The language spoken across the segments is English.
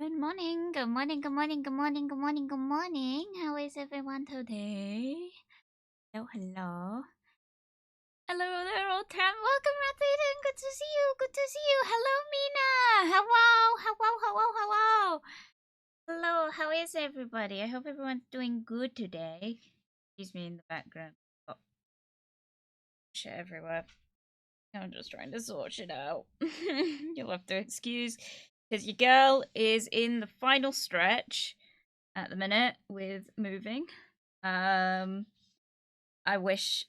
Good morning, good morning, good morning, good morning, good morning, good morning. How is everyone today? Hello, hello. Hello there, old Tam. Welcome, Rathaiden. Good to see you, good to see you. Hello, Mina. Hello, hello, hello, hello. Hello, how is everybody? I hope everyone's doing good today. Excuse me in the background. Oh, shit everywhere. I'm just trying to sort it out. You'll have to excuse, because your girl is in the final stretch at the minute with moving. I wish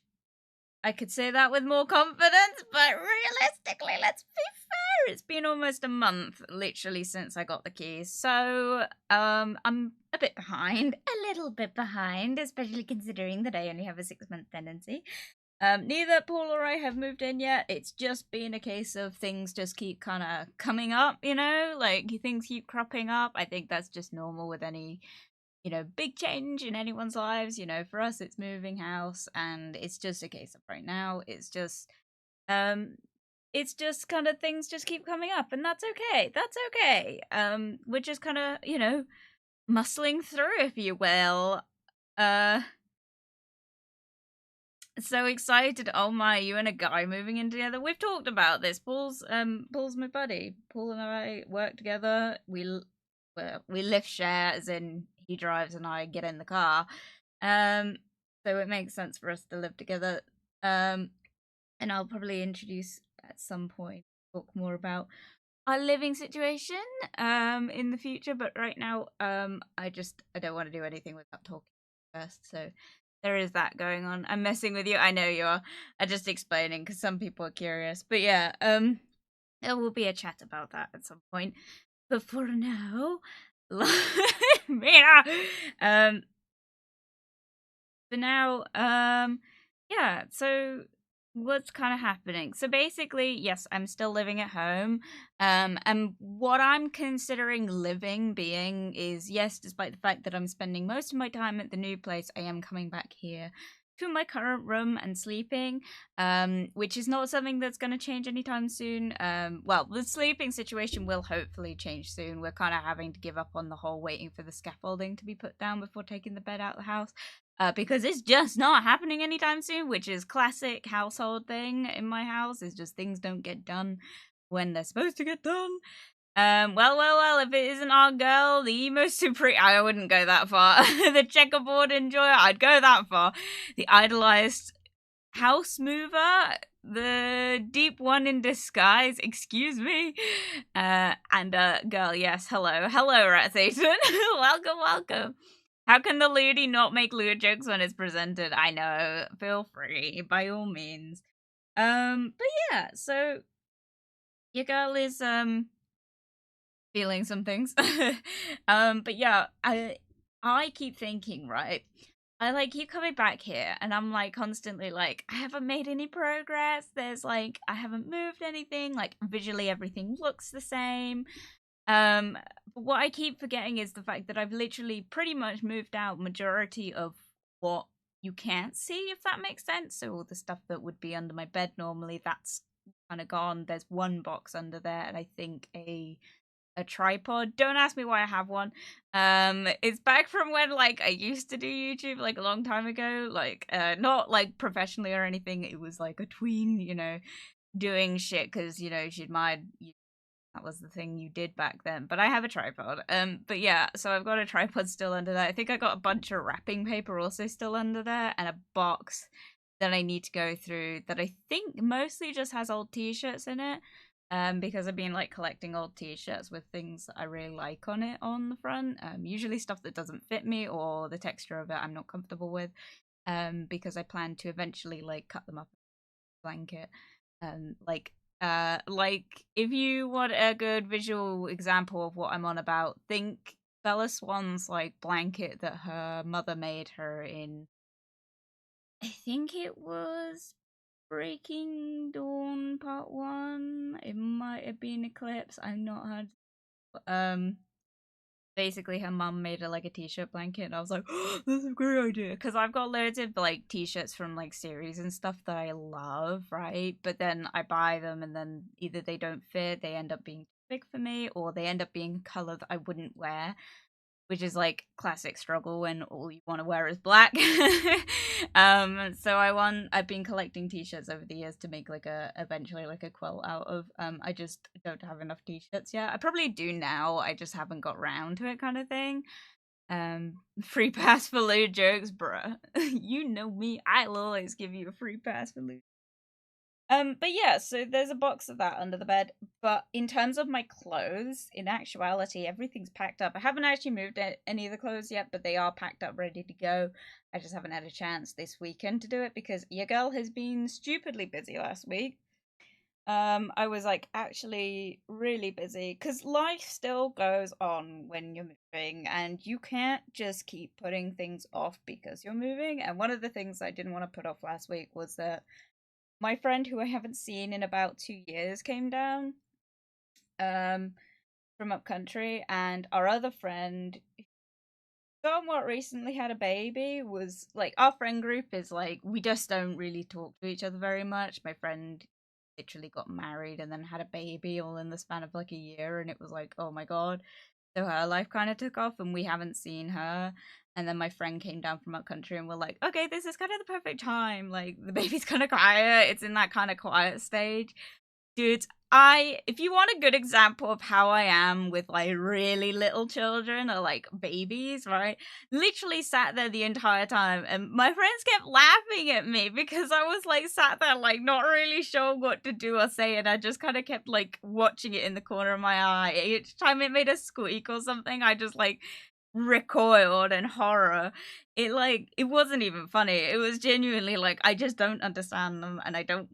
I could say that with more confidence, but realistically, let's be fair, it's been almost a month literally since I got the keys. So, I'm a bit behind, a little bit behind, especially considering that I only have a 6-month tenancy. Neither Paul or I have moved in yet. It's just been a case of things just keep kind of coming up, you know? Like, things keep cropping up. I think that's just normal with any, big change in anyone's lives. For us, it's moving house, and it's just a case of right now. It's just kind of things just keep coming up, and that's okay. That's okay. We're just kind of, muscling through, if you will. So excited. Oh my, you and a guy moving in together. We've talked about this. Paul's my buddy. Paul and I work together. We live share, as in he drives and I get in the car. So it makes sense for us to live together. And I'll probably introduce at some point, talk more about our living situation in the future, but right now I don't want to do anything without talking first. So there is that going on. I'm messing with you. I know you are. I'm just explaining because some people are curious. But yeah, there will be a chat about that at some point. But for now, Mira, for now, yeah. So what's kind of happening? So basically, yes, I'm still living at home. And what I'm considering living being is, yes, despite the fact that I'm spending most of my time at the new place, I am coming back here to my current room and sleeping, which is not something that's going to change anytime soon. Well, the sleeping situation will hopefully change soon. We're kind of having to give up on the whole waiting for the scaffolding to be put down before taking the bed out of the house. Because it's just not happening anytime soon, which is classic household thing in my house. Is just things don't get done when they're supposed to get done. Well, if it isn't our girl, the emo supreme, I wouldn't go that far. The checkerboard enjoyer, I'd go that far. The idolized house mover, the deep one in disguise, excuse me. And girl, yes, hello, Rat Satan. welcome. How can the lady not make lewd jokes when it's presented? I know. Feel free, by all means. But yeah, so your girl is feeling some things. But yeah, I keep thinking, right? I keep coming back here and I'm constantly I haven't made any progress. There's I haven't moved anything. Visually everything looks the same. But what I keep forgetting is the fact that I've literally pretty much moved out majority of what you can't see, if that makes sense. So all the stuff that would be under my bed normally, that's kind of gone. There's one box under there, and I think a tripod. Don't ask me why I have one. It's back from when I used to do YouTube a long time ago. Not professionally or anything. It was a tween, doing shit because she'd mind. That was the thing you did back then. But I have a tripod. But yeah, so I've got a tripod still under there. I think I got a bunch of wrapping paper also still under there, and a box that I need to go through that I think mostly just has old t-shirts in it. Because I've been collecting old t-shirts with things that I really like on it on the front. Usually stuff that doesn't fit me or the texture of it I'm not comfortable with. Because I plan to eventually cut them up in a blanket. If you want a good visual example of what I'm on about, think Bella Swan's blanket that her mother made her in. I think it was Breaking Dawn Part 1. It might have been Eclipse. I'm not heard. Basically her mum made her a t-shirt blanket, and I was like, oh, that's a great idea, because I've got loads of t-shirts from series and stuff that I love, right? But then I buy them and then either they don't fit, they end up being big for me, or they end up being a color that I wouldn't wear, which is like classic struggle when all you want to wear is black. So I've been collecting t-shirts over the years to make like eventually like a quilt out of. I just don't have enough t-shirts yet. I probably do now, I just haven't got round to it, kind of thing. Free pass for lewd jokes, bruh. You know me, I'll always give you a free pass for lewd. But yeah, so there's a box of that under the bed. But in terms of my clothes, in actuality, everything's packed up. I haven't actually moved any of the clothes yet, but they are packed up, ready to go. I just haven't had a chance this weekend to do it because your girl has been stupidly busy last week. I was like actually really busy because life still goes on when you're moving, and you can't just keep putting things off because you're moving. And one of the things I didn't want to put off last week was that my friend who I haven't seen in about 2 years came down from up country, and our other friend somewhat recently had a baby. Was like, our friend group is like, we just don't really talk to each other very much. My friend literally got married and then had a baby all in the span of like a year, and it was like, oh my god. So her life kind of took off and we haven't seen her. And then my friend came down from up country and we're like, okay, this is kind of the perfect time. Like, the baby's kind of quiet. It's in that kind of quiet stage. Dude, if you want a good example of how I am with like really little children or like babies, right? Literally sat there the entire time, and my friends kept laughing at me because I was like sat there like not really sure what to do or say, and I just kind of kept like watching it in the corner of my eye. Each time it made a squeak or something, I just like recoiled in horror. It wasn't even funny. It was genuinely like, I just don't understand them, and I don't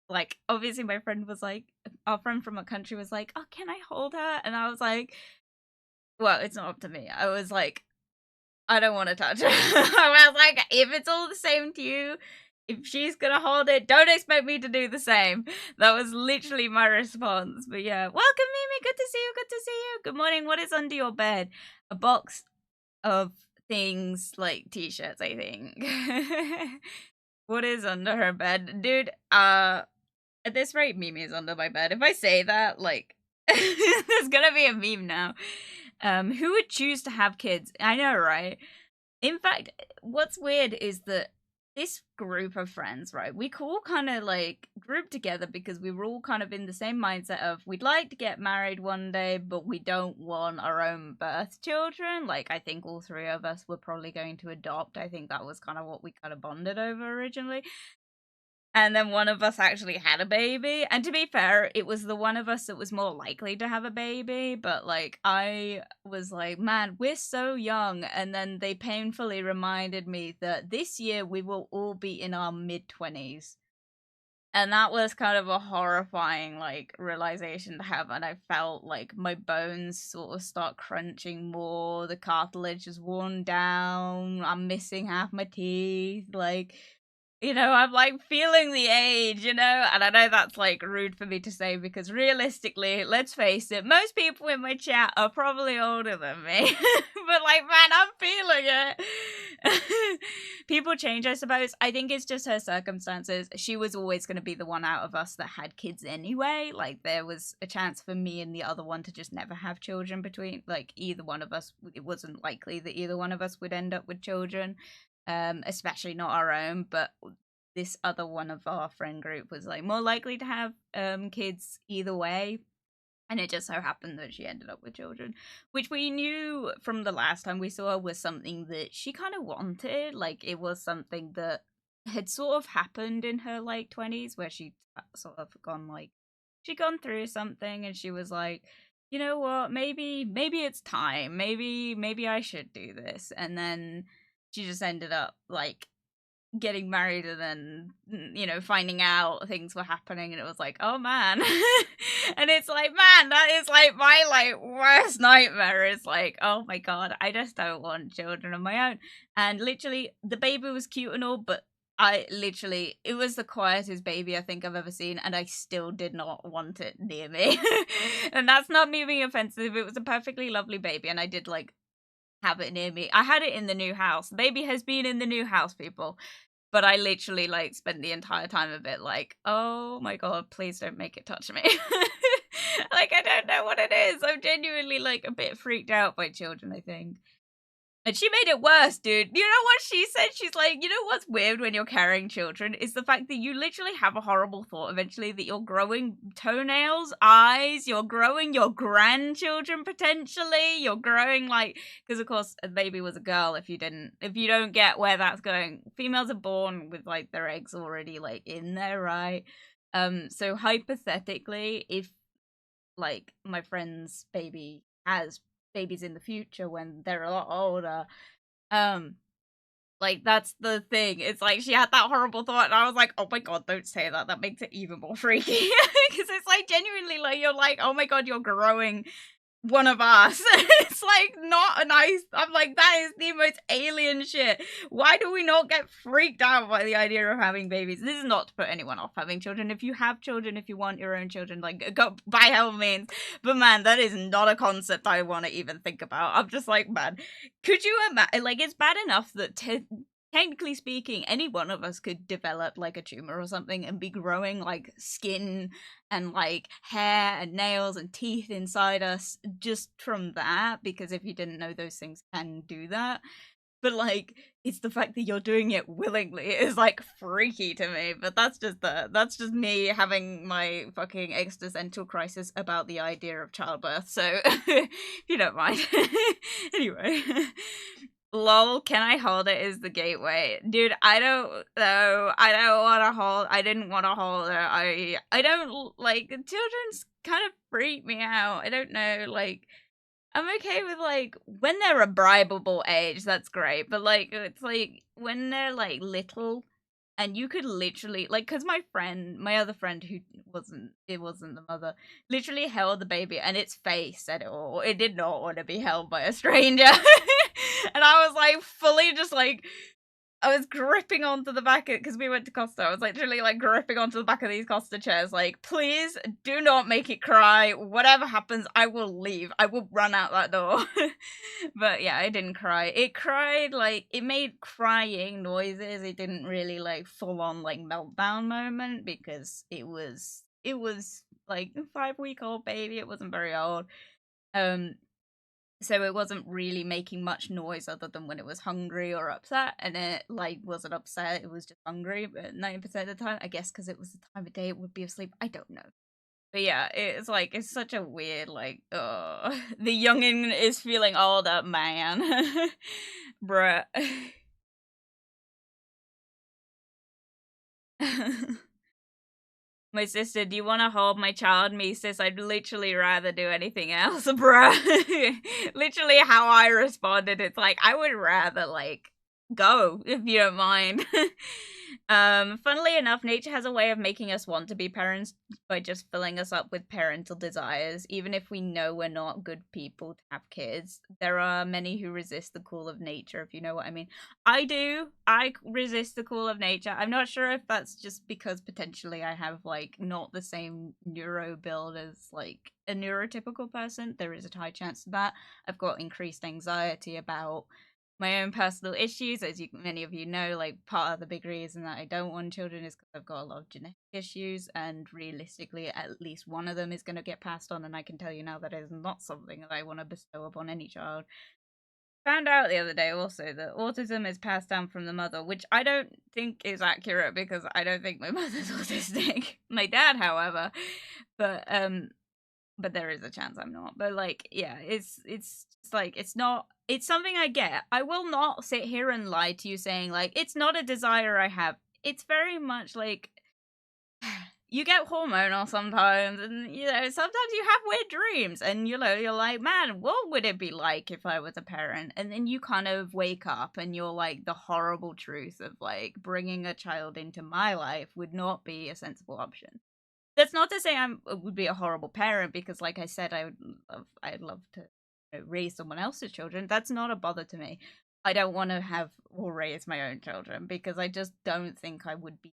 like, obviously my friend was like, our friend from a country was like, oh, can I hold her? And I was like, well, it's not up to me. I was like, I don't want to touch her. I was like, if it's all the same to you, if she's gonna hold it, don't expect me to do the same. That was literally my response. But yeah, welcome Mimi, good to see you, good to see you. Good morning. What is under your bed? A box of things like t-shirts, I think. What is under her bed? Dude, at this rate, Mimi's under my bed. If I say that, like, there's gonna be a meme now. Who would choose to have kids? I know, right? In fact, what's weird is that this group of friends, right, we all kind of like grouped together because we were all kind of in the same mindset of we'd like to get married one day, but we don't want our own birth children. Like, I think all three of us were probably going to adopt. I think that was kind of what we kind of bonded over originally. And then one of us actually had a baby. And to be fair, it was the one of us that was more likely to have a baby. But, like, I was like, man, we're so young. And then they painfully reminded me that this year we will all be in our mid-20s. And that was kind of a horrifying, like, realization to have. And I felt like my bones sort of start crunching more. The cartilage is worn down. I'm missing half my teeth. Like, you know, I'm like feeling the age, you know, and I know that's like rude for me to say because realistically, let's face it, most people in my chat are probably older than me. But like, man, I'm feeling it. People change, I suppose. I think it's just her circumstances. She was always going to be the one out of us that had kids anyway. Like, there was a chance for me and the other one to just never have children between, like, either one of us. It wasn't likely that either one of us would end up with children. Especially not our own, but this other one of our friend group was like more likely to have kids either way, and it just so happened that she ended up with children, which we knew from the last time we saw her was something that she kind of wanted. Like, it was something that had sort of happened in her late 20s where she sort of she'd gone through something and she was like, you know what, maybe it's time, maybe I should do this. And then she just ended up like getting married and then, you know, finding out things were happening, and it was like, oh man. And it's like, man, that is like my like worst nightmare. It's like, oh my god, I just don't want children of my own. And literally the baby was cute and all, but it was the quietest baby I think I've ever seen, and I still did not want it near me. And that's not me being offensive. It was a perfectly lovely baby, and I did like have it near me. I had it in the new house. The baby has been in the new house, people. But I literally like spent the entire time a bit like, oh my god, please don't make it touch me. Like, I don't know what it is. I'm genuinely, like, a bit freaked out by children, I think. And she made it worse, dude. You know what she said? She's like, you know what's weird when you're carrying children? Is the fact that you literally have a horrible thought eventually that you're growing toenails, eyes, you're growing your grandchildren potentially. You're growing like, because of course a baby was a girl if you don't get where that's going. Females are born with like their eggs already like in there, right? So hypothetically, if like my friend's baby has babies in the future when they're a lot older, like that's the thing. It's like she had that horrible thought and I was like, oh my god, don't say that, that makes it even more freaky. Because it's like genuinely like you're like, oh my god, you're growing one of us. It's like not a nice, I'm like, that is the most alien shit. Why do we not get freaked out by the idea of having babies? This is not to put anyone off having children. If you have children, if you want your own children, like go by all means. But man, that is not a concept I want to even think about. I'm just like, man, could you imagine? Like, it's bad enough that technically speaking, any one of us could develop like a tumor or something and be growing like skin and like hair and nails and teeth inside us just from that, because if you didn't know, those things can do that. But like, it's the fact that you're doing it willingly is like freaky to me. But that's just me having my fucking existential crisis about the idea of childbirth. So if you don't mind. Anyway. Lol, can I hold it is the gateway. Dude, I don't know. I don't want to hold. I didn't want to hold it. I don't like children's kind of freak me out. I don't know. Like, I'm okay with like when they're a bribable age, that's great. But like, it's like when they're like little and you could literally like, because my other friend who wasn't the mother, literally held the baby and its face said it all. It did not want to be held by a stranger. And I was like fully just like, I was gripping onto the back of it because we went to Costa. I was like literally like gripping onto the back of these Costa chairs, like, please do not make it cry. Whatever happens, I will leave. I will run out that door. But yeah, it didn't cry. It cried like it made crying noises. It didn't really like full on like meltdown moment because it was like a 5-week-old baby. It wasn't very old. So it wasn't really making much noise other than when it was hungry or upset, and it like wasn't upset, it was just hungry. But 90% of the time, I guess because it was the time of day it would be asleep, I don't know. But yeah, it's like it's such a weird like the youngin is feeling older, man. Bruh. My sister, do you want to hold my child? Me, sis, I'd literally rather do anything else, bruh. Literally how I responded. It's like, I would rather, like, go, if you don't mind. Funnily enough, nature has a way of making us want to be parents by just filling us up with parental desires. Even if we know we're not good people to have kids, there are many who resist the call of nature, if you know what I mean. I do. I resist the call of nature. I'm not sure if that's just because potentially I have like not the same neuro build as like a neurotypical person. There is a high chance of that. I've got increased anxiety about my own personal issues, as many of you know. Like, part of the big reason that I don't want children is because I've got a lot of genetic issues, and realistically at least one of them is going to get passed on, and I can tell you now that is not something that I want to bestow upon any child. Found out the other day also that autism is passed down from the mother, which I don't think is accurate because I don't think my mother's autistic. My dad, however, but there is a chance I'm not. But like, yeah, it's like it's not. It's something I get. I will not sit here and lie to you saying like it's not a desire I have. It's very much like you get hormonal sometimes, and you know sometimes you have weird dreams, and you know you're like, man, what would it be like if I was a parent? And then you kind of wake up and you're like, the horrible truth of like bringing a child into my life would not be a sensible option. That's not to say I would be a horrible parent, because like I said, I'd love to raise someone else's children. That's not a bother to me. I don't want to have or raise my own children because I just don't think I would be.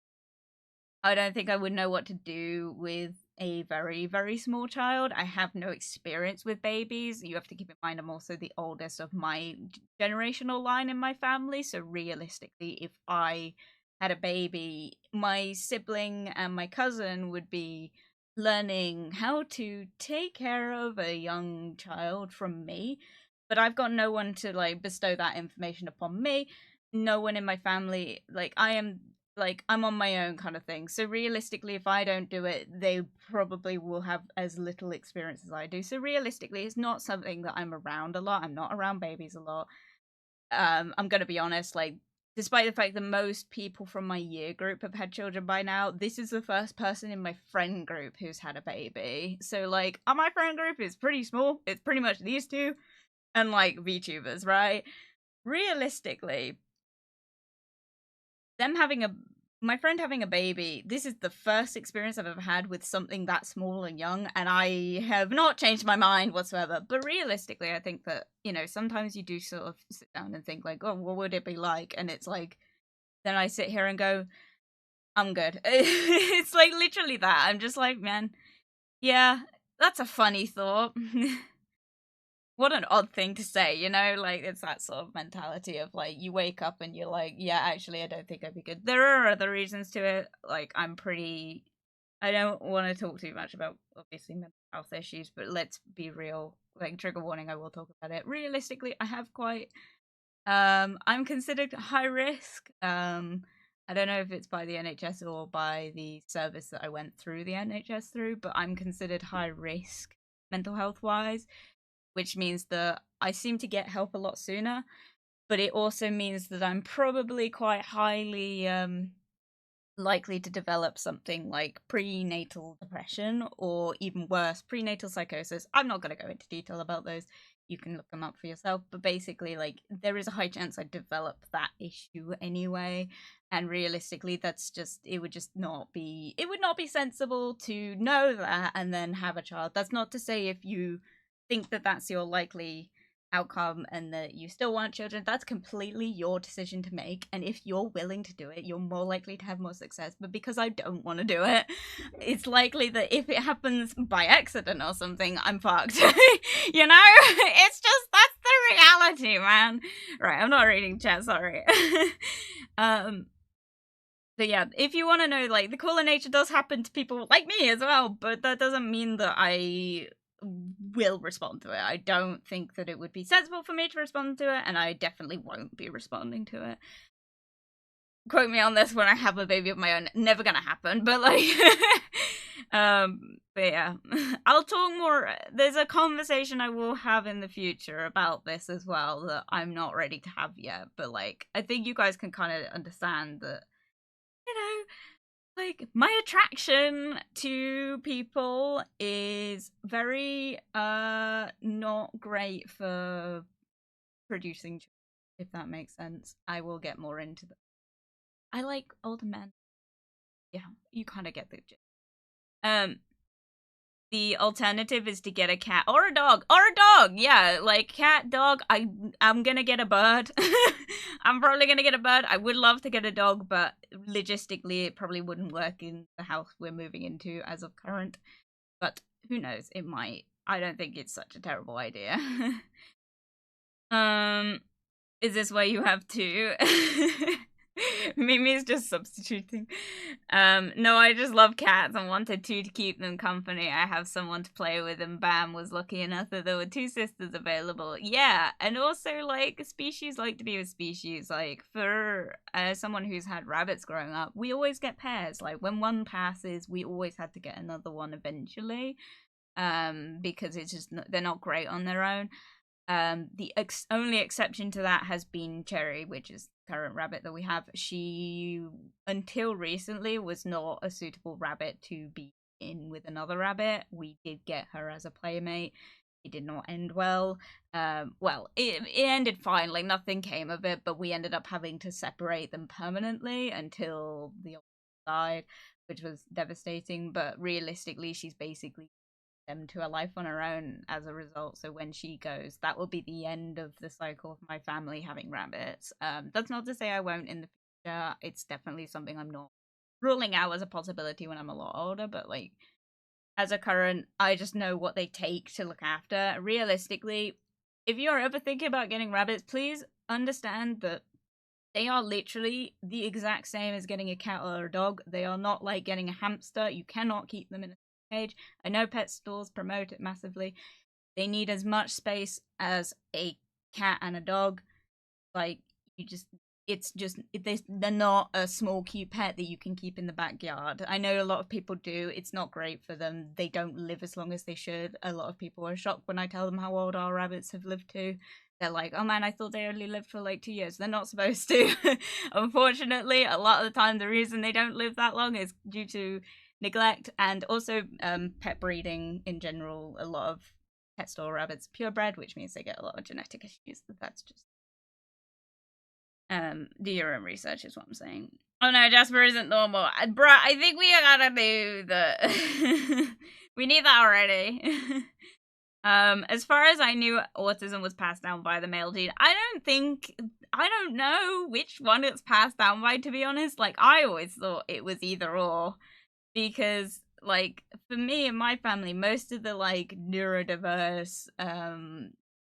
I don't think I would know what to do with a very, very small child. I have no experience with babies. You have to keep in mind I'm also the oldest of my generational line in my family. So realistically, if I had a baby, my sibling and my cousin would be learning how to take care of a young child from me, but I've got no one to like bestow that information upon me. No one in my family, like I'm on my own kind of thing. So realistically, if I don't do it, they probably will have as little experience as I do. So realistically, it's not something that I'm around a lot. I'm not around babies a lot. I'm gonna be honest, like, despite the fact that most people from my year group have had children by now, this is the first person in my friend group who's had a baby. So like, my friend group is pretty small. It's pretty much these two and like VTubers, right? Realistically, them having my friend having a baby, this is the first experience I've ever had with something that small and young, and I have not changed my mind whatsoever. But realistically, I think that, you know, sometimes you do sort of sit down and think like, oh, what would it be like? And it's like, then I sit here and go, I'm good. It's like literally that. I'm just like, man, yeah, that's a funny thought. What an odd thing to say, you know? Like, it's that sort of mentality of, like, you wake up and you're like, yeah, actually, I don't think I'd be good. There are other reasons to it. Like, I don't want to talk too much about, obviously, mental health issues, but let's be real. Like, trigger warning, I will talk about it. Realistically, I have quite, I'm considered high risk. I don't know if it's by the NHS or by the service that I went through the NHS through, but I'm considered high risk mental health wise, which means that I seem to get help a lot sooner, but it also means that I'm probably quite highly likely to develop something like prenatal depression or even worse, prenatal psychosis. I'm not going to go into detail about those. You can look them up for yourself, but basically, like, there is a high chance I develop that issue anyway. And realistically, it would not be sensible to know that and then have a child. That's not to say if you think that that's your likely outcome and that you still want children, that's completely your decision to make. And if you're willing to do it, you're more likely to have more success. But because I don't want to do it, it's likely that if it happens by accident or something, I'm fucked. You know? It's just, that's the reality, man. Right, I'm not reading chat, sorry. But yeah, if you want to know, like, the cooler nature does happen to people like me as well, but that doesn't mean that I will respond to it. I don't think that it would be sensible for me to respond to it, and I definitely won't be responding to it. Quote me on this when I have a baby of my own. Never gonna happen, but like, but yeah, I'll talk more. There's a conversation I will have in the future about this as well that I'm not ready to have yet, but like, I think you guys can kind of understand that, you know, like, my attraction to people is very not great for producing children, if that makes sense. I will get more into that. I like older men. Yeah, you kind of get the gist. The alternative is to get a cat or a dog. Yeah, like cat, dog. I'm gonna get a bird. I'm probably gonna get a bird. I would love to get a dog, but logistically it probably wouldn't work in the house we're moving into as of current. But who knows? It might. I don't think it's such a terrible idea. Is this why you have two? Mimi's just substituting. No, I just love cats and wanted two to keep them company. I have someone to play with, and Bam was lucky enough that there were two sisters available. Yeah, and also, like, species like to be with species. Like, for someone who's had rabbits growing up, we always get pairs. Like, when one passes, we always had to get another one eventually. Because it's just, they're not great on their own. The only exception to that has been Cherry, which is the current rabbit that we have. She, until recently, was not a suitable rabbit to be in with another rabbit. We did get her as a playmate. It did not end well. Well, it ended fine. Like, nothing came of it, but we ended up having to separate them permanently until the old died, which was devastating. But realistically, she's basically them to a life on her own as a result. So when she goes, that will be the end of the cycle of my family having rabbits. That's not to say I won't in the future. It's definitely something I'm not ruling out as a possibility when I'm a lot older, but like, as a current, I just know what they take to look after. Realistically, if you're ever thinking about getting rabbits, please understand that they are literally the exact same as getting a cat or a dog. They are not like getting a hamster. You cannot keep them in a cage. I know pet stores promote it massively. They need as much space as a cat and a dog. Like, they're not a small cute pet that you can keep in the backyard. I know a lot of people do. It's not great for them. They don't live as long as they should. A lot of people are shocked when I tell them how old our rabbits have lived to. They're like, oh man, I thought they only lived for like 2 years. They're not supposed to. Unfortunately, a lot of the time the reason they don't live that long is due to neglect and also pet breeding in general. A lot of pet store rabbits purebred, which means they get a lot of genetic issues. That's just do your own research is what I'm saying. Oh no, Jasper isn't normal. Bruh, I think we gotta do the we need that already. As far as I knew, autism was passed down by the male gene. I don't know which one it's passed down by, to be honest. Like, I always thought it was either or. Because, like, for me and my family, most of the, like, neurodiverse,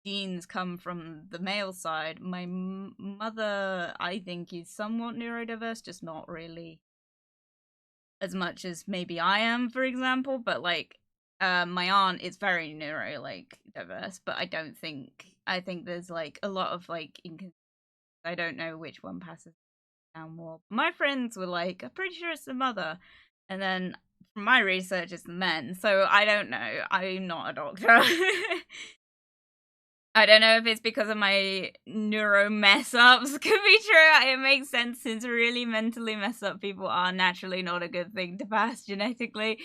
genes come from the male side. My mother, I think, is somewhat neurodiverse, just not really as much as maybe I am, for example. But, like, my aunt is very diverse, but I think there's like a lot of like I don't know which one passes down more. My friends were like, I'm pretty sure it's the mother, and then from my research it's the men, so I don't know. I'm not a doctor. I don't know if it's because of my neuro mess ups. Could be true. It makes sense since really mentally messed up people are naturally not a good thing to pass genetically.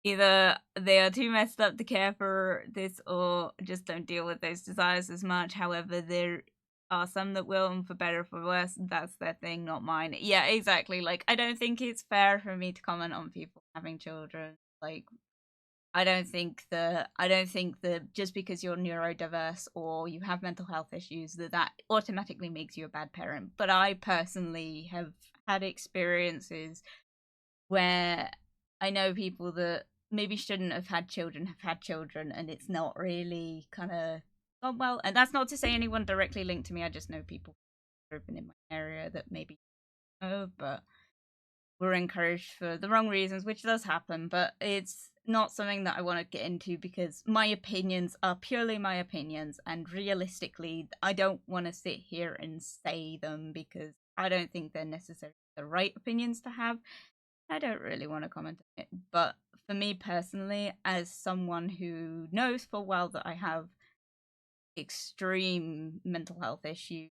Either they are too messed up to care for this or just don't deal with those desires as much. However, there are some that will, and for better or for worse, that's their thing, not mine. Yeah, exactly. Like, I don't think it's fair for me to comment on people having children. Like, I don't think that just because you're neurodiverse or you have mental health issues that automatically makes you a bad parent. But I personally have had experiences where I know people that maybe shouldn't have had children, and it's not really kind of gone well. And that's not to say anyone directly linked to me. I just know people in my area that maybe know, but were encouraged for the wrong reasons, which does happen. But it's not something that I want to get into because my opinions are purely my opinions, and realistically, I don't want to sit here and say them because I don't think they're necessarily the right opinions to have. I don't really want to comment on it, but for me personally, as someone who knows full well that I have extreme mental health issues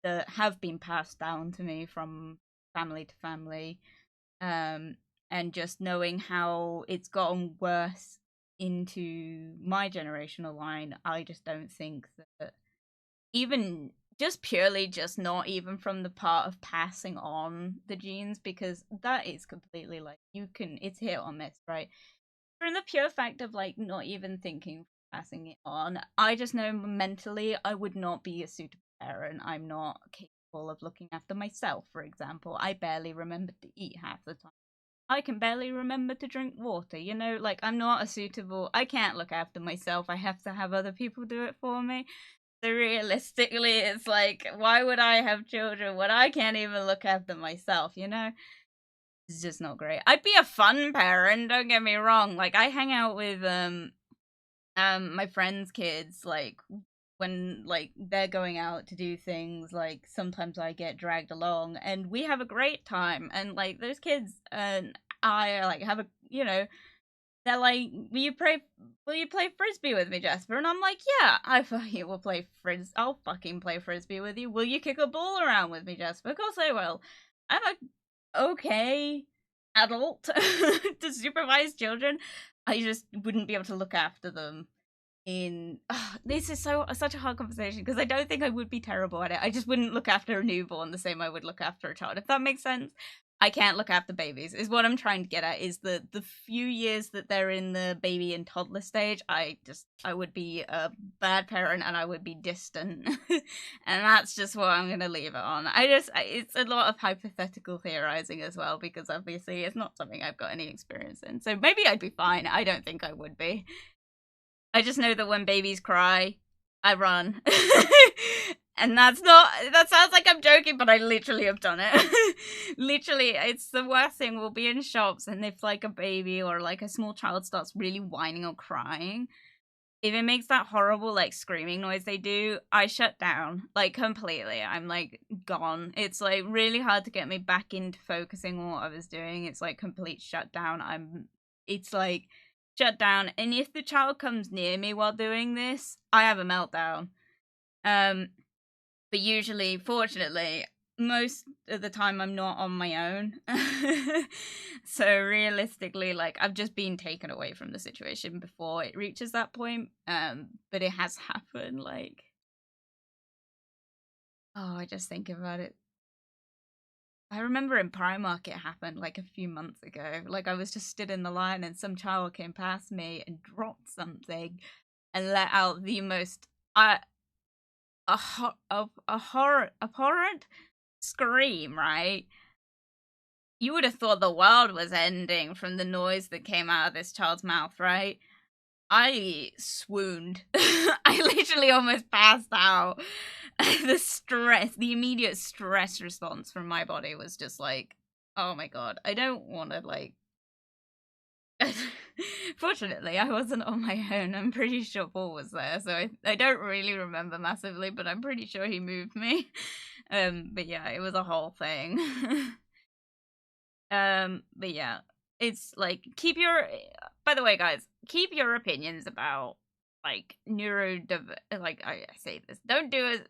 that have been passed down to me from family to family, and just knowing how it's gotten worse into my generational line, I just don't think that even just purely just not even from the part of passing on the genes, because that is completely like it's hit or miss, right? From the pure fact of like not even thinking passing it on, I just know mentally I would not be a suitable parent. I'm not capable of looking after myself, for example. I barely remember to eat half the time. I can barely remember to drink water, like I'm not I can't look after myself. I have to have other people do it for me. So realistically, it's like, why would I have children when I can't even look after myself, It's just not great. I'd be a fun parent, don't get me wrong. Like, I hang out with my friends' kids, like, when, like, they're going out to do things, like, sometimes I get dragged along, and we have a great time, and, like, those kids and I, like, have a, they're like, will you play frisbee with me, Jasper? And I'm like, yeah, I fucking will play I'll fucking play frisbee with you. Will you kick a ball around with me, Jasper? Of course I will. I'm a okay adult to supervise children. I just wouldn't be able to look after them this is such a hard conversation because I don't think I would be terrible at it. I just wouldn't look after a newborn the same I would look after a child, if that makes sense. I can't look after babies is what I'm trying to get at, is the few years that they're in the baby and toddler stage, I would be a bad parent and I would be distant. And that's just what I'm gonna leave it on. It's a lot of hypothetical theorizing as well, because obviously it's not something I've got any experience in, so maybe I'd be fine. I don't think I would be. I just know that when babies cry, I run. And that sounds like I'm joking, but I literally have done it. Literally, it's the worst thing. We'll be in shops, and if like a baby or like a small child starts really whining or crying, if it makes that horrible like screaming noise they do, I shut down like completely. I'm like gone. It's like really hard to get me back into focusing on what I was doing. It's like complete shutdown. It's like shut down. And if the child comes near me while doing this, I have a meltdown. But usually, fortunately, most of the time I'm not on my own. So realistically, like I've just been taken away from the situation before it reaches that point. But it has happened. Like, oh, I just think about it. I remember in Primark it happened like a few months ago. Like I was just stood in the line and some child came past me and dropped something and let out the most abhorrent scream, right? You would have thought the world was ending from the noise that came out of this child's mouth, right? I swooned. I literally almost passed out. The immediate stress response from my body was just like, oh my god, I don't want to like. Fortunately, I wasn't on my own. I'm pretty sure Paul was there, so I don't really remember massively, but I'm pretty sure he moved me. But yeah, it was a whole thing. But yeah, it's like by the way, guys, keep your opinions about like like I say this. Don't do as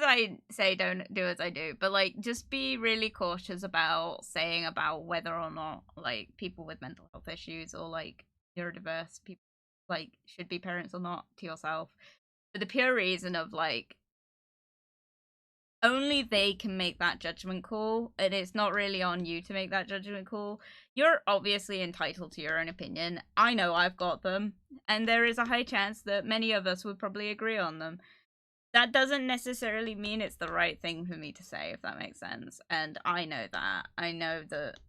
I say, don't do as I do. But like just be really cautious about saying about whether or not like people with mental health issues or like neurodiverse people like should be parents or not to yourself. For the pure reason of like only they can make that judgment call, and it's not really on you to make that judgment call. You're obviously entitled to your own opinion. I know I've got them, and there is a high chance that many of us would probably agree on them. That doesn't necessarily mean it's the right thing for me to say, if that makes sense. And I know that. I know that,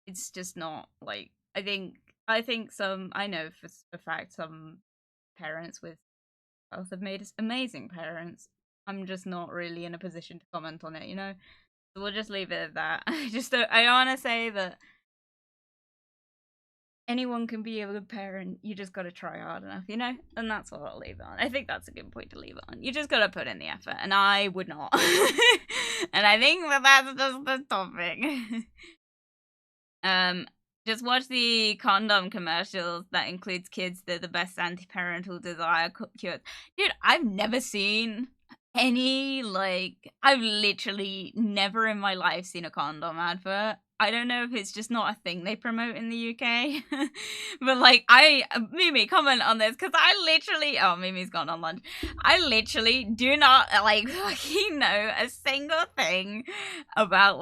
it's just not like I think I know for a fact some parents with both have made us amazing parents. I'm just not really in a position to comment on it, So we'll just leave it at that. I want to say that anyone can be a good parent. You just got to try hard enough, And that's what I'll leave it on. I think that's a good point to leave it on. You just got to put in the effort, and I would not. And I think that's just the topic. Just watch the condom commercials that includes kids. They're the best anti-parental desire cures. Dude, I've never seen any, I've literally never in my life seen a condom advert. I don't know if it's just not a thing they promote in the UK. But, Mimi, comment on this, because I literally, oh, Mimi's gone on lunch. I literally do not, fucking know a single thing about,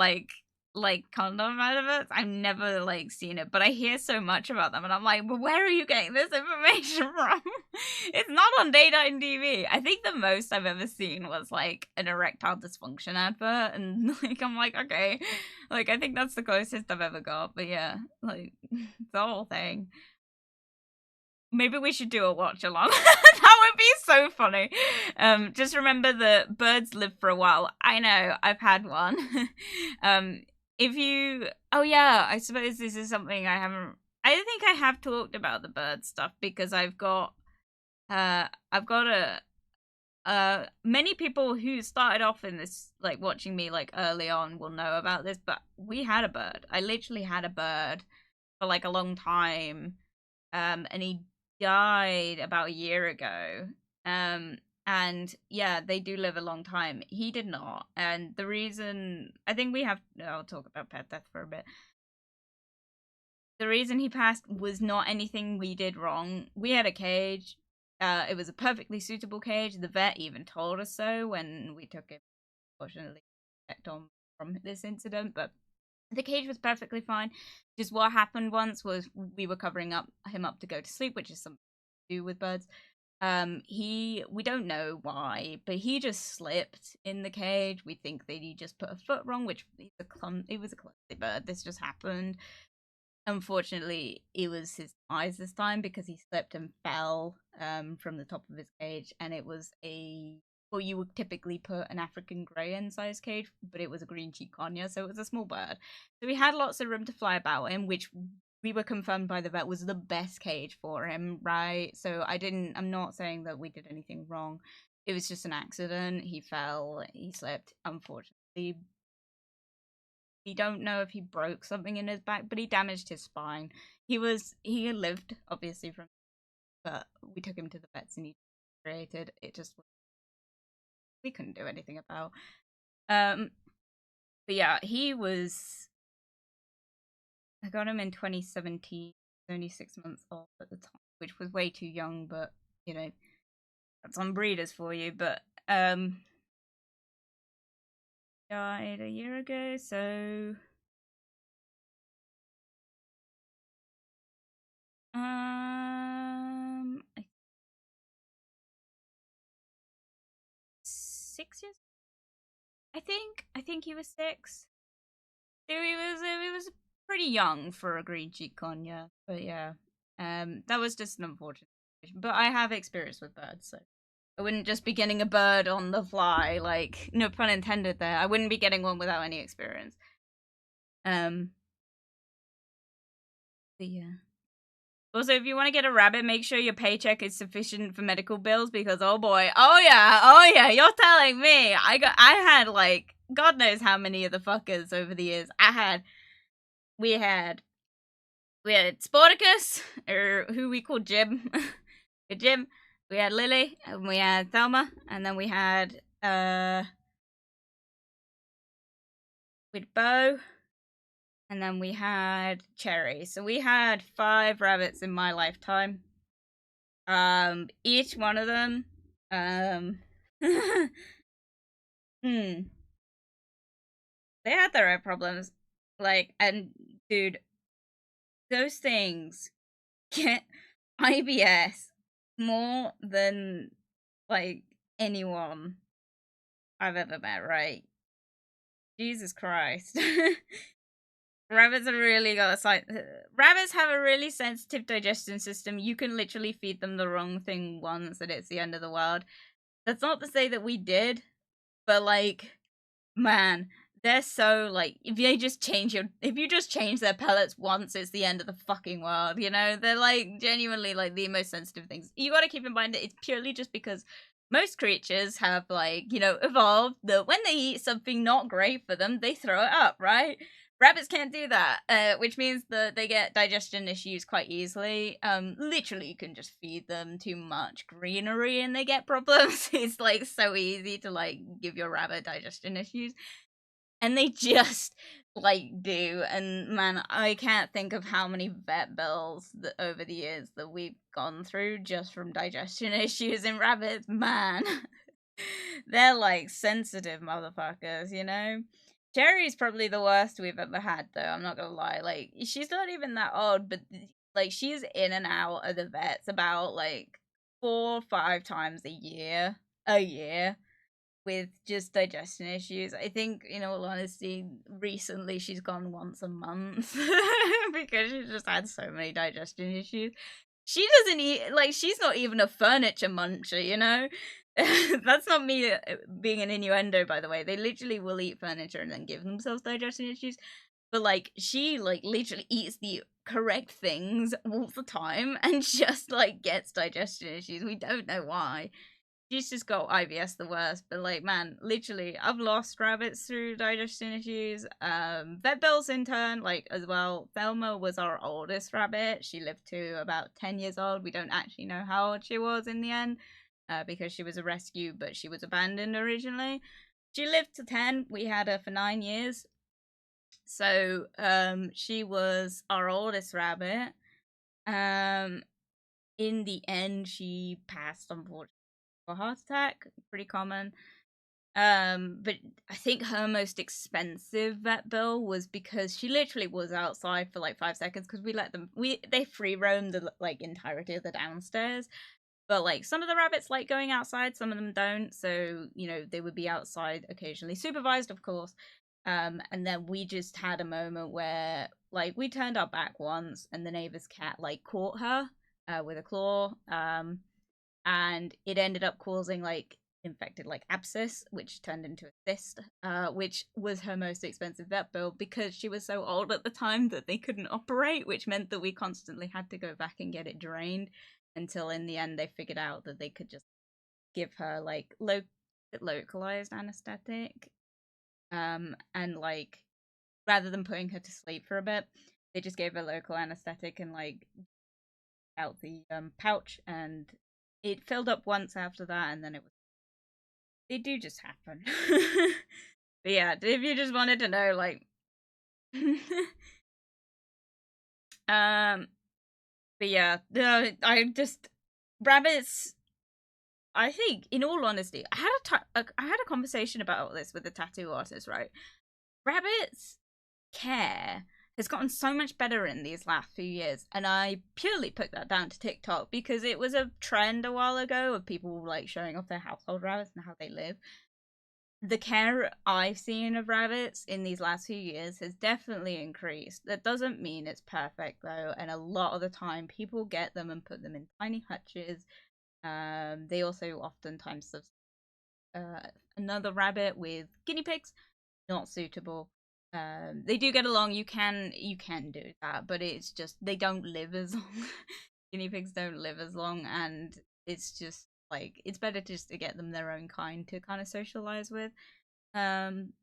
condom adverts. I've never seen it, but I hear so much about them, and I'm like, well, where are you getting this information from? It's not on daytime TV. I think the most I've ever seen was an erectile dysfunction advert, and I'm like, okay, I think that's the closest I've ever got. But yeah, the whole thing. Maybe we should do a watch along. That would be so funny. Just remember that birds live for a while. I know, I've had one. Oh yeah, I suppose this is something I think I have talked about the bird stuff, because I've got many people who started off in this, watching me, early on will know about this, but we had a bird. I literally had a bird for, a long time, and he died about a year ago, and yeah, they do live a long time. He did not, and the reason I think I'll talk about pet death for a bit. The reason he passed was not anything we did wrong. We had a cage. It was a perfectly suitable cage. The vet even told us so when we took him. Fortunately, checked on from this incident, but the cage was perfectly fine. Just what happened once was we were covering him up to go to sleep, which is something to do with birds. We don't know why, but he just slipped in the cage. We think that he just put a foot wrong, which it was a clumsy bird. This just happened. Unfortunately, it was his eyes this time, because he slipped and fell from the top of his cage, and it was a well, you would typically put an African grey in size cage, but it was a green cheek conure, so it was a small bird. So we had lots of room to fly about in, which we were confirmed by the vet was the best cage for him, right? So I'm not saying that we did anything wrong. It was just an accident. He fell, he slipped, unfortunately. We don't know if he broke something in his back, but he damaged his spine. He lived, obviously, from, but we took him to the vets and he created. It just, we couldn't do anything about. But yeah, I got him in 2017, only 6 months old at the time, which was way too young, but, you know, that's on breeders for you. But, died a year ago, so... 6 years? I think he was 6. So he was pretty young for a green cheek conure, but yeah. That was just an unfortunate situation. But I have experience with birds, so I wouldn't just be getting a bird on the fly, like, no pun intended there. I wouldn't be getting one without any experience. But yeah. Also, if you want to get a rabbit, make sure your paycheck is sufficient for medical bills, because oh boy, oh yeah, you're telling me. I had like God knows how many of the fuckers over the years. We had Sporticus, or who we called Jim. Jim. We had Lily, and we had Thelma, and then we had with Bo, and then we had Cherry. So we had 5 rabbits in my lifetime. Each one of them, they had their own problems. Like, and dude, those things get IBS more than like anyone I've ever met, right? Jesus Christ. Rabbits have really got a side. Rabbits have a really sensitive digestion system. You can literally feed them the wrong thing once and it's the end of the world. That's not to say that we did, but like, man, they're so like, if you just change their pellets once, it's the end of the fucking world, you know? They're like genuinely like the most sensitive things. You gotta keep in mind that it's purely just because most creatures have like, you know, evolved that when they eat something not great for them, they throw it up, right? Rabbits can't do that, which means that they get digestion issues quite easily. Literally, you can just feed them too much greenery and they get problems. It's like so easy to like give your rabbit digestion issues, and they just like do. And man, I can't think of how many vet bills that over the years that we've gone through just from digestion issues in rabbits. Man, they're like sensitive motherfuckers, you know? Cherry's probably the worst we've ever had, though. I'm not gonna lie. Like, she's not even that old, but like, she's in and out of the vets about like 4 or 5 times a year, with just digestion issues. I think, in all honesty, recently she's gone once a month because she's just had so many digestion issues. She doesn't eat, like, she's not even a furniture muncher, you know? That's not me being an innuendo, by the way. They literally will eat furniture and then give themselves digestion issues. But like, she like literally eats the correct things all the time and just like gets digestion issues. We don't know why. She's just got IBS the worst. But like, man, literally, I've lost rabbits through digestion issues. Vet bills in turn, like, as well. Thelma was our oldest rabbit. She lived to about 10 years old. We don't actually know how old she was in the end. Because she was a rescue, but she was abandoned originally. She lived to 10. We had her for 9 years. So, she was our oldest rabbit. In the end, she passed, unfortunately, for a heart attack. Pretty common. But I think her most expensive vet bill was because she literally was outside for like 5 seconds because they free roamed the like entirety of the downstairs. But like, some of the rabbits like going outside, some of them don't. So, you know, they would be outside occasionally, supervised, of course. And then we just had a moment where like we turned our back once and the neighbor's cat like caught her with a claw. And it ended up causing like infected like abscess, which turned into a cyst, which was her most expensive vet bill because she was so old at the time that they couldn't operate, which meant that we constantly had to go back and get it drained until in the end they figured out that they could just give her like localized anesthetic, and like rather than putting her to sleep for a bit, they just gave her local anesthetic and like out the pouch, and it filled up once after that, and then it was. They do just happen. But yeah, if you just wanted to know, like, but yeah, I just rabbits. I think, in all honesty, I had a conversation about this with a tattoo artist. Right, rabbits care has gotten so much better in these last few years, and I purely put that down to TikTok because it was a trend a while ago of people like showing off their household rabbits and how they live. The care I've seen of rabbits in these last few years has definitely increased. That doesn't mean it's perfect though, and a lot of the time people get them and put them in tiny hutches. They also oftentimes another rabbit with guinea pigs, not suitable. They do get along. You can do that, but it's just they don't live as long. Guinea pigs don't live as long, and it's just like it's better just to get them their own kind to kind of socialize with. Um,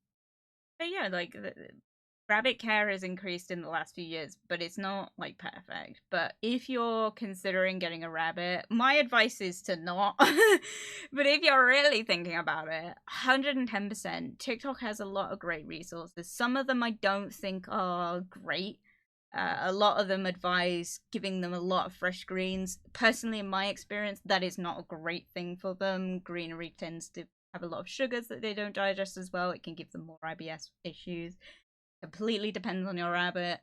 but yeah, like rabbit care has increased in the last few years, but it's not like perfect. But if you're considering getting a rabbit, my advice is to not. But if you're really thinking about it, 110%, TikTok has a lot of great resources. Some of them I don't think are great. A lot of them advise giving them a lot of fresh greens. Personally, in my experience, that is not a great thing for them. Greenery tends to have a lot of sugars that they don't digest as well. It can give them more IBS issues. Completely depends on your rabbit.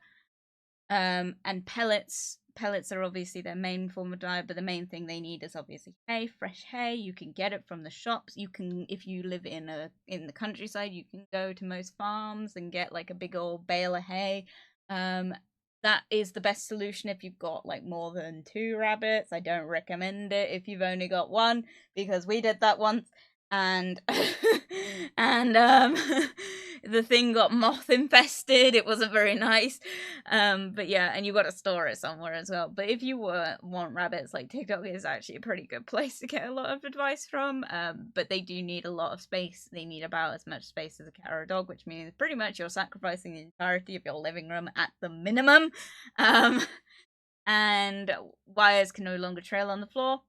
And pellets. Pellets are obviously their main form of diet, but the main thing they need is obviously hay, fresh hay. You can get it from the shops. You can, if you live in the countryside, you can go to most farms and get like a big old bale of hay. That is the best solution if you've got like more than 2 rabbits. I don't recommend it if you've only got 1 because we did that once and and the thing got moth infested. It wasn't very nice. But yeah, and you got to store it somewhere as well. But if you want rabbits, like TikTok is actually a pretty good place to get a lot of advice from. But they do need a lot of space. They need about as much space as a cat or a dog, which means pretty much you're sacrificing the entirety of your living room at the minimum. And wires can no longer trail on the floor.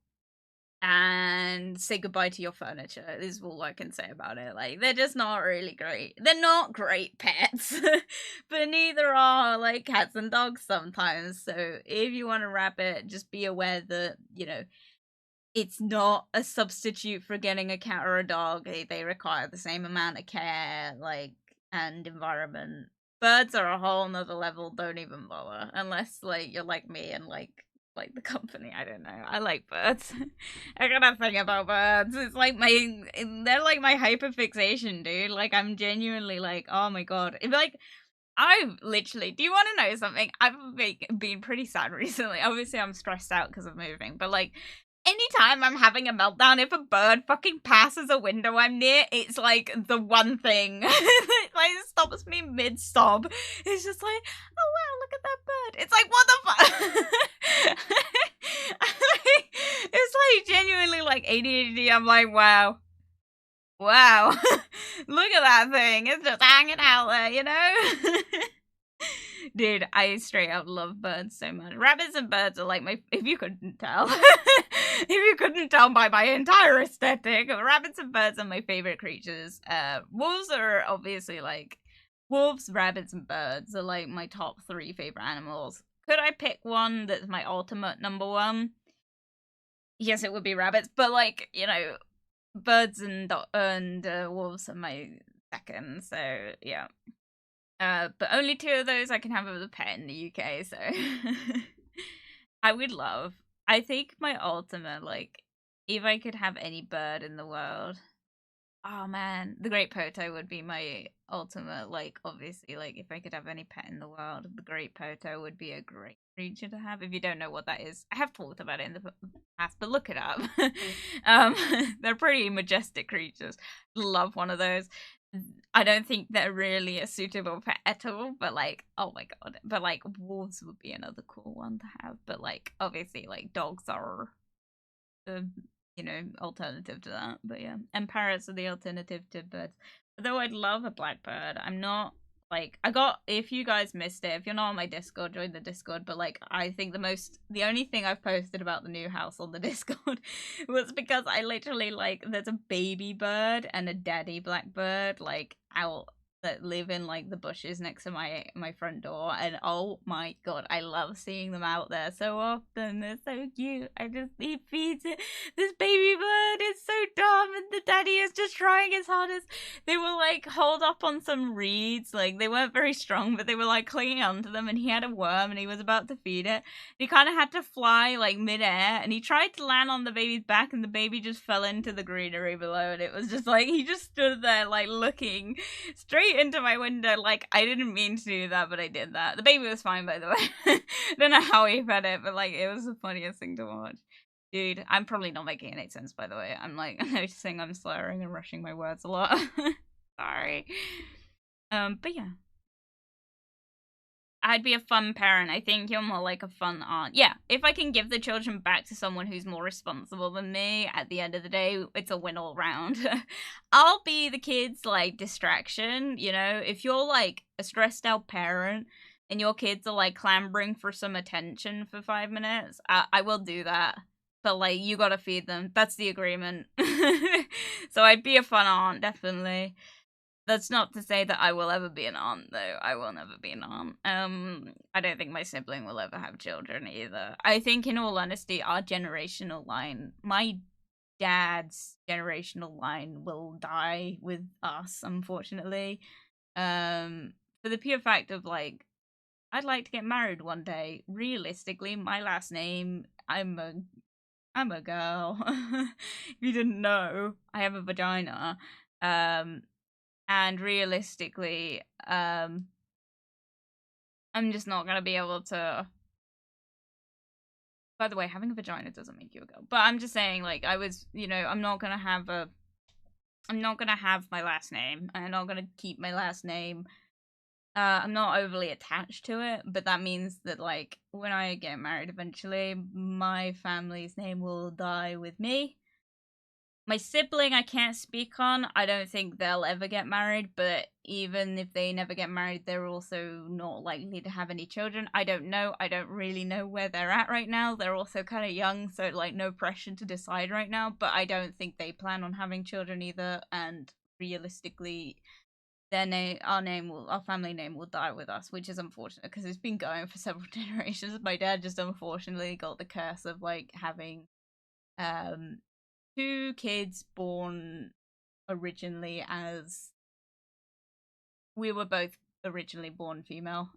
And say goodbye to your furniture. This is all I can say about it. Like, they're just not really great. They're not great pets. But neither are, like, cats and dogs sometimes. So if you want a rabbit, just be aware that, you know, it's not a substitute for getting a cat or a dog. They require the same amount of care, like, and environment. Birds are a whole nother level. Don't even bother. Unless, like, you're like me and, like the company. I don't know. I like birds. I got a thing about birds. It's like they're like my hyperfixation, dude. Like I'm genuinely like, oh my god. If like I've literally, do you want to know something? I've been pretty sad recently. Obviously I'm stressed out because of moving, but like anytime I'm having a meltdown, if a bird fucking passes a window I'm near, it's like the one thing that like stops me mid-sob. It's just like, oh wow, look at that bird. It's like, what the fuck? It's like genuinely like ADHD. I'm like, wow. Wow. Look at that thing. It's just hanging out there, you know? Dude, I straight up love birds so much. Rabbits and birds are like my, if you couldn't tell, if you couldn't tell by my entire aesthetic, rabbits and birds are my favorite creatures. Wolves are obviously like, wolves, rabbits, and birds are like my top 3 favorite animals. Could I pick one that's my ultimate number 1? Yes, it would be rabbits, but like, you know, birds and wolves are my second, so yeah. But only 2 of those I can have as a pet in the UK, so I would love. I think my ultimate, like, if I could have any bird in the world, oh man, the great poto would be my ultimate, like, obviously, like, if I could have any pet in the world, the great poto would be a great creature to have. If you don't know what that is, I have talked about it in the but look it up. They're pretty majestic creatures. Love one of those. I don't think they're really a suitable pet at all, but like, oh my god. But like, wolves would be another cool one to have. But like, obviously, like, dogs are the, you know, alternative to that. But yeah, and parrots are the alternative to birds. Although I'd love a blackbird, I'm not, like, if you guys missed it, if you're not on my Discord, join the Discord, but like, I think the only thing I've posted about the new house on the Discord was because I literally, like, there's a baby bird and a daddy blackbird, like, out that live in like the bushes next to my front door, and oh my god, I love seeing them out there so often. They're so cute. He feeds it. This baby bird is so dumb, and the daddy is just trying his hardest. They were like holed up on some reeds, like they weren't very strong, but they were like clinging onto them, and he had a worm and he was about to feed it. He kind of had to fly like midair, and he tried to land on the baby's back, and the baby just fell into the greenery below, and it was just like, he just stood there like looking straight into my window, like, I didn't mean to do that, but I did that. The baby was fine, by the way. I don't know how he fed it, but like, it was the funniest thing to watch. Dude, I'm probably not making any sense, by the way. I'm like, noticing I'm slurring and rushing my words a lot. Sorry. But yeah. I'd be a fun parent. I think you're more like a fun aunt. Yeah, if I can give the children back to someone who's more responsible than me, at the end of the day, it's a win all round. I'll be the kids' like distraction, you know? If you're like a stressed out parent and your kids are like clambering for some attention for 5 minutes, I will do that. But like, you gotta feed them. That's the agreement. So I'd be a fun aunt, definitely. That's not to say that I will ever be an aunt, though. I will never be an aunt. I don't think my sibling will ever have children either. I think, in all honesty, our generational line, my dad's generational line, will die with us, unfortunately. For the pure fact of, like, I'd like to get married one day. Realistically, my last name, I'm a girl. If you didn't know, I have a vagina. And realistically, I'm just not gonna be able to. By the way, having a vagina doesn't make you a girl. But I'm just saying, like, I'm not gonna have my last name. I'm not gonna keep my last name. I'm not overly attached to it, but that means that, like, when I get married eventually, my family's name will die with me. My sibling I can't speak on. I don't think they'll ever get married, but even if they never get married, they're also not likely to have any children. I don't know. I don't really know where they're at right now. They're also kind of young, so like no pressure to decide right now, but I don't think they plan on having children either, and realistically, our family name will die with us, which is unfortunate because it's been going for several generations. My dad just unfortunately got the curse of like having 2 kids born originally as we were both originally born female,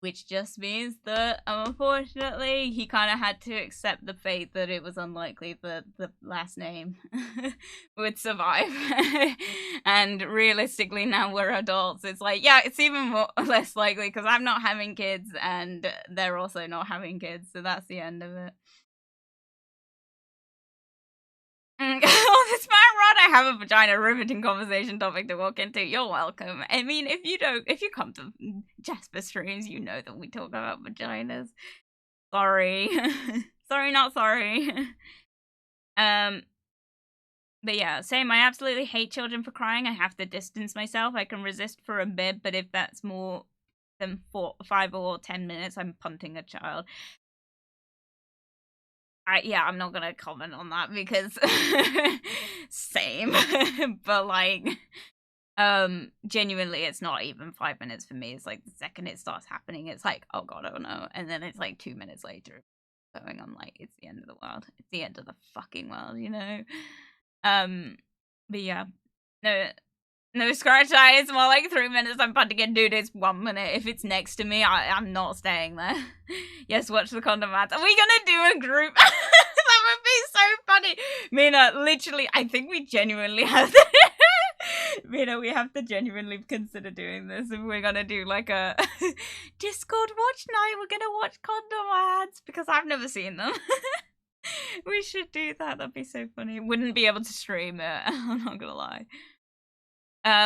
which just means that unfortunately he kind of had to accept the fate that it was unlikely that the last name would survive. And realistically, now we're adults, it's like, yeah, it's even less likely because I'm not having kids and they're also not having kids, so that's the end of it. Oh, this man Rod, I have a vagina, riveting conversation topic to walk into. You're welcome. I mean, if you come to Jasper streams, you know that we talk about vaginas. Sorry. Sorry, not sorry. But yeah, same. I absolutely hate children for crying. I have to distance myself. I can resist for a bit, but if that's more than 5 or 10 minutes, I'm punting a child. I'm not gonna comment on that because same. But like, genuinely, it's not even 5 minutes for me. It's like the second it starts happening, it's like, oh god, oh no, and then it's like 2 minutes later, going, I'm like, it's the end of the world. It's the end of the fucking world, you know. But yeah, no scratch eyes. More like 3 minutes. I'm about to get, dude. It's 1 minute. If it's next to me, I'm not staying there. Yes, watch the condom ads. Are we gonna do a group? That would be so funny. Mina, literally, I think we genuinely have to. Mina, we have to genuinely consider doing this if we're gonna do like a Discord watch night. We're gonna watch condom ads because I've never seen them. We should do that. That'd be so funny. Wouldn't be able to stream it. I'm not gonna lie.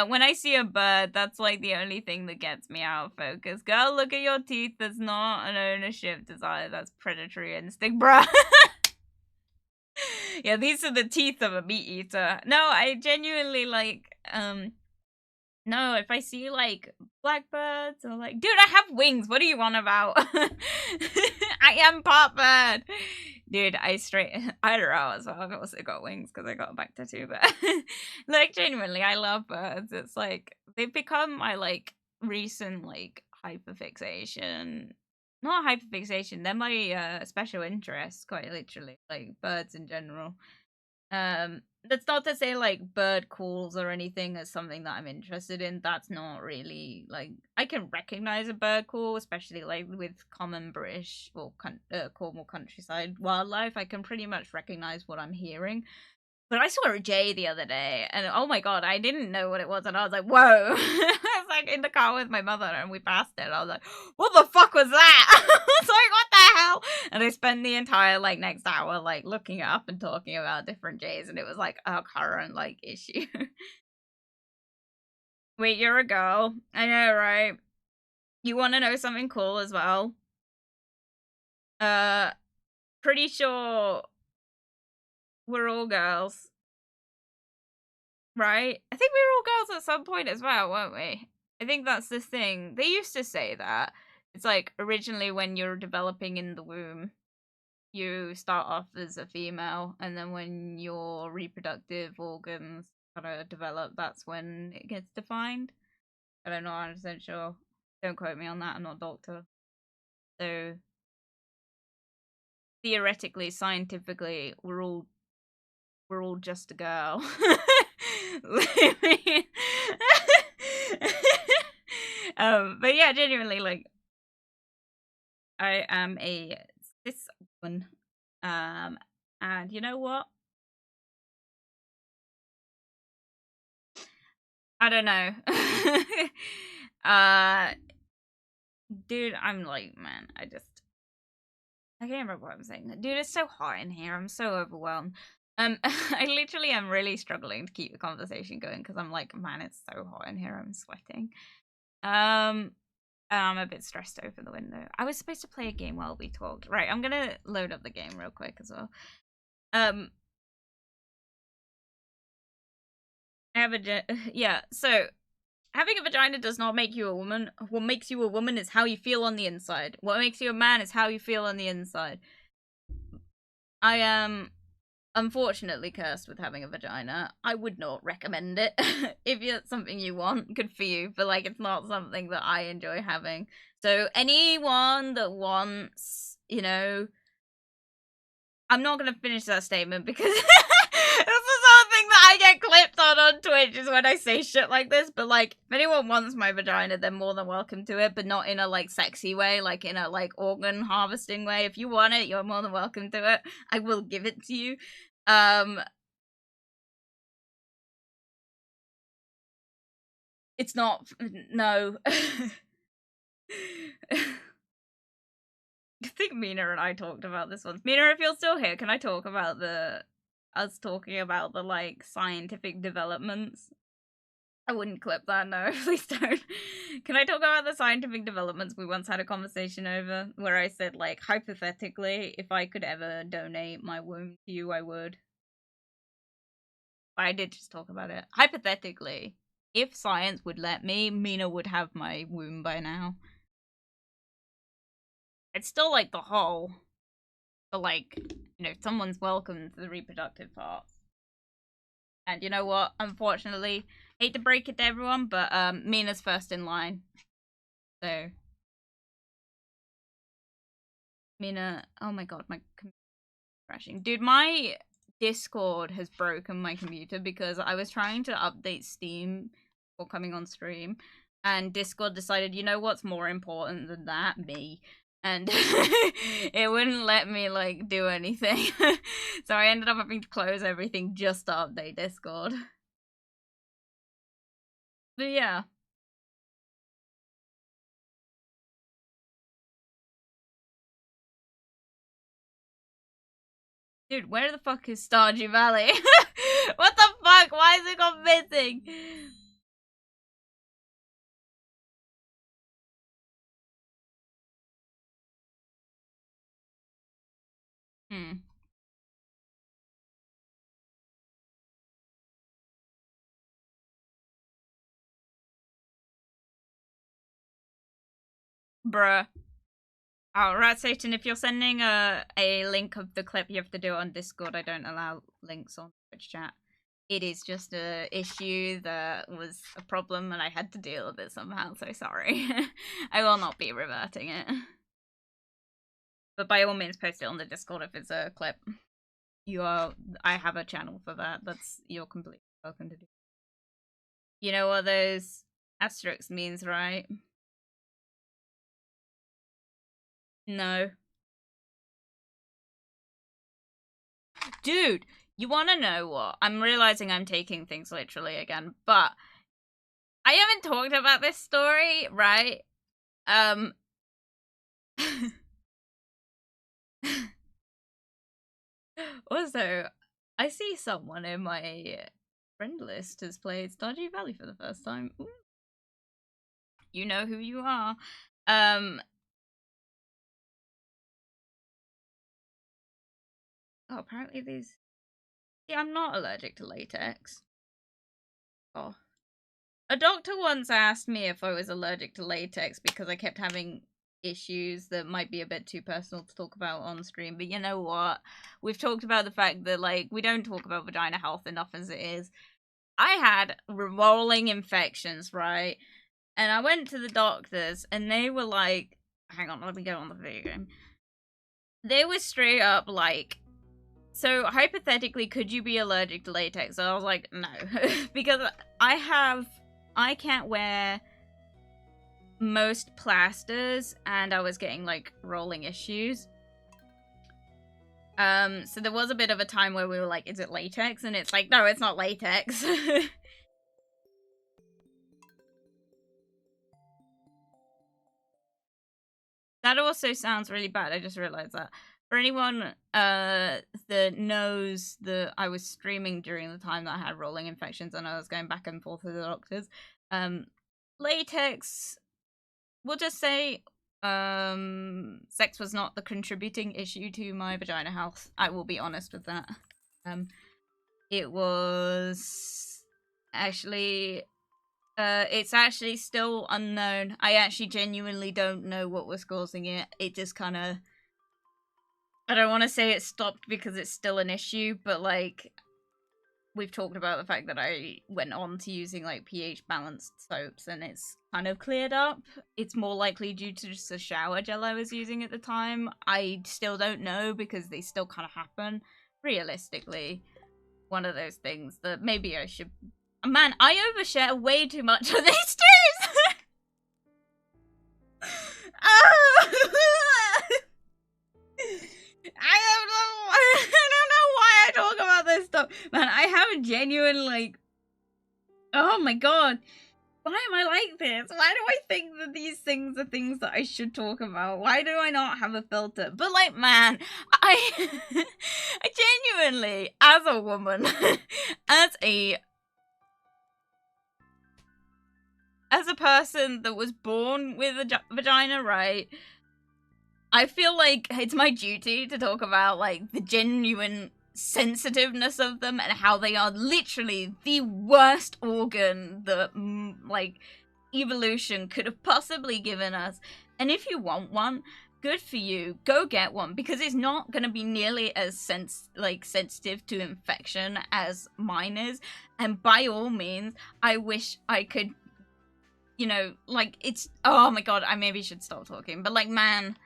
When I see a bird, that's like the only thing that gets me out of focus. Girl, look at your teeth. That's not an ownership desire. That's predatory instinct, bruh. Yeah, these are the teeth of a meat eater. No, I genuinely like, no, if I see like blackbirds or like, dude, I have wings. What do you want about? I am part bird. Dude, I don't know as well. I've also got wings because I got a back tattoo, but like genuinely, I love birds. It's like they've become my like recent like hyperfixation. Not hyperfixation, they're my special interest, quite literally, like birds in general. That's not to say like bird calls or anything as something that I'm interested in. That's not really like I can recognize a bird call, especially like with common British or Cornwall countryside wildlife. I can pretty much recognize what I'm hearing. But I saw a jay the other day, and oh my god, I didn't know what it was, and I was like, whoa. I was like in the car with my mother, and we passed it, and I was like, what the fuck was that? I was like, what the hell? And I spent the entire, like, next hour, like, looking up and talking about different jays, and it was, like, a current, like, issue. Wait, you're a girl? I know, right? You want to know something cool as well? Pretty sure we're all girls. Right? I think we were all girls at some point as well, weren't we? I think that's the thing. They used to say that. It's like originally when you're developing in the womb, you start off as a female, and then when your reproductive organs kind of develop, that's when it gets defined. I don't know, I'm 100% sure. Don't quote me on that, I'm not a doctor. So, theoretically, scientifically, we're all just a girl. But yeah, genuinely, like, I am a cis woman. And you know what? I don't know. Dude, I'm like, man, I can't remember what I'm saying. Dude, it's so hot in here. I'm so overwhelmed. I literally am really struggling to keep the conversation going because I'm like, man, it's so hot in here. I'm sweating. I'm a bit stressed over the window. I was supposed to play a game while we talked. Right, I'm gonna load up the game real quick as well. I have a yeah. So having a vagina does not make you a woman. What makes you a woman is how you feel on the inside. What makes you a man is how you feel on the inside. I am unfortunately cursed with having a vagina. I would not recommend it. If it's something you want, good for you, but like it's not something that I enjoy having. So anyone that wants, you know, I'm not gonna finish that statement because this is something that I get clipped on Twitch is when I say shit like this. But like, if anyone wants my vagina, they're more than welcome to it, but not in a like sexy way, like in a like organ harvesting way. If you want it, you're more than welcome to it. I will give it to you. It's not. No. I think Mina and I talked about this once. Mina, if you're still here, can I talk about us talking about the like scientific developments? I wouldn't clip that, no, please don't. Can I talk about the scientific developments we once had a conversation over where I said like hypothetically if I could ever donate my womb to you, I would. I did just talk about it. Hypothetically, if science would let me, Mina would have my womb by now. It's still like the whole, but like, you know, someone's welcome to the reproductive parts. And you know what? Unfortunately, hate to break it to everyone, but Mina's first in line. So Mina, oh my god, my computer's crashing. Dude, my Discord has broken my computer because I was trying to update Steam before coming on stream, and Discord decided, you know what's more important than that? Me. And it wouldn't let me like do anything. So I ended up having to close everything just to update Discord. But yeah. Dude, where the fuck is Stardew Valley? What the fuck? Why is it gone missing? Bruh. Oh, right, Satan, if you're sending a link of the clip, you have to do it on Discord. I don't allow links on Twitch chat. It is just a issue that was a problem and I had to deal with it somehow, so sorry. I will not be reverting it. But by all means, post it on the Discord if it's a clip. I have a channel for that. You're completely welcome to do. You know what those asterisks means, right? No. Dude, you wanna know what? I'm realizing I'm taking things literally again, but I haven't talked about this story, right? Also, I see someone in my friend list has played Stardew Valley for the first time. Ooh. You know who you are. Oh, apparently these... Yeah, I'm not allergic to latex. Oh. A doctor once asked me if I was allergic to latex because I kept having issues that might be a bit too personal to talk about on stream, but you know what? We've talked about the fact that, like, we don't talk about vagina health enough as it is. I had rolling infections, right? And I went to the doctors and they were like, hang on, let me go on the video game. They were straight up like, so hypothetically, could you be allergic to latex? And I was like, no, because I can't wear most plasters and I was getting like rolling issues. So there was a bit of a time where we were like, is it latex? And it's like, no, it's not latex. That also sounds really bad. I just realized that. For anyone that knows that I was streaming during the time that I had rolling infections and I was going back and forth with the doctors, latex, we'll just say sex was not the contributing issue to my vagina health. I will be honest with that. It was actually... it's actually still unknown. I actually genuinely don't know what was causing it. It just kind of... I don't want to say it stopped because it's still an issue, but, like, we've talked about the fact that I went on to using, like, pH-balanced soaps, and it's kind of cleared up. It's more likely due to just the shower gel I was using at the time. I still don't know because they still kind of happen. Realistically, one of those things that maybe I should... Man, I overshare way too much on these streams! I don't know why I talk about this stuff. Man, I have a genuine, like... Oh my god. Why am I like this? Why do I think that these things are things that I should talk about? Why do I not have a filter? But, like, man, I genuinely, as a woman, as a person that was born with a vagina, right? I feel like it's my duty to talk about, like, the genuine sensitiveness of them and how they are literally the worst organ that, like, evolution could have possibly given us. And if you want one, good for you. Go get one, because it's not going to be nearly as sensitive to infection as mine is. And by all means, I wish I could, you know, like, it's... Oh my god, I maybe should stop talking. But, like, man...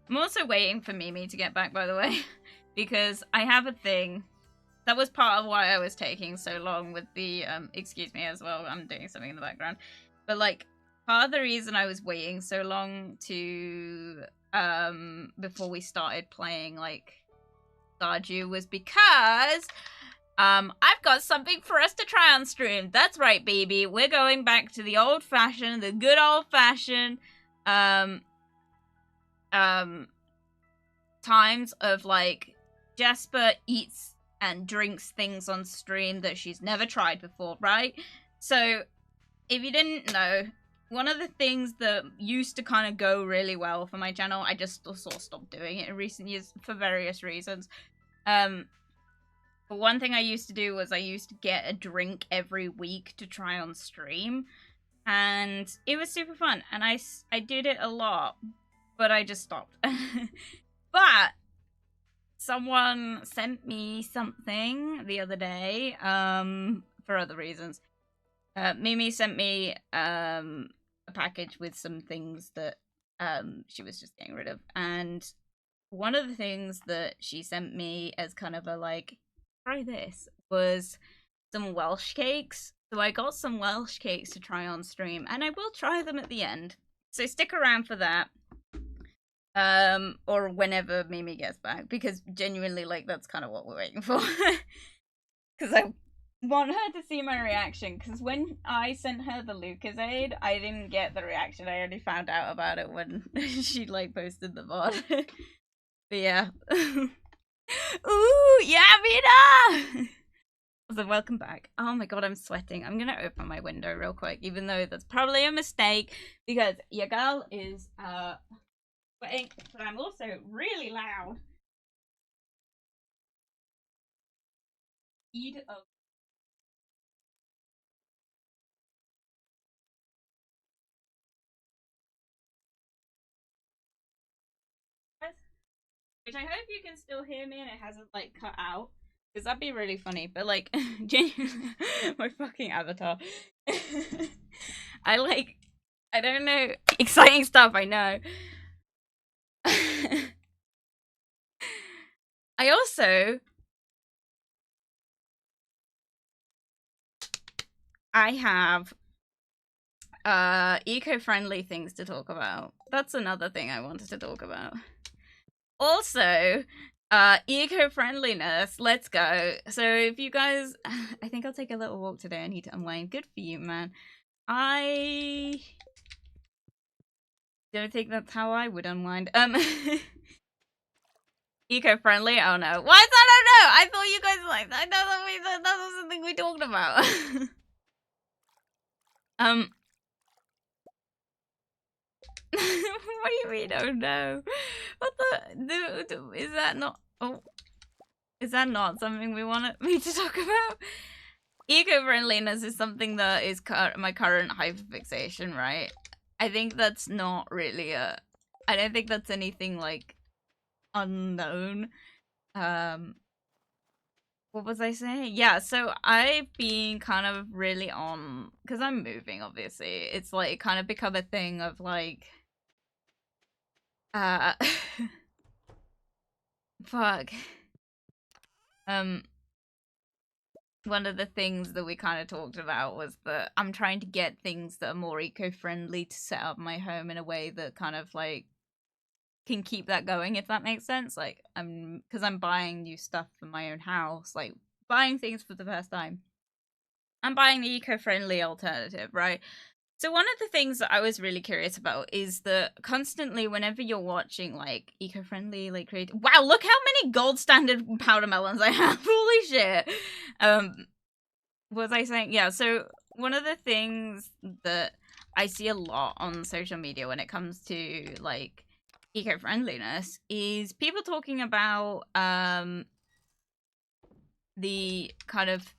I'm also waiting for Mimi to get back, by the way, because I have a thing. That was part of why I was taking so long with the, excuse me as well, I'm doing something in the background. But, like, part of the reason I was waiting so long to, before we started playing, like, Stardew was because I've got something for us to try on stream. That's right, baby. We're going back to the old-fashioned, the good old-fashioned, times of, like, Jasper eats and drinks things on stream that she's never tried before, right? So, if you didn't know, one of the things that used to kind of go really well for my channel, I just sort of stopped doing it in recent years for various reasons. But one thing I used to do was I used to get a drink every week to try on stream. And it was super fun. And I did it a lot, but I just stopped. But someone sent me something the other day, for other reasons. Mimi sent me a package with some things that she was just getting rid of. And one of the things that she sent me as kind of a, like, try this, was some Welsh Cakes. So I got some Welsh Cakes to try on stream, and I will try them at the end. So stick around for that. Or whenever Mimi gets back, because genuinely, like, that's kind of what we're waiting for. Because I want her to see my reaction, because when I sent her the Lucasade, I didn't get the reaction. I only found out about it when she, like, posted the VOD. But yeah. Ooh, yeah, Mina! So welcome back. Oh my god, I'm sweating. I'm gonna open my window real quick, even though that's probably a mistake, because your girl is sweating, but I'm also really loud. Which I hope you can still hear me and it hasn't, like, cut out. Because that'd be really funny. But, like, genuinely, my fucking avatar. I don't know. Exciting stuff, I know. I also... I have eco-friendly things to talk about. That's another thing I wanted to talk about. Also, eco-friendliness, let's go. So if you guys, I think I'll take a little walk today. I need to unwind. Good for you, man. I don't think that's how I would unwind. Eco-friendly? Oh no. Why is that? I don't know. I thought you guys like that. That was something we talked about. What do you mean? Oh no. What the? Is that not? Oh, is that not something we wanted me to talk about? Eco-friendliness is something that is my current hyperfixation, right? I think that's not really a... I don't think that's anything, like, unknown. What was I saying? Yeah, so I've been kind of really on... Because I'm moving, obviously. It's, like, kind of become a thing of, like... Fuck. One of the things that we kind of talked about was that I'm trying to get things that are more eco-friendly to set up my home in a way that kind of, like, can keep that going, if that makes sense. Like, because I'm buying new stuff for my own house, like, buying things for the first time. I'm buying the eco-friendly alternative, right? So one of the things that I was really curious about is that constantly whenever you're watching, like, eco-friendly, like, creative... Wow, look how many gold standard powder melons I have! Holy shit! What was I saying? Yeah, so one of the things that I see a lot on social media when it comes to, like, eco-friendliness is people talking about the kind of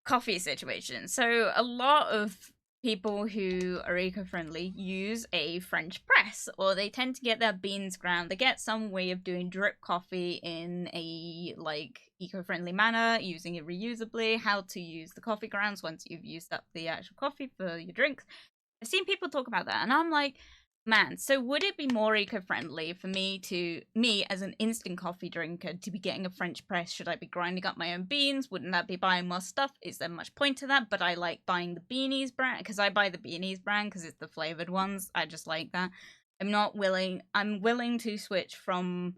coffee situation. So a lot of people who are eco-friendly use a French press, or they tend to get their beans ground. They get some way of doing drip coffee in a, like, eco-friendly manner, using it reusably, how to use the coffee grounds once you've used up the actual coffee for your drinks. I've seen people talk about that, and I'm like, man, so would it be more eco-friendly for me as an instant coffee drinker to be getting a French press? Should I be grinding up my own beans? Wouldn't that be buying more stuff? Is there much point to that? But I like buying the Beanies brand, because I buy the Beanies brand because it's the flavored ones. I just like that. I'm willing to switch from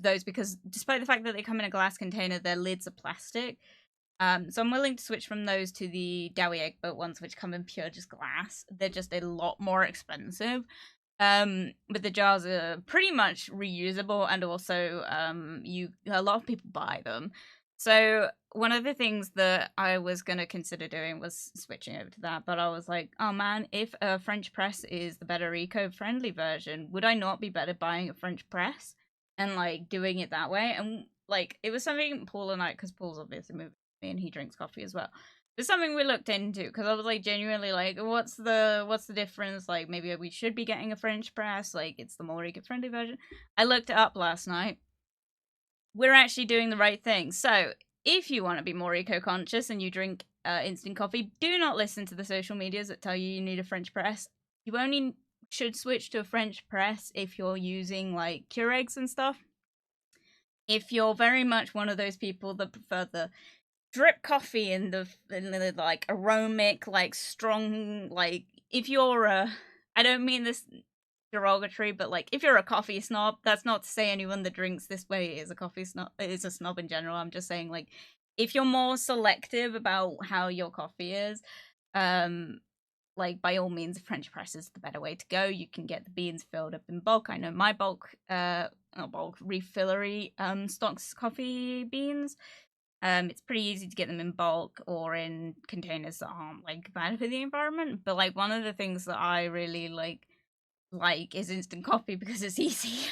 those because despite the fact that they come in a glass container, their lids are plastic. So I'm willing to switch from those to the Dowie Egg Boat ones, which come in pure just glass. They're just a lot more expensive. But the jars are pretty much reusable, and also a lot of people buy them. So one of the things that I was gonna consider doing was switching over to that, but I was like, oh man, if a French press is the better eco-friendly version, would I not be better buying a French press and like doing it that way? And like it was something Paul and I, because Paul's obviously moved with me and he drinks coffee as well. It's something we looked into because I was like genuinely like, what's the difference? Like maybe we should be getting a French press. Like it's the more eco-friendly version. I looked it up last night. We're actually doing the right thing. So if you want to be more eco-conscious and you drink instant coffee, do not listen to the social medias that tell you need a French press. You only should switch to a French press if you're using like Keurigs and stuff. If you're very much one of those people that prefer the drip coffee and the like aromatic, like strong, like if you're I don't mean this derogatory, but like if you're a coffee snob, that's not to say anyone that drinks this way is a coffee snob, is a snob in general. I'm just saying like if you're more selective about how your coffee is, like by all means, French press is the better way to go. You can get the beans filled up in bulk. I know my bulk not bulk refillery stocks coffee beans. It's pretty easy to get them in bulk or in containers that aren't like bad for the environment. But like one of the things that I really like is instant coffee because it's easy.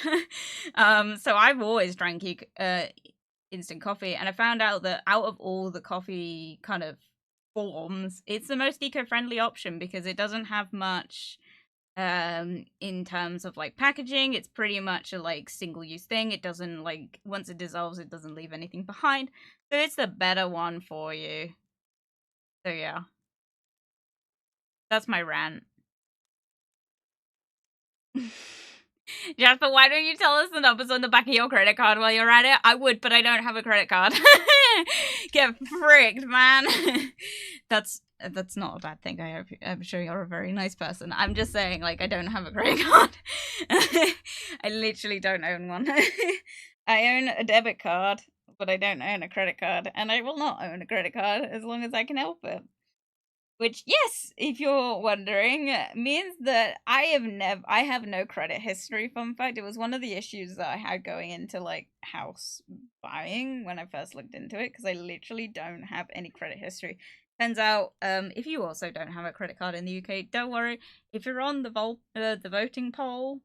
So I've always drank instant coffee, and I found out that out of all the coffee kind of forms, it's the most eco-friendly option because it doesn't have much in terms of like packaging. It's pretty much a like single-use thing. It doesn't like once it dissolves, it doesn't leave anything behind. So it's the better one for you. So yeah. That's my rant. Jasper, why don't you tell us the numbers on the back of your credit card while you're at it? I would, but I don't have a credit card. Get fricked, man. That's not a bad thing. I'm sure you're a very nice person. I'm just saying, like, I don't have a credit card. I literally don't own one. I own a debit card, but I don't own a credit card, and I will not own a credit card as long as I can help it. Which, yes, if you're wondering, means that I have no credit history. Fun fact, it was one of the issues that I had going into like house buying when I first looked into it, because I literally don't have any credit history. Turns out, if you also don't have a credit card in the UK, don't worry. If you're on the voting poll,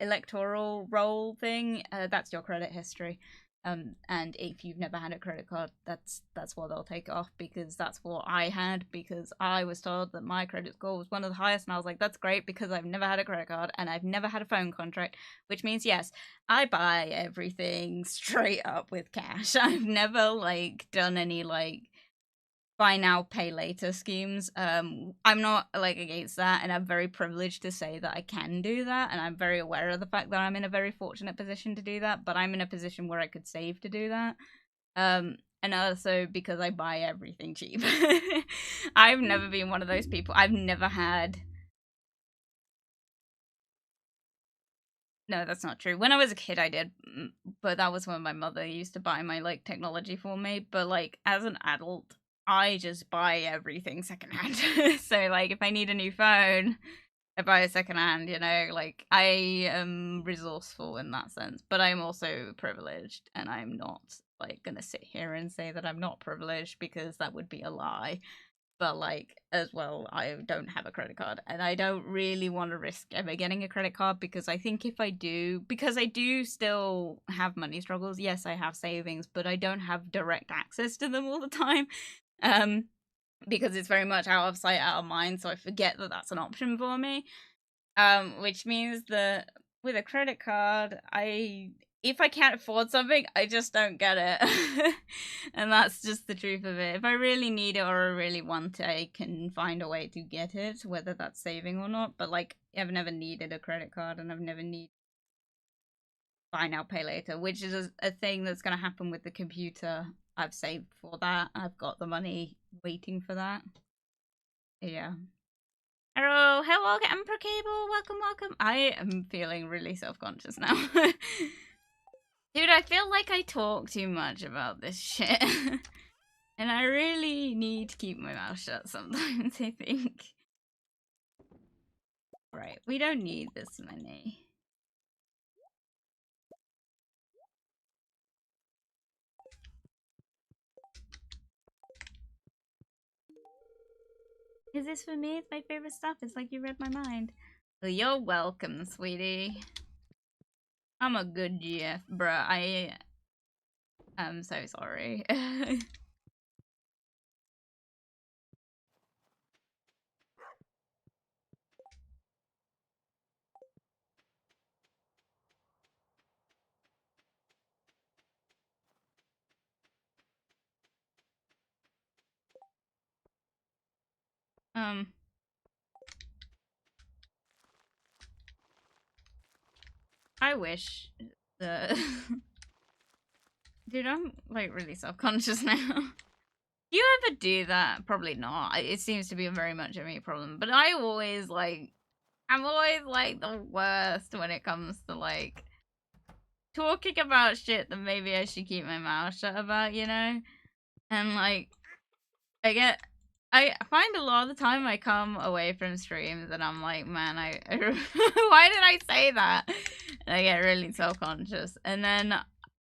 electoral roll thing, that's your credit history. And if you've never had a credit card, that's what they'll take off, because that's what I had, because I was told that my credit score was one of the highest, and I was like, that's great, because I've never had a credit card and I've never had a phone contract, which means yes, I buy everything straight up with cash. I've never like done any like buy now pay later schemes. I'm not like against that, and I'm very privileged to say that I can do that, and I'm very aware of the fact that I'm in a very fortunate position to do that, but I'm in a position where I could save to do that. And also because I buy everything cheap. I've never been one of those people. I've never had. No, that's not true. When I was a kid, I did, but that was when my mother used to buy my like technology for me. But like as an adult, I just buy everything secondhand. So like if I need a new phone, I buy a secondhand, you know, like I am resourceful in that sense, but I'm also privileged, and I'm not like gonna sit here and say that I'm not privileged, because that would be a lie. But like as well, I don't have a credit card, and I don't really want to risk ever getting a credit card, because I think if I do, because I do still have money struggles. Yes, I have savings, but I don't have direct access to them all the time. Because it's very much out of sight, out of mind, so I forget that that's an option for me. Which means that with a credit card, if I can't afford something, I just don't get it. And that's just the truth of it. If I really need it or I really want it, I can find a way to get it, whether that's saving or not. But like, I've never needed a credit card, and I've never needed buy now pay later, which is a thing that's going to happen with the computer. I've saved for that. I've got the money waiting for that. Yeah. Hello, Emperor Cable. Welcome. I am feeling really self-conscious now. Dude, I feel like I talk too much about this shit. And I really need to keep my mouth shut sometimes, I think. Right, we don't need this many. Is this for me? It's my favorite stuff. It's like you read my mind. Well, you're welcome, sweetie. I'm a good GF, bruh. I'm so sorry. I wish the... Dude, I'm, like, really self-conscious now. Do you ever do that? Probably not. It seems to be very much a me problem. But I'm always, like, the worst when it comes to, like, talking about shit that maybe I should keep my mouth shut about, you know? And, like, I find a lot of the time I come away from streams and I'm like, man, I why did I say that? And I get really self-conscious. And then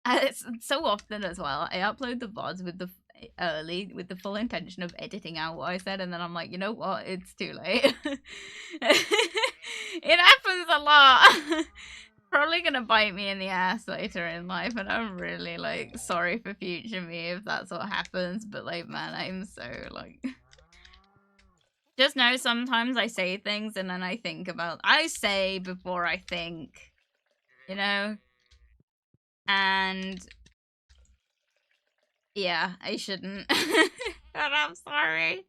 it's so often as well, I upload the VODs with the full intention of editing out what I said, and then I'm like, you know what? It's too late. It happens a lot. Probably gonna bite me in the ass later in life, and I'm really, like, sorry for future me if that's what happens, but, like, man, I'm so, like... Just know sometimes I say things and then I say before I think, you know? And... yeah, I shouldn't. But I'm sorry.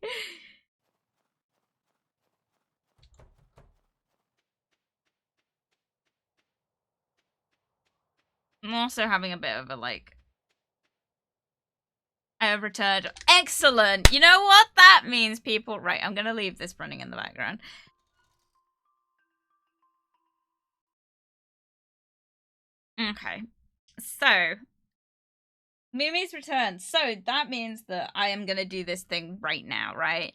I'm also having a bit of a, like... I have returned. Excellent! You know what that means, people? Right, I'm gonna leave this running in the background. Okay. So... Mimi's returned. So that means that I am gonna do this thing right now, right?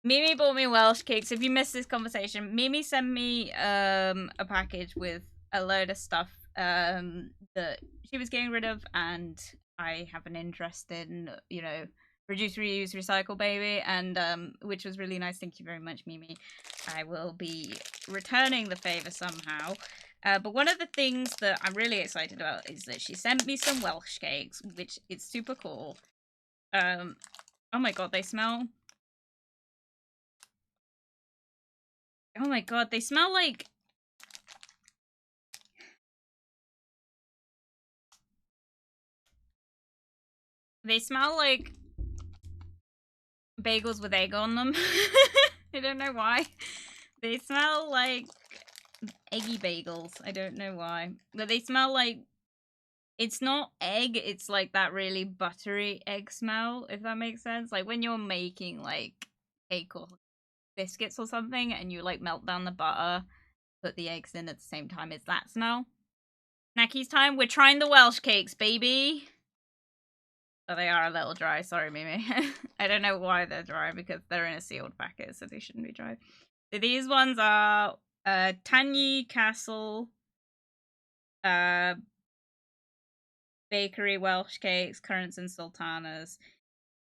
Mimi bought me Welsh Cakes. If you missed this conversation, Mimi sent me a package with a load of stuff that she was getting rid of, and I have an interest in, you know, reduce, reuse, recycle, baby, and which was really nice. Thank you very much, Mimi. I will be returning the favor somehow. But one of the things that I'm really excited about is that she sent me some Welsh Cakes, which is super cool. Oh my god, they smell... oh my god, they smell like... they smell like bagels with egg on them. I don't know why. They smell like eggy bagels. I don't know why. But they smell like... it's not egg, it's like that really buttery egg smell, if that makes sense. Like when you're making like cake or biscuits or something and you like melt down the butter, put the eggs in at the same time, it's that smell. Snakies time, we're trying the Welsh Cakes, baby! Oh, they are a little dry, sorry Mimi. I don't know why they're dry, because they're in a sealed packet, so they shouldn't be dry. So these ones are Tangy Castle Bakery Welsh Cakes, Currants and Sultanas.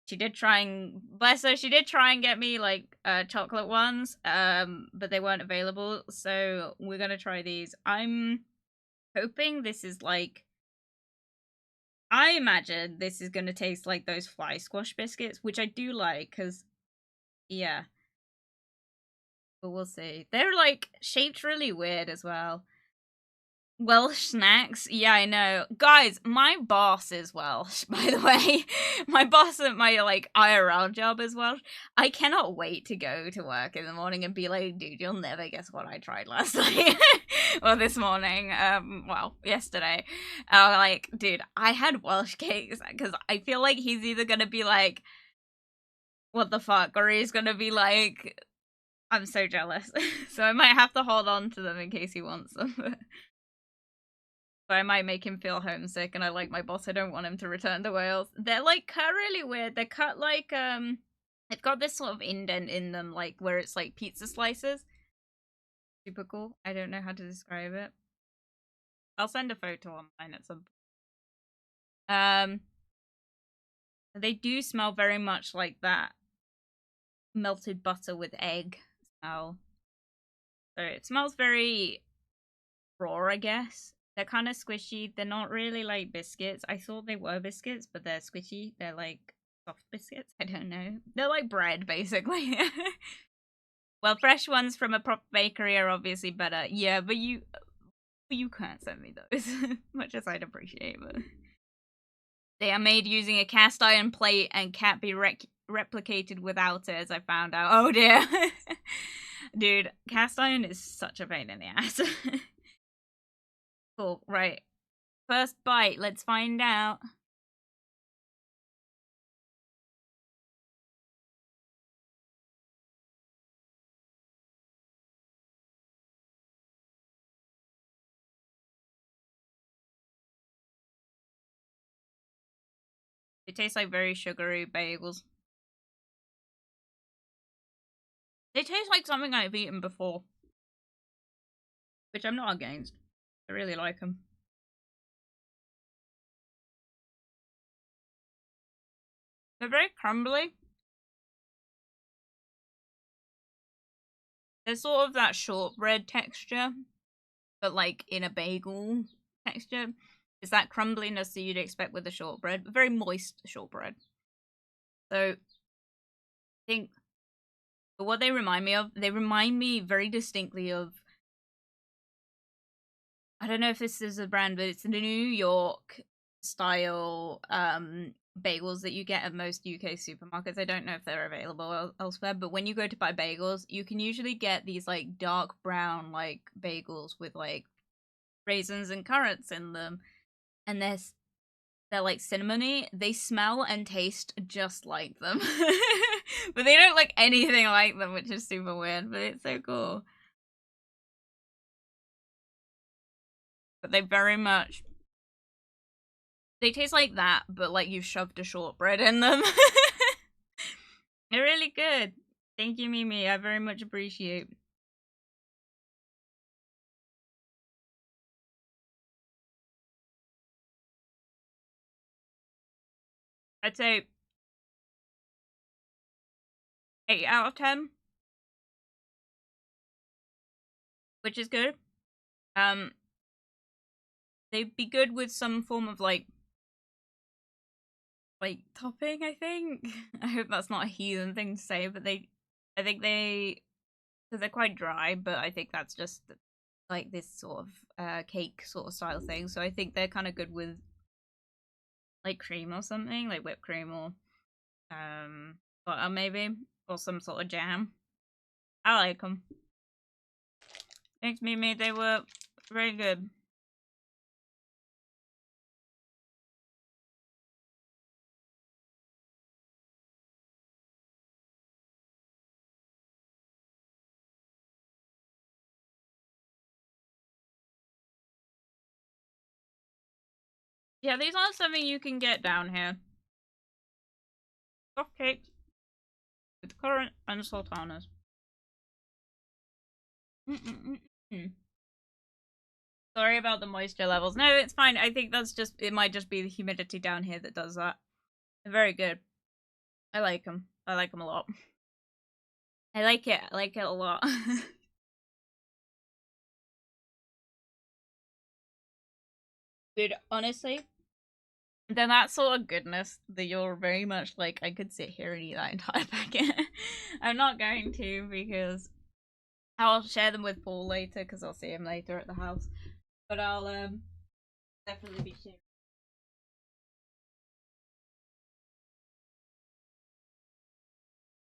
She did try and, bless her, she did try and get me like chocolate ones, but they weren't available, so we're gonna try these. I'm hoping this is like, I imagine this is gonna taste like those fly squash biscuits, which I do like, because, yeah. But we'll see. They're like shaped really weird as well. Welsh snacks? Yeah, I know. Guys, my boss is Welsh, by the way. My boss at my, like, IRL job is Welsh. I cannot wait to go to work in the morning and be like, dude, you'll never guess what I tried last night. Or this morning. Well, yesterday. Like, dude, I had Welsh Cakes, because I feel like he's either gonna be like, what the fuck? Or he's gonna be like, I'm so jealous. So I might have to hold on to them in case he wants them. But I might make him feel homesick, and I like my boss. I don't want him to return to Wales. They're like cut really weird. They're cut like they've got this sort of indent in them, like where it's like pizza slices. Super cool. I don't know how to describe it. I'll send a photo online at some point. They do smell very much like that melted butter with egg smell. So it smells very raw, I guess. They're kind of squishy. They're not really like biscuits. I thought they were biscuits, but they're squishy. They're like soft biscuits. I don't know. They're like bread, basically. Well, fresh ones from a proper bakery are obviously better. Yeah, but you can't send me those, much as I'd appreciate. But they are made using a cast iron plate and can't be replicated without it, as I found out. Oh dear. Dude, cast iron is such a pain in the ass. Cool, right. First bite, let's find out. It tastes like very sugary bagels. They taste like something I've eaten before, which I'm not against. I really like them. They're very crumbly. They're sort of that shortbread texture, but like in a bagel texture. It's that crumbliness that you'd expect with a shortbread, but very moist shortbread. So, I think what they remind me of, they remind me very distinctly of, I don't know if this is a brand, but it's the New York style bagels that you get at most UK supermarkets. I don't know if they're available elsewhere, but when you go to buy bagels, you can usually get these like dark brown like bagels with like raisins and currants in them, and they're like cinnamony. They smell and taste just like them, but they don't look anything like them, which is super weird. But it's so cool. But they very much, they taste like that, but like you've shoved a shortbread in them. They're really good. Thank you, Mimi. I very much appreciate. I'd say 8 out of 10, which is good. They'd be good with some form of like topping, I think. I hope that's not a heathen thing to say, but I think because they're quite dry, but I think that's just like this sort of cake sort of style thing. So I think they're kind of good with like cream or something, like whipped cream or butter maybe, or some sort of jam. I like them. Thanks, Mimi. They were very good. Yeah, these are something you can get down here. Soft cakes with currant and sultanas. Sorry about the moisture levels. No, it's fine. I think that's just, it might just be the humidity down here that does that. They're very good. I like them. I like them a lot. I like it. I like it a lot. Dude, honestly, then that sort of goodness that you're very much like, I could sit here and eat that entire packet. I'm not going to because I'll share them with Paul later because I'll see him later at the house. But I'll definitely be sharing.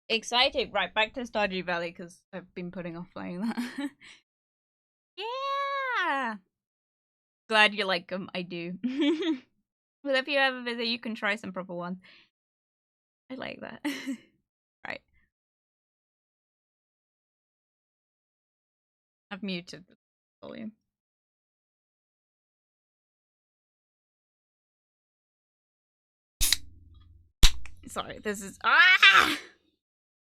Excited. Right, back to Stardew Valley because I've been putting off playing that. Yeah! Glad you like them. I do. Well, if you ever visit, you can try some proper ones. I like that. Right. I've muted the volume. Sorry, this is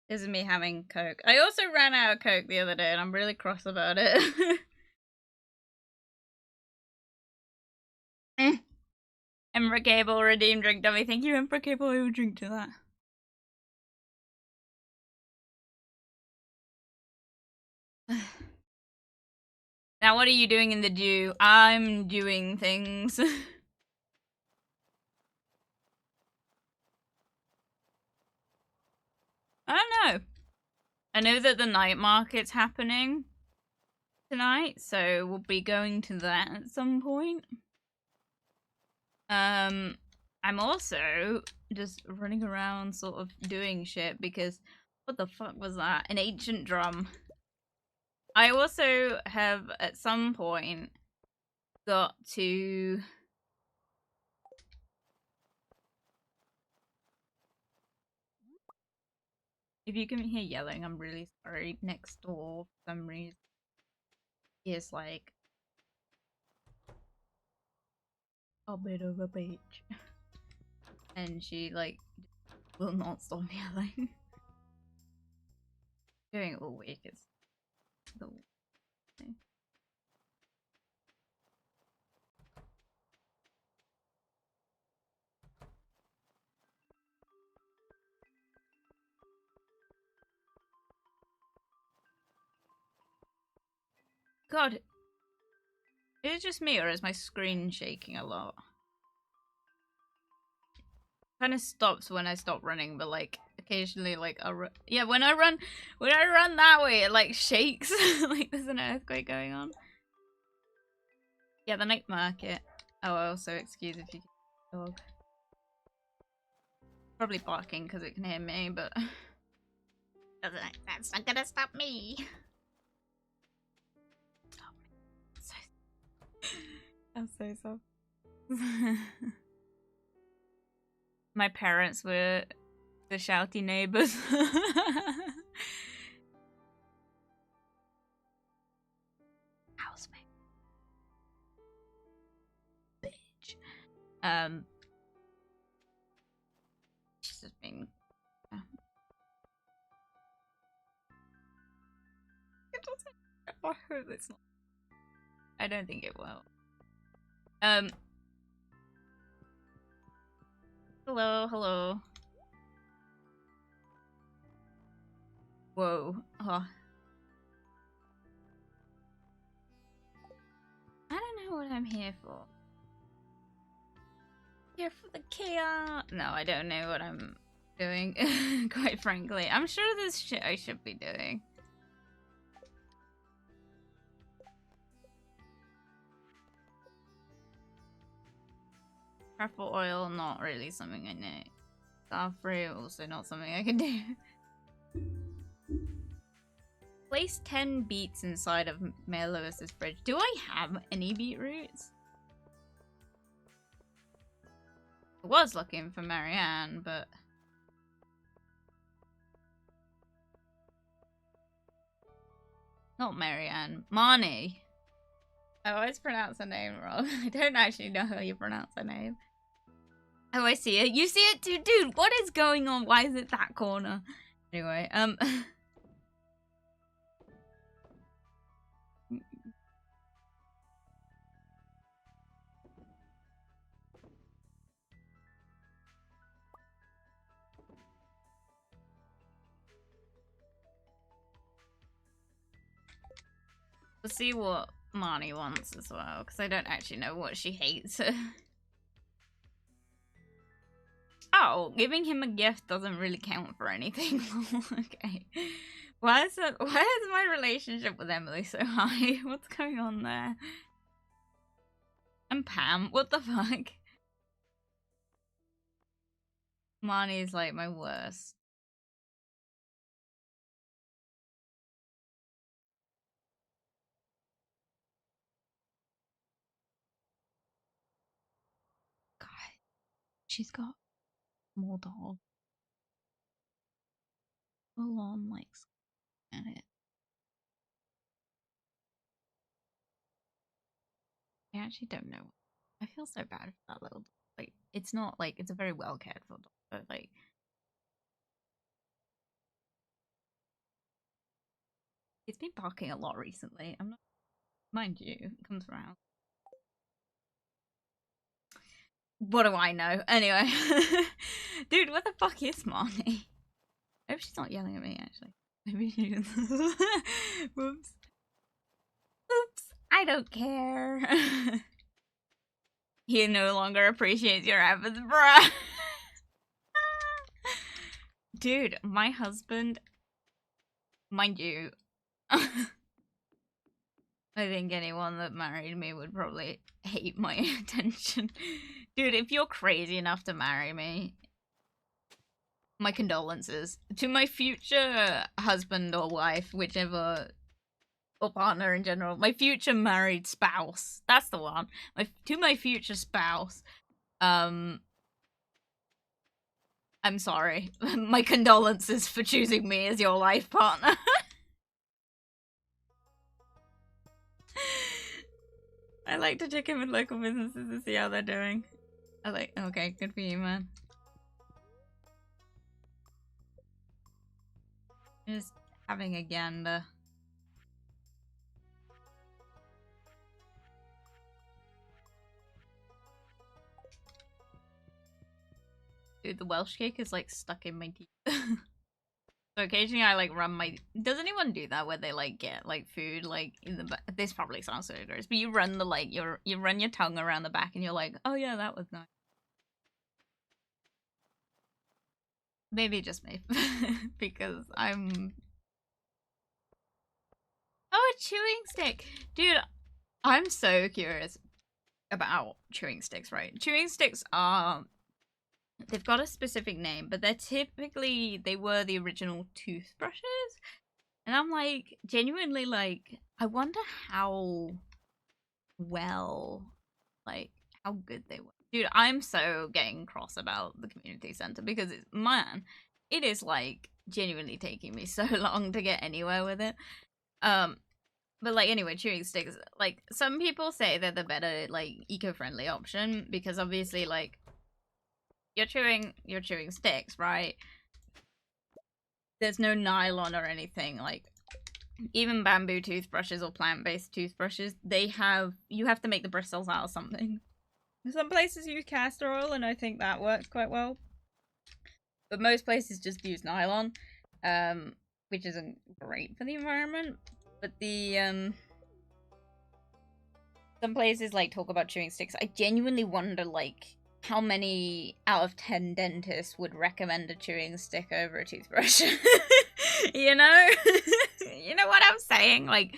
This is me having Coke. I also ran out of Coke the other day and I'm really cross about it. Emperor Cable, redeem drink dummy. Thank you, Emperor Cable. I will drink to that. Now, what are you doing in the dew? I'm doing things. I don't know. I know that the night market's happening tonight, so we'll be going to that at some point. I'm also just running around sort of doing shit because what the fuck was that? An ancient drum. I also have at some point got to if you can hear yelling, I'm really sorry. Next door for some reason is like a bit of a bitch. And she like will not stop yelling. Doing it all week is the thing. God, is it just me or is my screen shaking a lot? Kind of stops when I stop running, but like occasionally, like yeah, when I run that way, it like shakes, like there's an earthquake going on. Yeah, the night market. Oh, also excuse if you dog. Probably barking because it can hear me, but that's not gonna stop me. I'm so sorry. My parents were the shouty neighbors. Housemate. Bitch. She's just been. It doesn't. I hope it's not. I don't think it will. Hello, hello. Whoa. Oh. I don't know what I'm here for. Here for the chaos. No, I don't know what I'm doing, quite frankly. I'm sure there's shit I should be doing. Truffle oil, not really something I know. Starfruit, also not something I can do. Place 10 beets inside of Male Lewis's fridge. Do I have any beetroots? I was looking for Marianne, but... Not Marianne. Marnie. I always pronounce her name wrong. I don't actually know how you pronounce her name. Oh, I see it. You see it too? Dude, what is going on? Why is it that corner? Anyway, we'll see what Marnie wants as well, because I don't actually know what she hates. Oh, giving him a gift doesn't really count for anything. Okay. Why is my relationship with Emily so high? What's going on there? And Pam, what the fuck? Marnie's like my worst. God, she's got more dog. Full on like at it. actually don't know. I feel so bad for that little dog. Like, it's not like it's a very well cared for dog, but like it's been barking a lot recently. I'm not, mind you, it comes around. What do I know? Anyway, dude, what the fuck is Marnie? I hope she's not yelling at me. Actually, maybe she is. Whoops. Oops. I don't care. He no longer appreciates your efforts, bruh. Dude, my husband, mind you, I think anyone that married me would probably hate my attention. Dude, if you're crazy enough to marry me, my condolences. To my future husband or wife, whichever, or partner in general, my future married spouse. That's the one. To my future spouse, I'm sorry. My condolences for choosing me as your life partner. I like to check in with local businesses to see how they're doing. Okay, good for you, man. Just having a gander. Dude, the Welsh cake is like stuck in my teeth. So occasionally I like run my. Does anyone do that where they like get like food like in the back? This probably sounds so gross, but you run the like you run your tongue around the back and you're like, oh yeah, that was nice. Maybe just me, because I'm. Oh, a chewing stick, dude! I'm so curious about chewing sticks. Right, chewing sticks are. They've got a specific name, but they were the original toothbrushes. And I'm like, genuinely like, I wonder how well, like, how good they were. Dude, I'm so getting cross about the community center because man, it is like genuinely taking me so long to get anywhere with it. But like anyway, chewing sticks, like some people say they're the better like eco-friendly option because obviously like you're chewing sticks, right? There's no nylon or anything. Like even bamboo toothbrushes or plant-based toothbrushes, you have to make the bristles out of something. Some places use castor oil, and I think that works quite well. But most places just use nylon, which isn't great for the environment. But some places like talk about chewing sticks. I genuinely wonder like how many out of 10 dentists would recommend a chewing stick over a toothbrush. You know? You know what I'm saying? Like,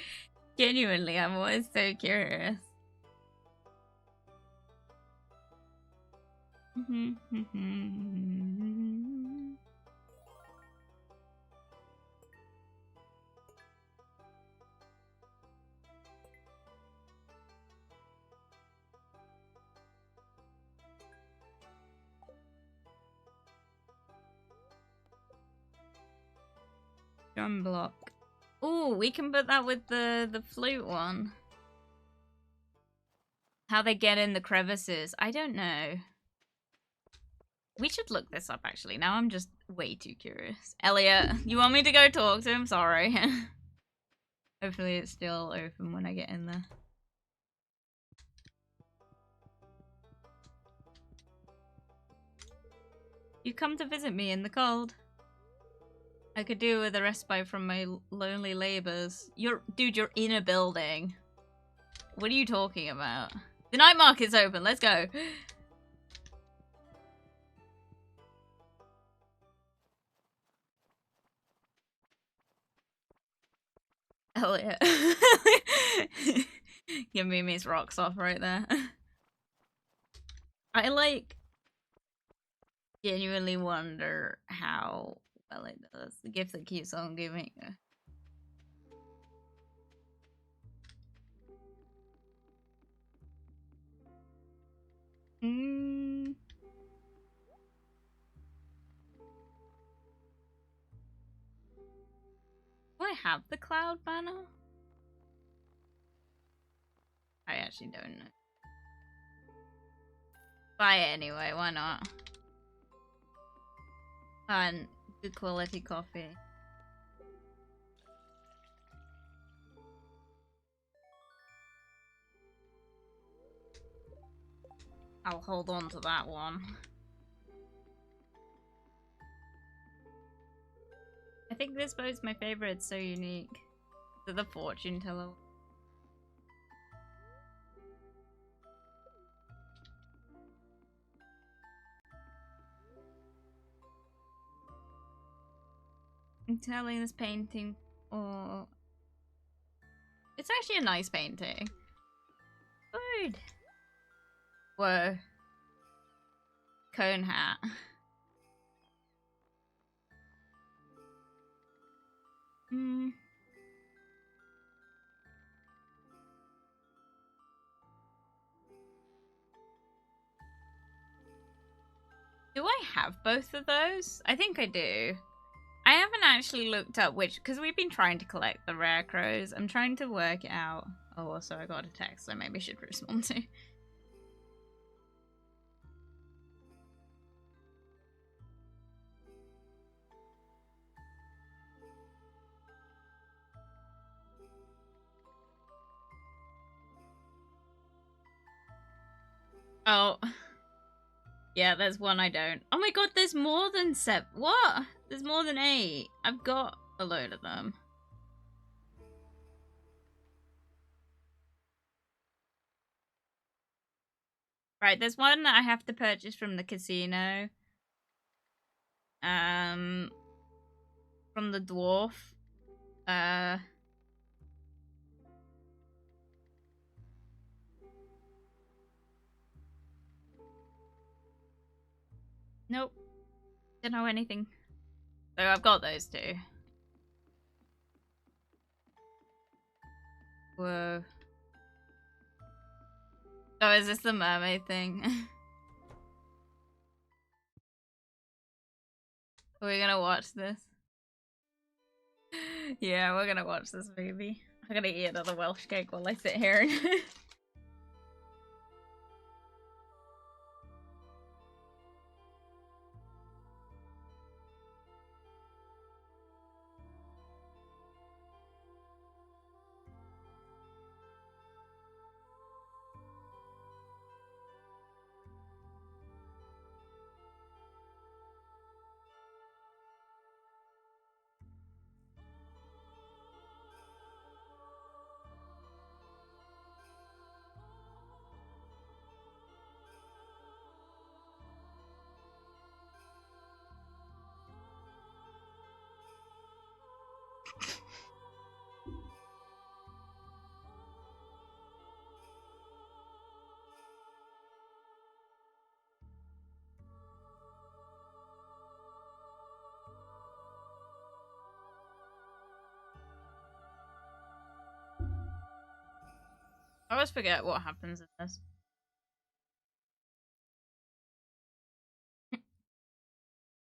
genuinely, I'm always so curious. Drum block. Ooh, we can put that with the flute one. How they get in the crevices. I don't know. We should look this up, actually. Now I'm just way too curious. Elliot, you want me to go talk to him? Sorry. Hopefully it's still open when I get in there. You come to visit me in the cold. I could do with a respite from my lonely labors. Dude, you're in a building. What are you talking about? The night market's open. Let's go. Elliot. Your Mimi's rocks off right there. I like genuinely wonder how well it does. The gift that keeps on giving. Do I have the cloud banner? I actually don't know. Buy it anyway, why not? And good quality coffee. I'll hold on to that one. I think this boat's my favorite, it's so unique. The fortune teller. I'm telling this painting, or it's actually a nice painting. Good. Whoa. Cone hat. Do I have both of those? I think I do. I haven't actually looked up which, because we've been trying to collect the rare crows. I'm trying to work it out. Oh, also I got a text, so maybe I should respond to. Oh. Yeah, there's one I don't. Oh my god, there's more than 7. What? There's more than 8. I've got a load of them. Right, there's one that I have to purchase from the casino. From the dwarf. Nope. Don't know anything. So I've got those two. Whoa. Oh, is this the mermaid thing? Are we gonna watch this? Yeah, we're gonna watch this movie. I'm gonna eat another Welsh cake while I sit here. I always forget what happens in this.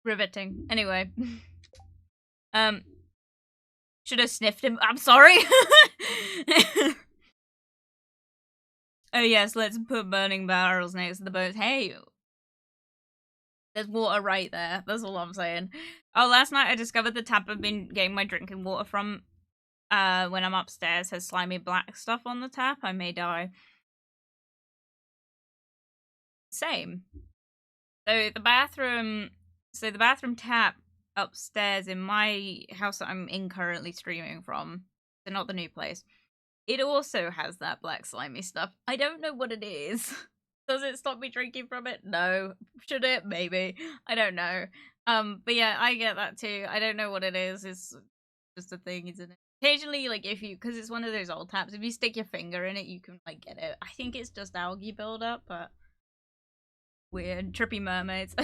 Riveting. Anyway. Should have sniffed him. I'm sorry. Oh yes, let's put burning barrels next to the boats. Hey, there's water right there. That's all I'm saying. Oh, last night I discovered the tap I've been getting my drinking water from when I'm upstairs has slimy black stuff on the tap. I may die. Same. So the bathroom tap upstairs in my house that I'm in currently streaming from, so not the new place, it also has that black slimy stuff. I don't know what it is. Does it stop me drinking from it? No. Should it? Maybe. I don't know. But yeah, I get that too. I don't know what it is. It's just a thing, isn't it? Occasionally, like, because it's one of those old taps, if you stick your finger in it, you can, like, get it. I think it's just algae buildup, but weird. Trippy mermaids.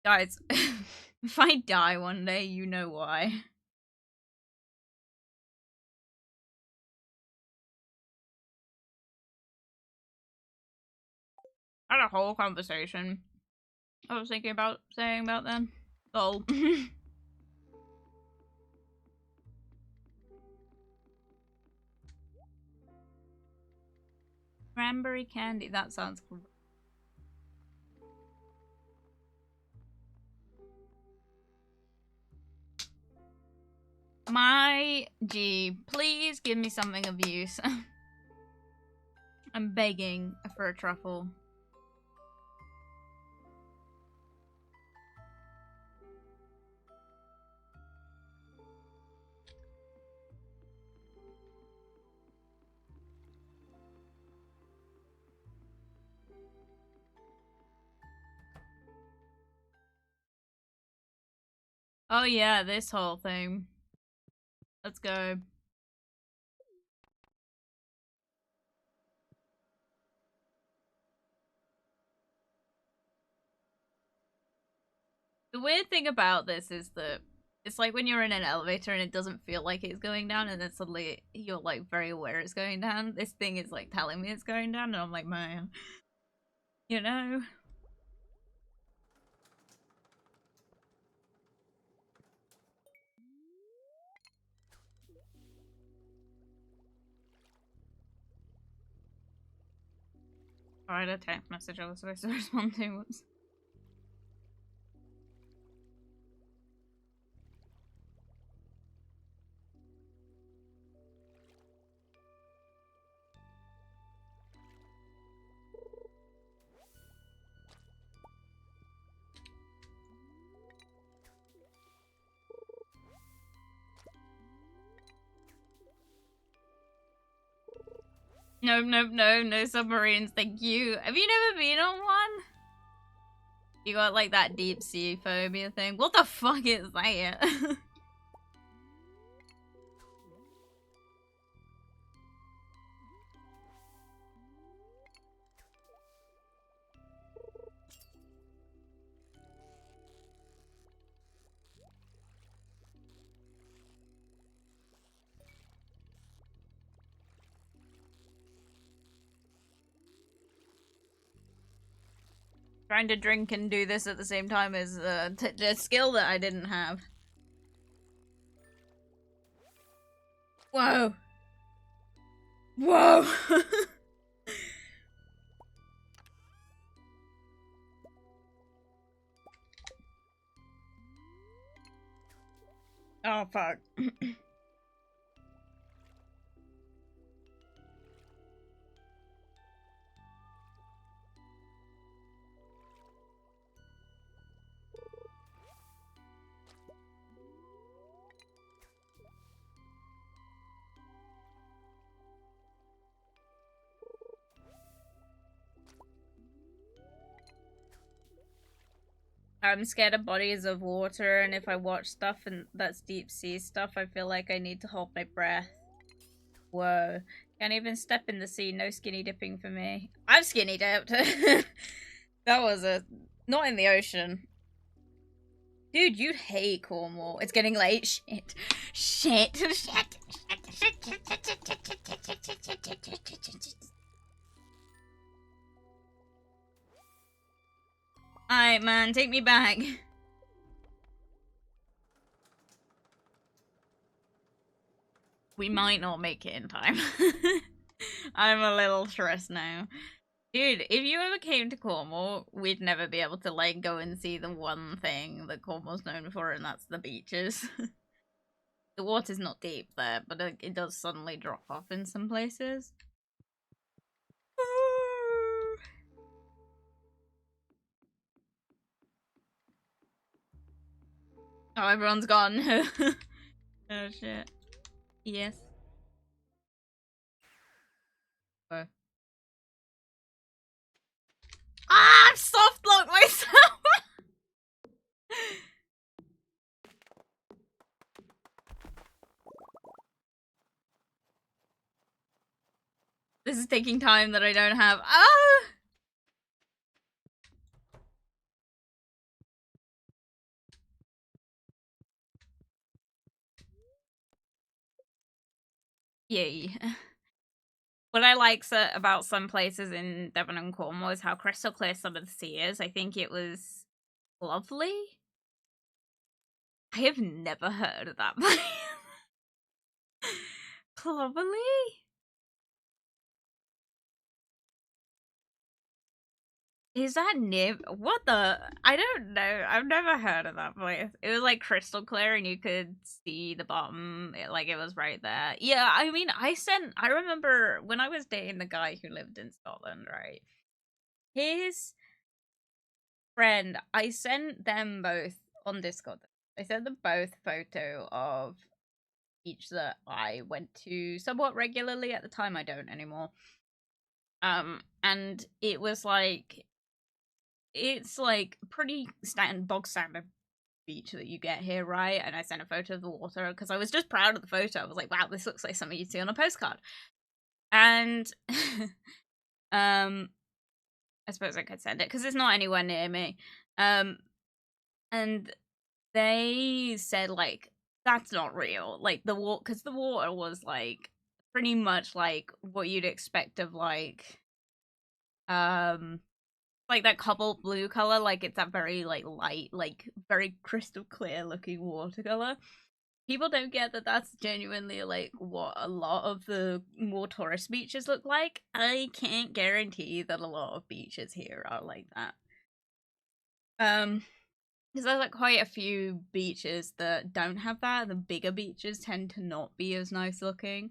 Guys, if I die one day, you know why. I had a whole conversation I was thinking about saying about them. Lol. Cranberry candy, that sounds cool. My G, please give me something of use. I'm begging for a truffle. Oh yeah, this whole thing. Let's go. The weird thing about this is that it's like when you're in an elevator and it doesn't feel like it's going down, and then suddenly you're like very aware it's going down. This thing is like telling me it's going down, and I'm like, man, you know? Alright, a text message I was supposed to respond to. Whoops. No submarines, thank you. Have you never been on one? You got like that deep sea phobia thing? What the fuck is that? Trying to drink and do this at the same time is a skill that I didn't have. Whoa. Whoa. Oh, fuck. I'm scared of bodies of water, and if I watch stuff and that's deep sea stuff, I feel like I need to hold my breath. Whoa. Can't even step in the sea, no skinny dipping for me. I've skinny dipped. That was a... not in the ocean. Dude, you'd hate Cornwall. It's getting late. Shit. Shit. Shit. Alright, man, take me back. We might not make it in time. I'm a little stressed now. Dude, if you ever came to Cornwall, we'd never be able to, like, go and see the one thing that Cornwall's known for, and that's the beaches. The water's not deep there, but it does suddenly drop off in some places. Oh, everyone's gone. Oh, shit. Yes. Oh. Ah, I've soft locked myself! This is taking time that I don't have. Ah! Yay. What I like about some places in Devon and Cornwall is how crystal clear some of the sea is. I think it was lovely. I have never heard of that place. Cloverly? Is that near? What the? I don't know. I've never heard of that place. It was like crystal clear and you could see the bottom. Like it was right there. Yeah, I mean, I remember when I was dating the guy who lived in Scotland, right? His friend, I sent them both on Discord. I sent them both photo of beach that I went to somewhat regularly. At the time, I don't anymore. And it was like, it's like pretty bog standard beach that you get here, right? And I sent a photo of the water because I was just proud of the photo. I was like, wow, this looks like something you'd see on a postcard. And I suppose I could send it because it's not anywhere near me. And they said like that's not real. Like the water, because the water was like pretty much like what you'd expect of like that cobalt blue color. Like it's that very like light, like very crystal clear looking watercolor. People don't get that that's genuinely like what a lot of the more tourist beaches look like. I can't guarantee that a lot of beaches here are like that. Because there's like quite a few beaches that don't have that. The bigger beaches tend to not be as nice looking.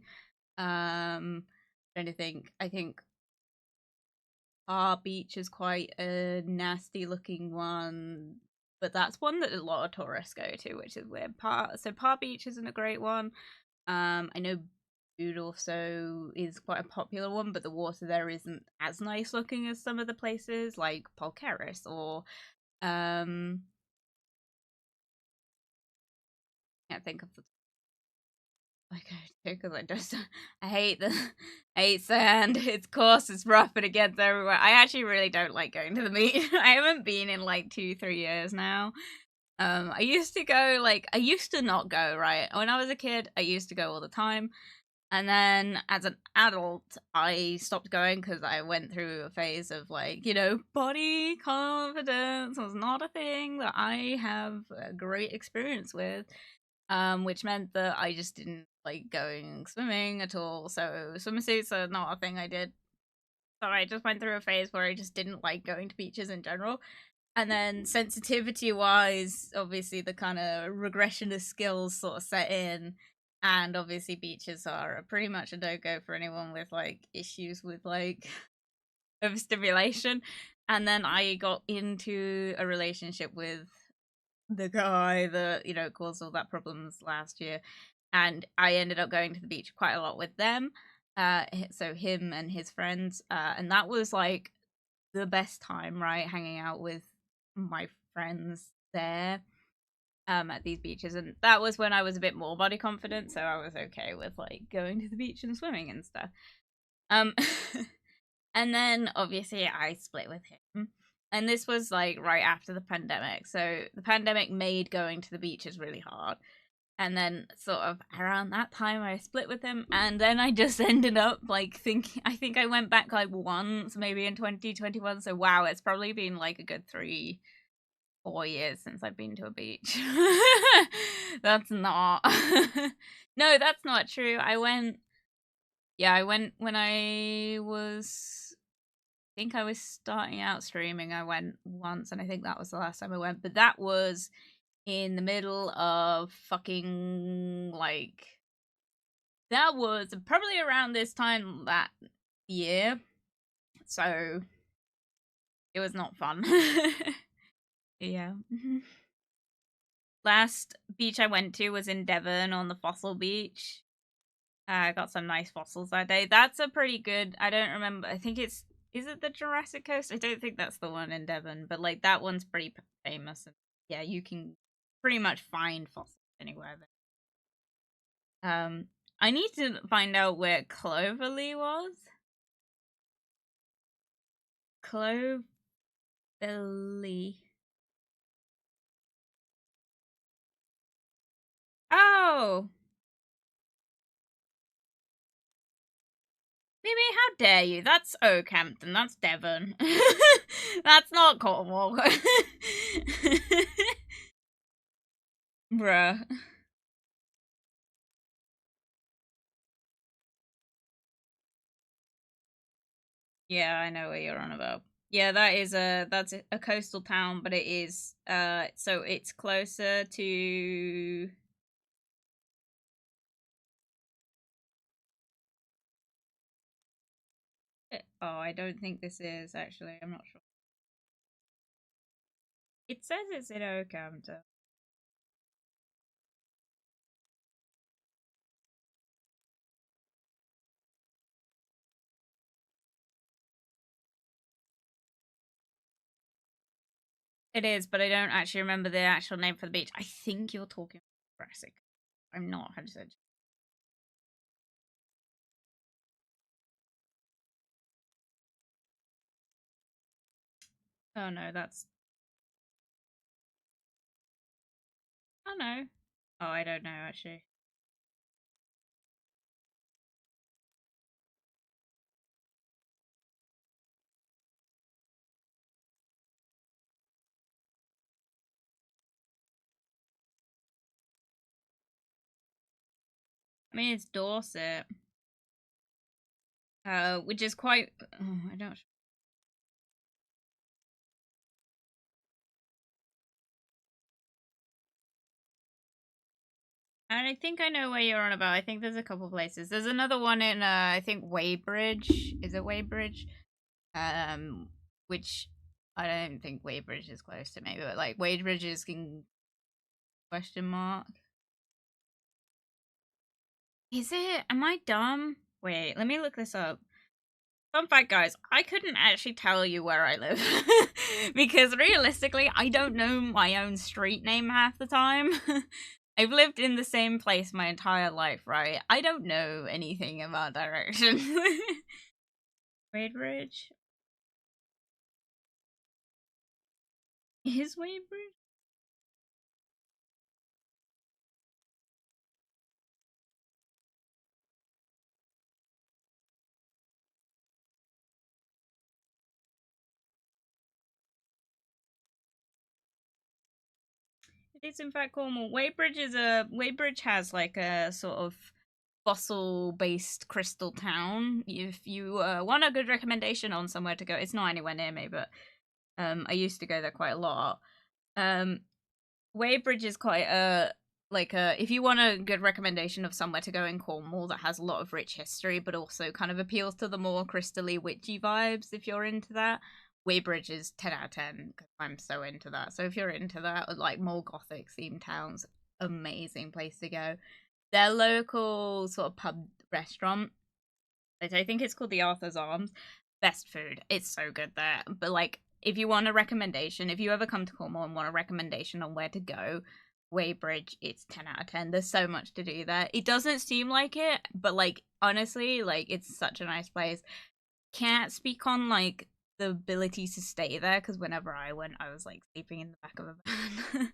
I think our beach is quite a nasty looking one, but that's one that a lot of tourists go to, which is weird. Par Beach isn't a great one. I know Bude also is quite a popular one, but the water there isn't as nice looking as some of the places like Polkeris or can't think of the like I do because I just I hate the I hate sand. It's coarse, it's rough, and it gets everywhere. I actually really don't like going to the beach. I haven't been in like 2-3 years now. I used to go I used to not go, right? When I was a kid, I used to go all the time. And then as an adult, I stopped going because I went through a phase of body confidence was not a thing that I have a great experience with. Which meant that I just didn't like going swimming at all. So swimsuits are not a thing I did. So I just went through a phase where I just didn't like going to beaches in general. And then sensitivity wise, obviously the kind of regression of skills sort of set in. And obviously beaches are pretty much a no-go for anyone with like issues with like overstimulation. And then I got into a relationship with the guy that caused all that problems last year, and I ended up going to the beach quite a lot with them. So him and his friends, and that was like the best time, right? Hanging out with my friends there at these beaches, and that was when I was a bit more body confident, so I was okay with like going to the beach and swimming and stuff. Um, and then obviously I split with him. And this was like right after the pandemic. So the pandemic made going to the beaches really hard. And then sort of around that time I split with him, and then I just ended up like thinking I think I went back like once maybe in 2021. So wow, it's probably been like a good 3-4 years since I've been to a beach. That's not no, that's not true. I went when I was think I was starting out streaming. I went once, and I think that was the last time I went. But that was in the middle of fucking that was probably around this time that year. So it was not fun. Yeah. Last beach I went to was in Devon on the Fossil Beach. I got some nice fossils that day. That's a pretty good. I don't remember. I think it's is it the Jurassic Coast? I don't think that's the one in Devon, but like that one's pretty famous. And yeah, you can pretty much find fossils anywhere there. I need to find out where Cloverly was. Cloverly. Oh, Mimi, how dare you? That's Oakhampton. That's Devon. That's not Cornwall. Bruh. Yeah, I know what you're on about. Yeah, that's a coastal town, but it is so it's closer to oh, I don't think this is actually. I'm not sure. It says it's in Oakhampton. It is, but I don't actually remember the actual name for the beach. I think you're talking about Jurassic. I'm not 100%. Oh no, that's. Oh no. Oh, I don't know actually. I mean, it's Dorset, which is quite. Oh, I don't. And I think I know where you're on about. I think there's a couple places. There's another one in I think Weybridge. Is it Weybridge? Um which I don't think Weybridge is close to me, but like Weybridge is in question mark. Is it? Am I dumb? Wait, let me look this up. Fun fact, guys, I couldn't actually tell you where I live because realistically, I don't know my own street name half the time. I've lived in the same place my entire life, right? I don't know anything about direction. Weybridge? Is Weybridge? It is in fact Cornwall. Weybridge has like a sort of fossil-based crystal town. If you want a good recommendation on somewhere to go, it's not anywhere near me, but I used to go there quite a lot. Um, Weybridge is quite a like a if you want a good recommendation of somewhere to go in Cornwall that has a lot of rich history, but also kind of appeals to the more crystally witchy vibes. If you're into that, Weybridge is 10 out of 10 because I'm so into that. So if you're into that, like more gothic themed towns, amazing place to go. Their local sort of pub restaurant, I think it's called the Arthur's Arms. Best food. It's so good there. But like, if you want a recommendation, if you ever come to Cornwall and want a recommendation on where to go, Weybridge, it's 10 out of 10. There's so much to do there. It doesn't seem like it, but like honestly, like it's such a nice place. Can't speak on like the ability to stay there because whenever I went, I was like sleeping in the back of a van.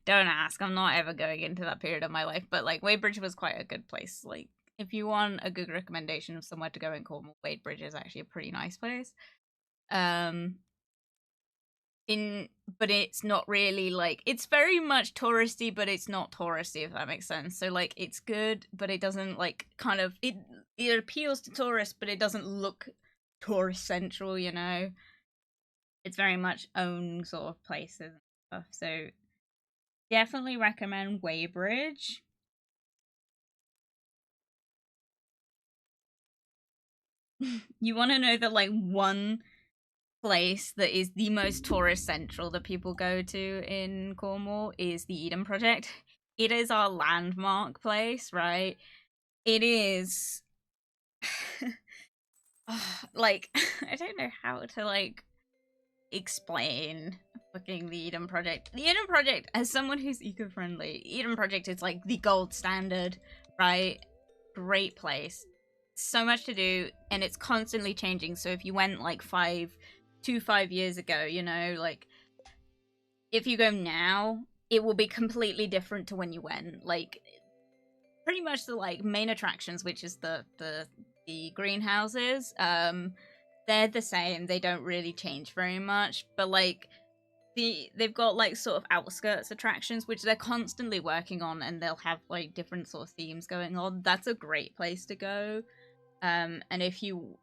Don't ask. I'm not ever going into that period of my life, but like Weybridge was quite a good place. Like if you want a good recommendation of somewhere to go in Cornwall, Weybridge is actually a pretty nice place. Um, in but it's not really like it's very much touristy, but it's not touristy if that makes sense. So like it's good, but it doesn't like kind of it appeals to tourists, but it doesn't look tourist central, you know. It's very much own sort of places and stuff. So definitely recommend Weybridge. You want to know that like one place that is the most tourist central that people go to in Cornwall is the Eden Project. It is our landmark place, right? It is like I don't know how to like explain fucking the Eden Project. The Eden Project, as someone who's eco-friendly, Eden Project is like the gold standard, right? Great place. So much to do, and it's constantly changing. So if you went like 5 years ago, you know, like if you go now, it will be completely different to when you went. Like pretty much the like main attractions, which is the greenhouses, they're the same. They don't really change very much, but like they've got like sort of outskirts attractions which they're constantly working on, and they'll have like different sort of themes going on. That's a great place to go. And if you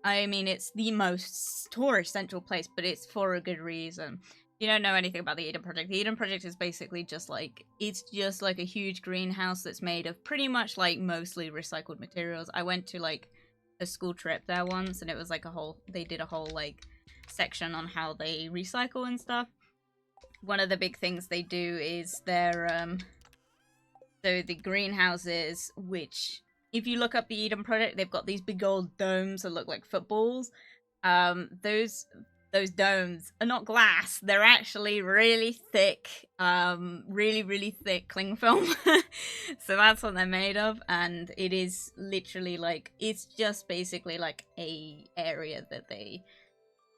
I mean, it's the most tourist central place, but it's for a good reason. You don't know anything about the Eden Project. The Eden Project is basically just like, it's just like a huge greenhouse that's made of pretty much like mostly recycled materials. I went to like a school trip there once, and it was like they did a whole like section on how they recycle and stuff. One of the big things they do is so the greenhouses, which if you look up the Eden Project, they've got these big old domes that look like footballs. Those domes are not glass; they're actually really thick, really thick cling film. So that's what they're made of, and it is literally like, it's just basically like a area that they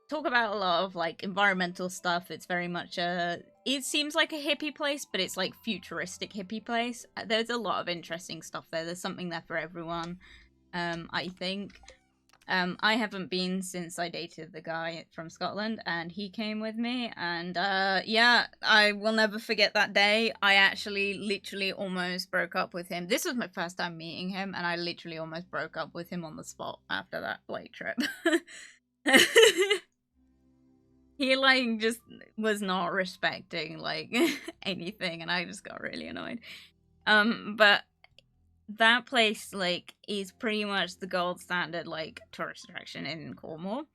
talk about a lot of like environmental stuff. It's very much it seems like a hippie place, but it's like futuristic hippie place. There's a lot of interesting stuff there. There's something there for everyone. I think. I haven't been since I dated the guy from Scotland, and he came with me, and yeah, I will never forget that day. I actually literally almost broke up with him. This was my first time meeting him, and I literally almost broke up with him on the spot after that like trip. He like just was not respecting like anything, and I just got really annoyed. But that place like is pretty much the gold standard like tourist attraction in Cornwall.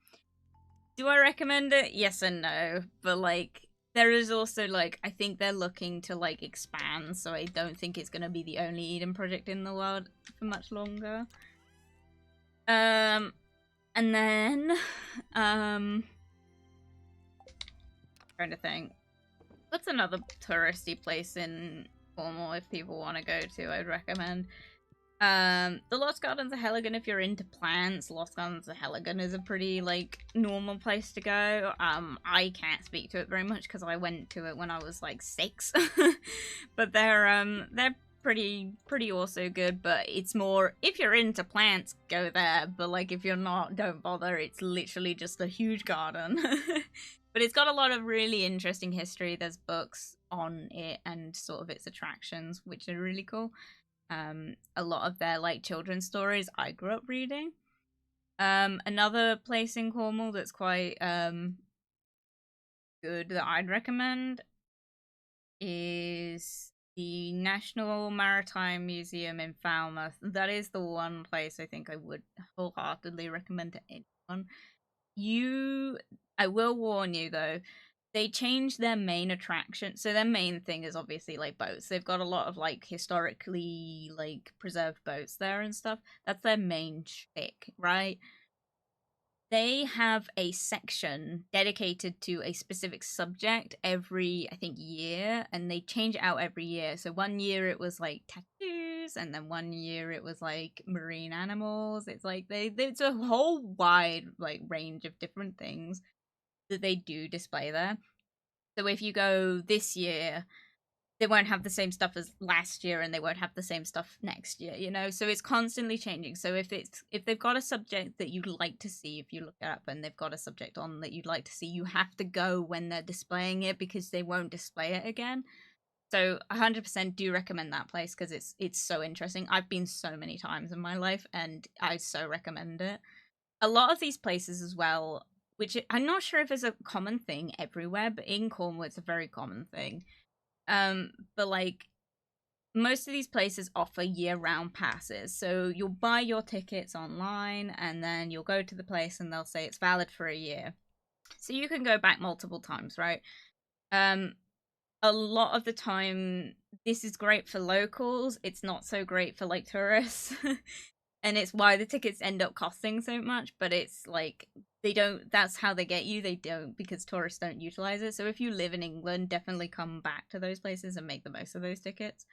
Do I recommend it? Yes and no, but like there is also like, I think they're looking to like expand, so I don't think it's gonna be the only Eden project in the world for much longer. And then trying to think, what's another touristy place in Cornwall if people want to go to, I'd recommend. The Lost Gardens of Helligan, if you're into plants. Lost Gardens of Helligan is a pretty like normal place to go. I can't speak to it very much because I went to it when I was like 6. But they're pretty also good, but it's more, if you're into plants, go there, but like if you're not, don't bother. It's literally just a huge garden. But it's got a lot of really interesting history. There's books on it and sort of its attractions, which are really cool. A lot of their like children's stories I grew up reading. Another place in Cornwall that's quite good that I'd recommend is the National Maritime Museum in Falmouth. That is the one place I think I would wholeheartedly recommend to anyone. I will warn you though, they changed their main attraction. So their main thing is obviously like boats. They've got a lot of like historically like preserved boats there and stuff. That's their main shtick, right? They have a section dedicated to a specific subject every, I think, year, and they change it out every year. So one year it was like tattoos, and then one year it was like marine animals. It's like it's a whole wide like range of different things that they do display there. So if you go this year, they won't have the same stuff as last year, and they won't have the same stuff next year, you know? So it's constantly changing. So if they've got a subject that you'd like to see, if you look it up and they've got a subject on that you'd like to see, you have to go when they're displaying it, because they won't display it again. So 100% do recommend that place, because it's so interesting. I've been so many times in my life, and I so recommend it. A lot of these places as well, which I'm not sure if it's a common thing everywhere, but in Cornwall it's a very common thing. But like most of these places offer year-round passes, so you'll buy your tickets online and then you'll go to the place and they'll say it's valid for a year, so you can go back multiple times, right? A lot of the time this is great for locals, it's not so great for like tourists. And it's why the tickets end up costing so much, but it's like that's how they get you. They don't, because tourists don't utilize it. So if you live in England, definitely come back to those places and make the most of those tickets.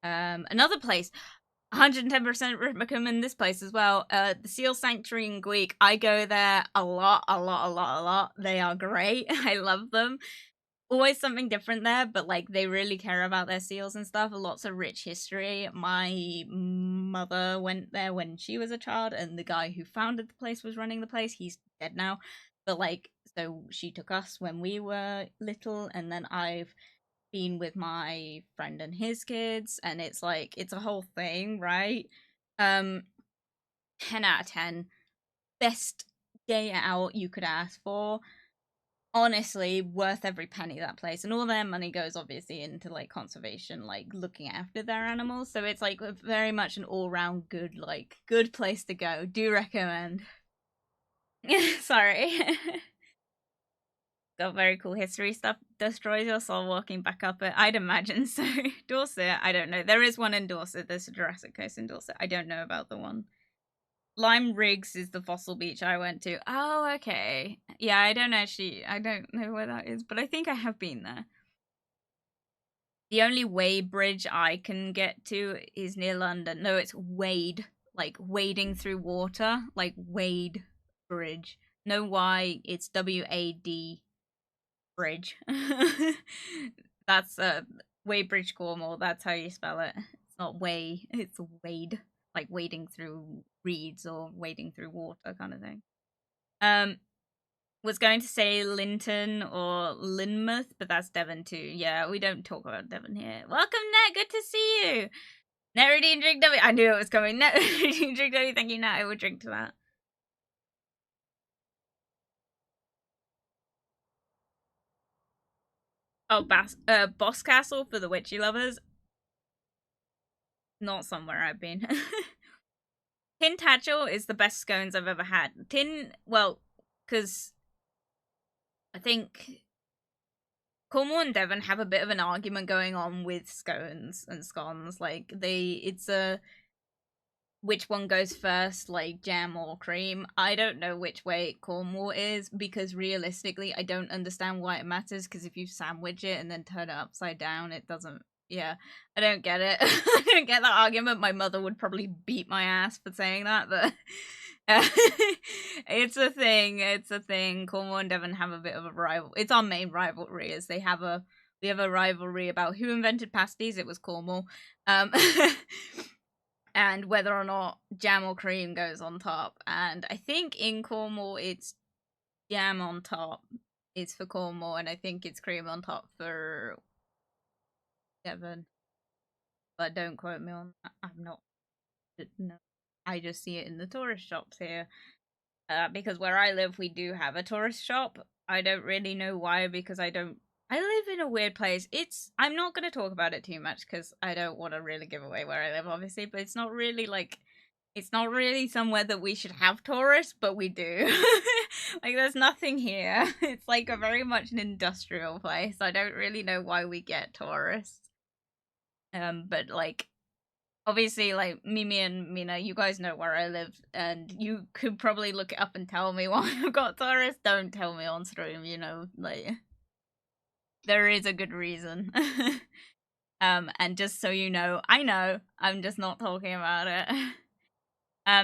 Another place, 110% recommend this place as well. The Seal Sanctuary in Gweek. I go there a lot. They are great. I love them. Always something different there, but like they really care about their seals and stuff. Lots of rich history. My mother went there when she was a child, and the guy who founded the place was running the place. He's dead now, but like, so she took us when we were little, and then I've been with my friend and his kids, and it's like, it's a whole thing, right? 10 out of 10. Best day out you could ask for. Honestly, worth every penny, that place, and all their money goes obviously into like conservation, like looking after their animals. So it's like very much an all-round good, like good place to go. Do recommend. Sorry. Got very cool history stuff. Destroys your soul walking back up it. I'd imagine so. Dorset, I don't know. There is one in Dorset. There's a Jurassic Coast in Dorset. I don't know about the one. Lime Riggs is the fossil beach I went to. Oh, okay. Yeah, I don't know where that is, but I think I have been there. The only way bridge I can get to is near London. No, it's Wade. Like wading through water. Like Wade Bridge. No Y, it's WAD Bridge. That's Wade Bridge Cornwall. That's how you spell it. It's not way, it's Wade. Like wading through reeds or wading through water kind of thing. Was going to say Linton or Lynmouth, but that's Devon too. Yeah, we don't talk about Devon here. Welcome, Nat. Good to see you. Neridine drink W. I knew it was coming. Neridine drink W. Thank you, Nat. I would drink to that. Oh, Boss Castle for the witchy lovers. Not somewhere I've been. Tin Tatchel is the best scones I've ever had. Well, because I think Cornwall and Devon have a bit of an argument going on with scones and scones. Like, it's a which one goes first, like jam or cream. I don't know which way Cornwall is, because realistically, I don't understand why it matters, because if you sandwich it and then turn it upside down, it doesn't. Yeah, I don't get it. I don't get that argument. My mother would probably beat my ass for saying that, but it's a thing. It's a thing. Cornwall and Devon have a bit of a rival. It's our main rivalry. Is we have a rivalry about who invented pasties. It was Cornwall. And whether or not jam or cream goes on top. And I think in Cornwall it's jam on top is for Cornwall, and I think it's cream on top for Devon. But don't quote me on that. I'm not. No, I just see it in the tourist shops here. Because where I live, we do have a tourist shop. I don't really know why, because I live in a weird place. I'm not going to talk about it too much because I don't want to really give away where I live, obviously, but it's not really somewhere that we should have tourists, but we do. Like, there's nothing here. It's like a very much an industrial place. I don't really know why we get tourists. But like, obviously, like, Mimi and Mina, you guys know where I live, and you could probably look it up and tell me why I've got tourists. Don't tell me on stream, like, there is a good reason. And just so you know, I know, I'm just not talking about it.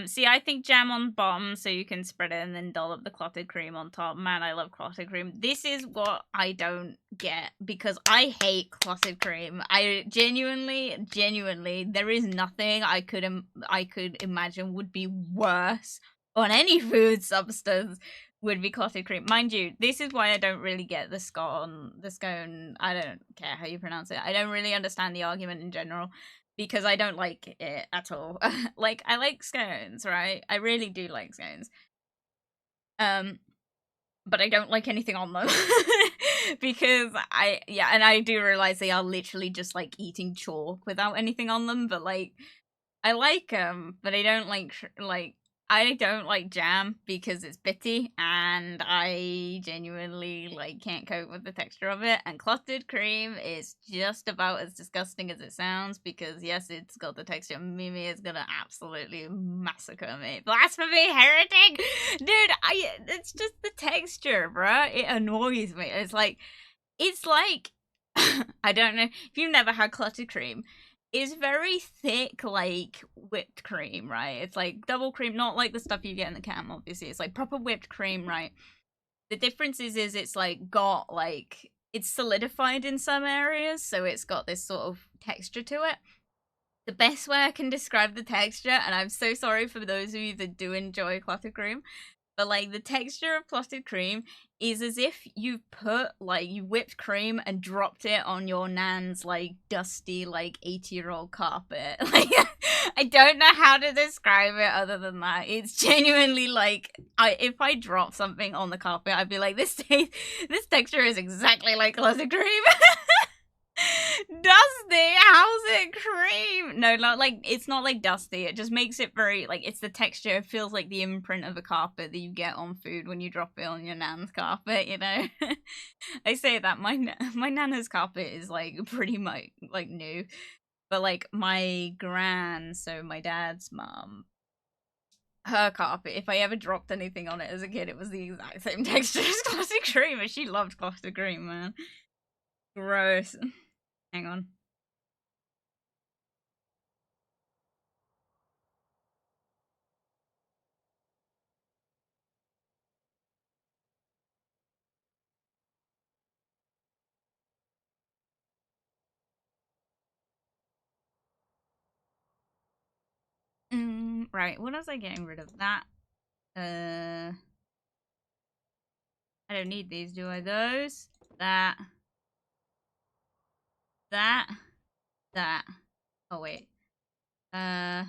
See, I think jam on bottom so you can spread it and then dollop the clotted cream on top. Man, I love clotted cream. This is what I don't get, because I hate clotted cream. I genuinely, there is nothing I could imagine would be worse on any food substance would be clotted cream. Mind you, this is why I don't really get the scone. I don't care how you pronounce it. I don't really understand the argument in general, because I don't like it at all. Like, I like scones, right? I really do like scones. But I don't like anything on them. Because and I do realize they are literally just like eating chalk without anything on them, but like, I like them, but I don't I don't like jam because it's bitty, and I genuinely like can't cope with the texture of it. And clotted cream is just about as disgusting as it sounds, because yes, it's got the texture. Mimi is gonna absolutely massacre me. Blasphemy, heretic, dude. It's just the texture, bruh. It annoys me. It's like I don't know if you've never had clotted cream. Is very thick, like whipped cream, right? It's like double cream, not like the stuff you get in the can, obviously. It's like proper whipped cream, right? The difference is it's like got like, it's solidified in some areas, so it's got this sort of texture to it. The best way I can describe the texture, and I'm so sorry for those of you that do enjoy clotted cream, but like the texture of clotted cream is as if you put like you whipped cream and dropped it on your nan's like dusty like 80-year-old carpet. Like I don't know how to describe it other than that. It's genuinely like if I drop something on the carpet, I'd be like, this texture is exactly like clotted cream. Dusty, how's it cream? No, not like it's not like dusty. It just makes it very like it's the texture. It feels like the imprint of a carpet that you get on food when you drop it on your nan's carpet. You know, I say that my nana's carpet is like pretty much like new, but like my gran, so my dad's mom, her carpet. If I ever dropped anything on it as a kid, it was the exact same texture as clotted cream, and she loved clotted cream, man. Gross. Hang on. Right, what was I getting rid of? That. I don't need these, do I? Those. That. That. That. Oh, wait. That.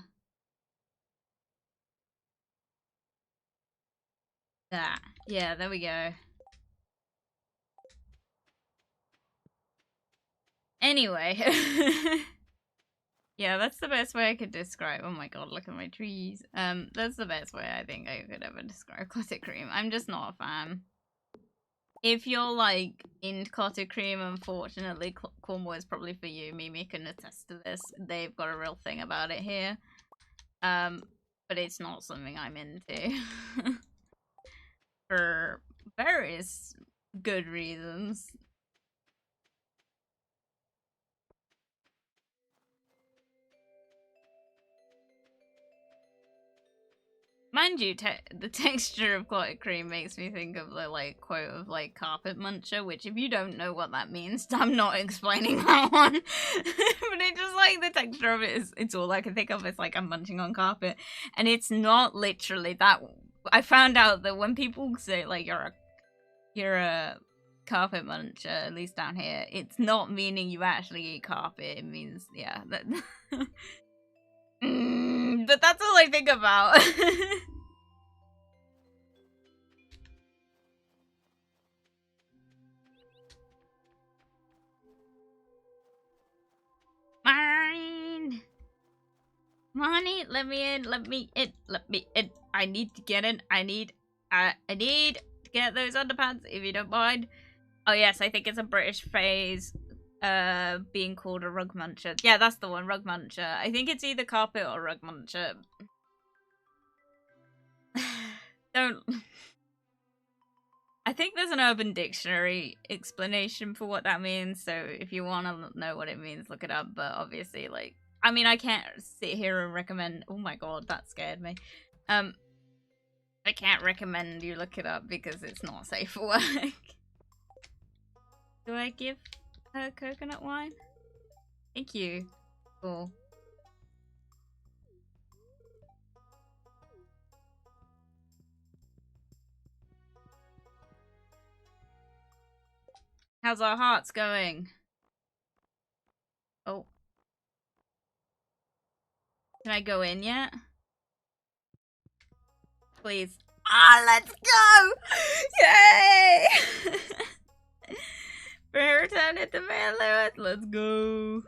Yeah, there we go. Anyway. Yeah, that's the best way I could describe. Oh my god, look at my trees. That's the best way I think I could ever describe clotted cream. I'm just not a fan. If you're like into clotted cream, unfortunately, Cornwall is probably for you. Mimi can attest to this. They've got a real thing about it here. But it's not something I'm into. For various good reasons. Mind you, the texture of clotted cream makes me think of the like quote of like carpet muncher, which if you don't know what that means, I'm not explaining that one. But it's just like the texture of it it's all I can think of. It's like I'm munching on carpet, and it's not literally that. I found out that when people say like you're a carpet muncher, at least down here, it's not meaning you actually eat carpet. It means yeah. That but that's all I think about. Mine. Money, let me in, let me in, let me in. I need to get in. I need to get those underpants, if you don't mind. Oh yes, I think it's a British phrase, being called a rug muncher. Yeah, that's the one, rug muncher. I think it's either carpet or rug muncher. Don't... I think there's an Urban Dictionary explanation for what that means, so if you want to know what it means, look it up, but obviously, like, I mean, I can't sit here and recommend... Oh my god, that scared me. I can't recommend you look it up because it's not safe for work. Do I give her coconut wine? Thank you. Cool. How's our hearts going? Oh. Can I go in yet? Please. Ah, let's go! Yay! Return it to Man Lewis. Let's go.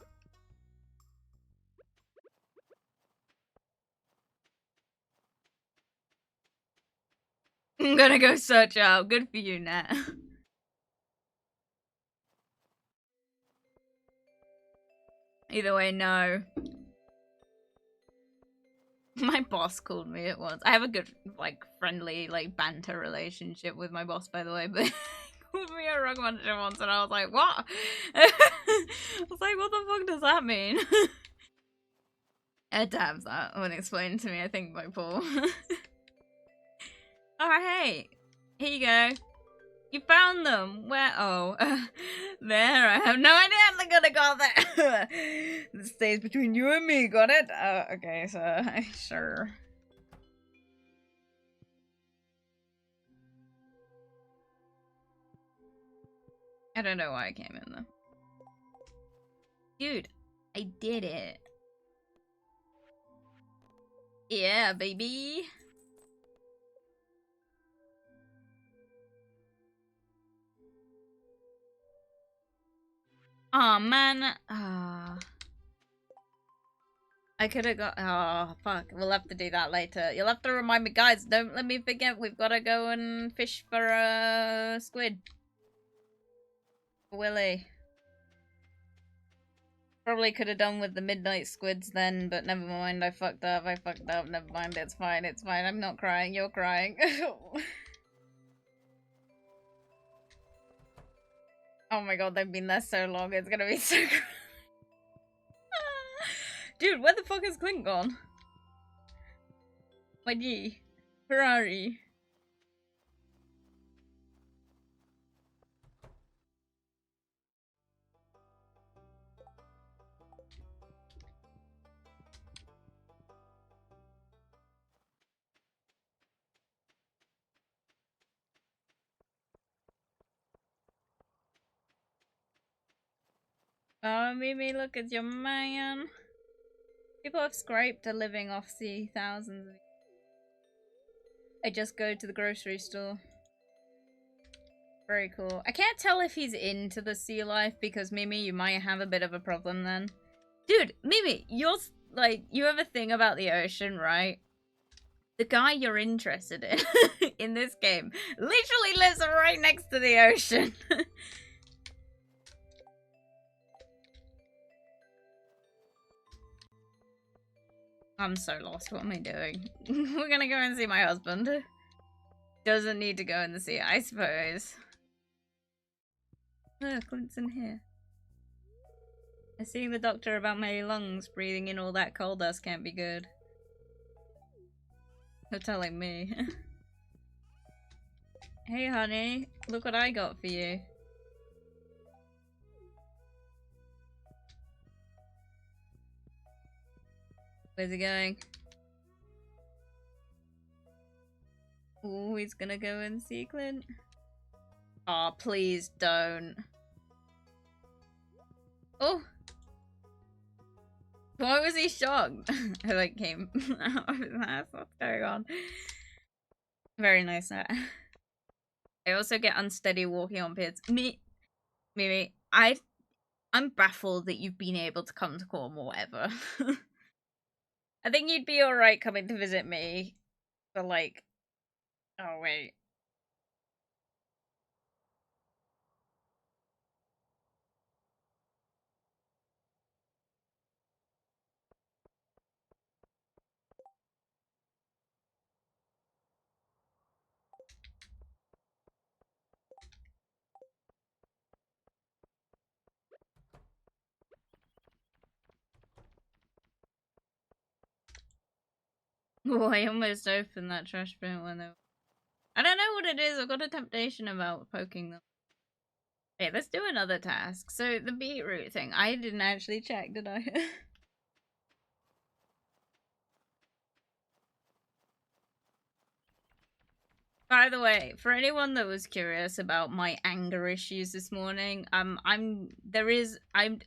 I'm gonna go search out. Good for you, Nat. Either way, no. My boss called me at once. I have a good, like, friendly, like, banter relationship with my boss, by the way, but he called me a rug muncher once, and I was like, what? I was like, what the fuck does that mean? Damn, that when explained to me, I think, by Paul. Oh, hey. Here you go. You found them. Where? Oh. There. I have no idea how they're gonna go there. This stays between you and me, got it? Okay, so, sure. I don't know why I came in though. Dude, I did it. Yeah, baby. Oh man. I could have got. Oh fuck. We'll have to do that later. You'll have to remind me, guys. Don't let me forget. We've got to go and fish for a squid. Willy. Probably could have done with the midnight squids then, but never mind. I fucked up. Never mind. It's fine. It's fine. I'm not crying. You're crying. Oh my god, they've been there so long. It's gonna be so good. Dude, where the fuck is Clint gone? My G. Ferrari. Oh, Mimi, look at your man. People have scraped a living off sea thousands. I just go to the grocery store. Very cool. I can't tell if he's into the sea life because Mimi, you might have a bit of a problem then. Dude, Mimi, you're like, you have a thing about the ocean, right? The guy you're interested in in this game literally lives right next to the ocean. I'm so lost. What am I doing? We're gonna go and see my husband. Doesn't need to go in the sea, I suppose. Oh, Clint's in here. I'm seeing the doctor about my lungs. Breathing in all that coal dust can't be good. You're telling me. Hey, honey. Look what I got for you. Where's he going? Oh, he's gonna go and see Clint. Aw, oh, please don't. Oh! Why was he shocked? I like came out of his ass. What's going on? Very nice. I also get unsteady walking on piers. Mimi, I'm baffled that you've been able to come to Cornwall ever. I think you'd be alright coming to visit me. But like... Oh, wait. Oh, I almost opened that trash bin when they... I don't know what it is. I've got a temptation about poking them. Okay, let's do another task. So, the beetroot thing. I didn't actually check, did I? By the way, for anyone that was curious about my anger issues this morning, I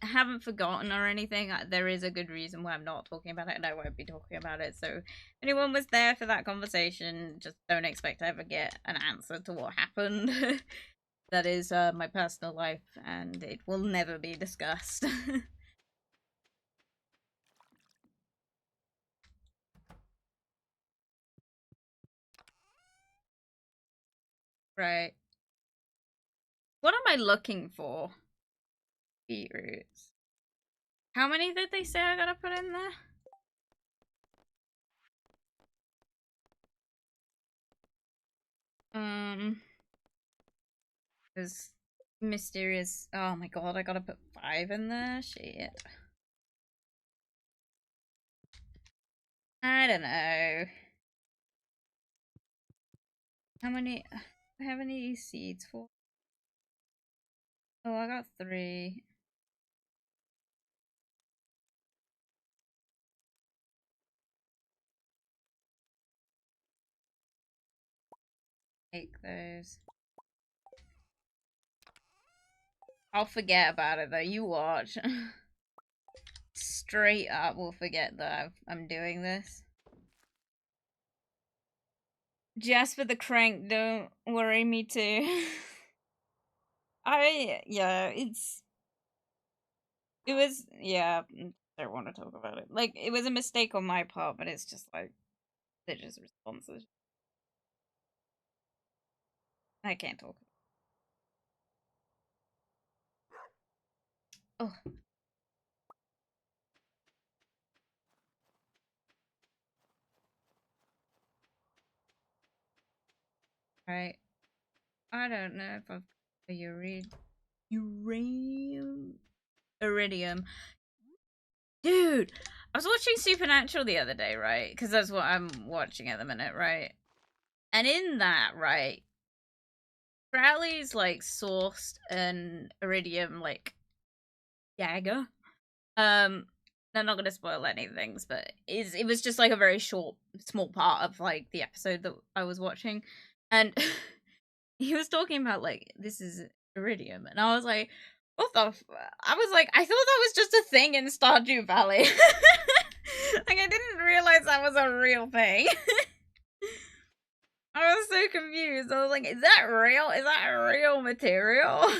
haven't forgotten or anything. There is a good reason why I'm not talking about it, and I won't be talking about it. So, if anyone was there for that conversation, just don't expect to ever get an answer to what happened. That is my personal life, and it will never be discussed. Right. What am I looking for? Beetroots. How many did they say I gotta put in there? There's mysterious... Oh my god, I gotta put 5 in there? Shit. I don't know. How many seeds for? Oh, I got 3. Take those. I'll forget about it though. You watch. Straight up, we'll forget that I'm doing this. Jasper the Crank, don't worry, me too. Yeah, it was, yeah, don't want to talk about it. Like, it was a mistake on my part, but it's just like, they're just responses. I can't talk. Oh. Right. I don't know if I've got a iridium. Dude, I was watching Supernatural the other day, right? Because that's what I'm watching at the minute, right? And in that, right, Crowley's like sourced an iridium like dagger. I'm not gonna spoil any things, but it was just like a very short, small part of like the episode that I was watching, and he was talking about like this is iridium, and I was like, what the? I was like, I thought that was just a thing in Stardew Valley. Like I didn't realize that was a real thing. I was so confused. I was like, is that real? Is that real material?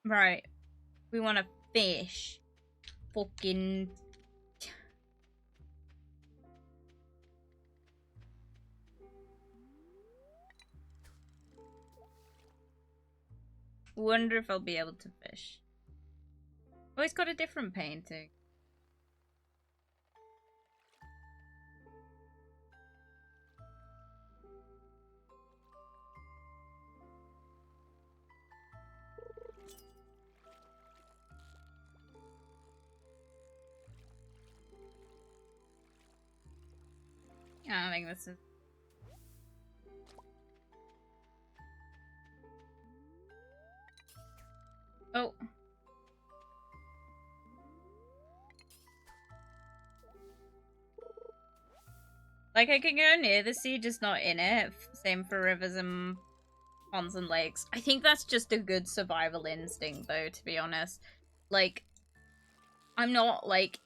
Right. We want to fish. Fucking. Wonder if I'll be able to fish. Oh, it's got a different painting. I don't think this is. Oh. Like, I can go near the sea, just not in it. Same for rivers and ponds and lakes. I think that's just a good survival instinct, though, to be honest. Like, I'm not, like,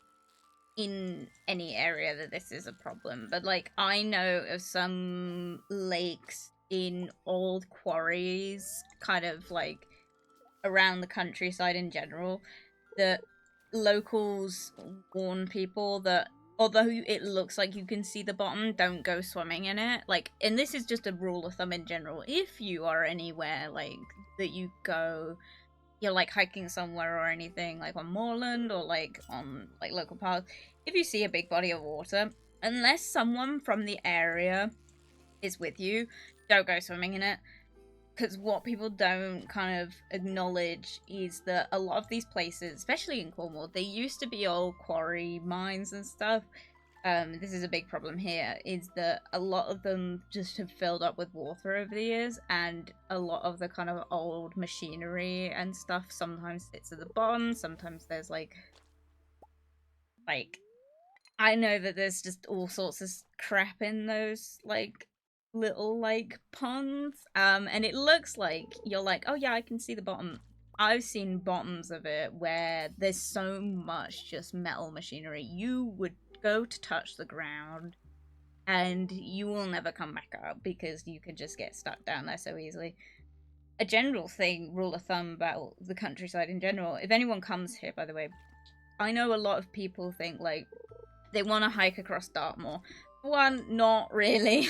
in any area that this is a problem, but, like, I know of some lakes in old quarries, kind of, like, around the countryside in general, that locals warn people that although it looks like you can see the bottom, don't go swimming in it. Like, and this is just a rule of thumb in general. If you are anywhere, like, that you go, you're, like, hiking somewhere or anything, like, on moorland or, like, on, like, local parks, if you see a big body of water, unless someone from the area is with you, don't go swimming in it. Because what people don't kind of acknowledge is that a lot of these places, especially in Cornwall, they used to be old quarry mines and stuff. This is a big problem here, is that a lot of them just have filled up with water over the years, and a lot of the kind of old machinery and stuff sometimes sits at the bottom, sometimes there's like, I know that there's just all sorts of crap in those, like, little, like, ponds. And it looks like you're like, oh yeah, I can see the bottom. I've seen bottoms of it where there's so much just metal machinery. You would go to touch the ground and you will never come back up because you can just get stuck down there so easily. A general thing, rule of thumb about the countryside in general, if anyone comes here, by the way, I know a lot of people think, like, they want to hike across Dartmoor. One, not really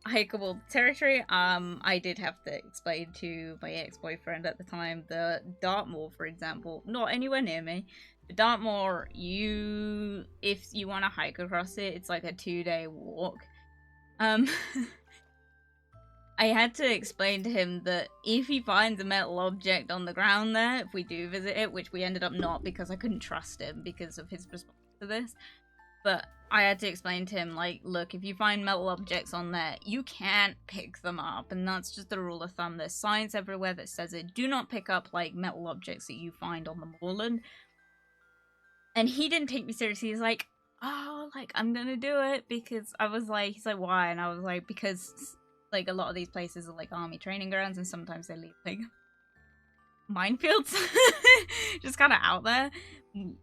hikeable territory. I did have to explain to my ex-boyfriend at the time that Dartmoor, for example, not anywhere near me. Dartmoor, if you want to hike across it, it's like a 2-day walk. I had to explain to him that if he finds a metal object on the ground there, if we do visit it, which we ended up not because I couldn't trust him because of his response to this, but I had to explain to him, like, look, if you find metal objects on there, you can't pick them up, and that's just the rule of thumb. There's signs everywhere that says it. Do not pick up, like, metal objects that you find on the moorland. And he didn't take me seriously. He's like, oh, like, I'm gonna do it, because I was like, he's like, why? And I was like, because, like, a lot of these places are, like, army training grounds, and sometimes they leave, like, minefields just kind of out there.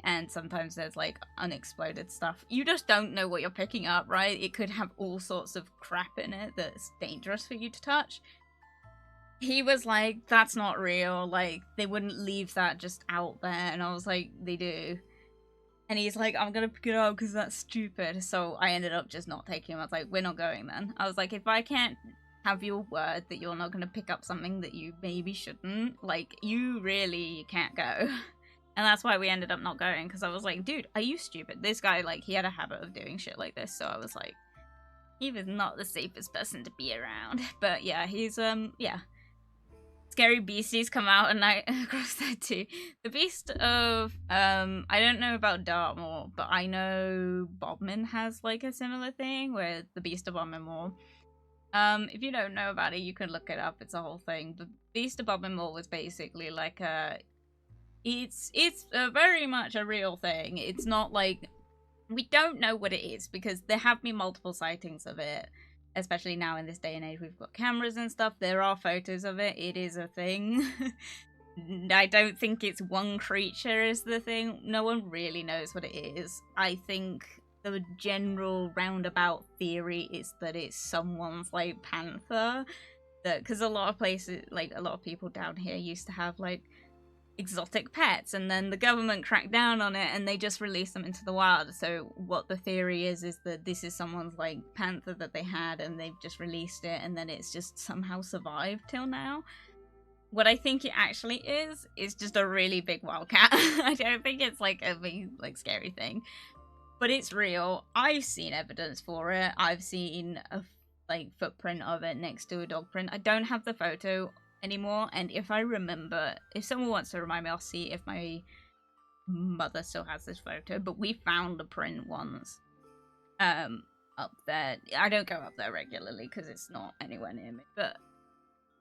And sometimes there's, like, unexploded stuff. You just don't know what you're picking up, right? It could have all sorts of crap in it that's dangerous for you to touch. He was like, that's not real. Like, they wouldn't leave that just out there. And I was like, they do. And he's like, I'm gonna pick it up because that's stupid. So I ended up just not taking him. I was like, we're not going then. I was like, if I can't have your word that you're not gonna pick up something that you maybe shouldn't, like, you really can't go. And that's why we ended up not going, because I was like, dude, are you stupid? This guy, like, he had a habit of doing shit like this, so I was like, he was not the safest person to be around. But yeah, he's, yeah. Scary beasties come out at night across there too. The Beast of, I don't know about Dartmoor, but I know Bodmin has, like, a similar thing, where the Beast of Bodmin Moor. If you don't know about it, you can look it up, it's a whole thing. The Beast of Bodmin Moor was basically like a... It's very much a real thing. It's not like... We don't know what it is, because there have been multiple sightings of it. Especially now in this day and age, we've got cameras and stuff. There are photos of it. It is a thing. I don't think it's one creature is the thing. No one really knows what it is. I think the general roundabout theory is that it's someone's, like, panther. Because a lot of places, like, a lot of people down here used to have, like, exotic pets, and then the government cracked down on it and they just released them into the wild. So what the theory is that this is someone's, like, panther that they had, and they've just released it, and then it's just somehow survived till now. What I think it actually is just a really big wildcat. I don't think it's, like, a big, like, scary thing, but it's real. I've seen evidence for it. I've seen a, like, footprint of it next to a dog print. I don't have the photo anymore, and if I remember, if someone wants to remind me, I'll see if my mother still has this photo, but we found a print once up there. I don't go up there regularly because it's not anywhere near me, but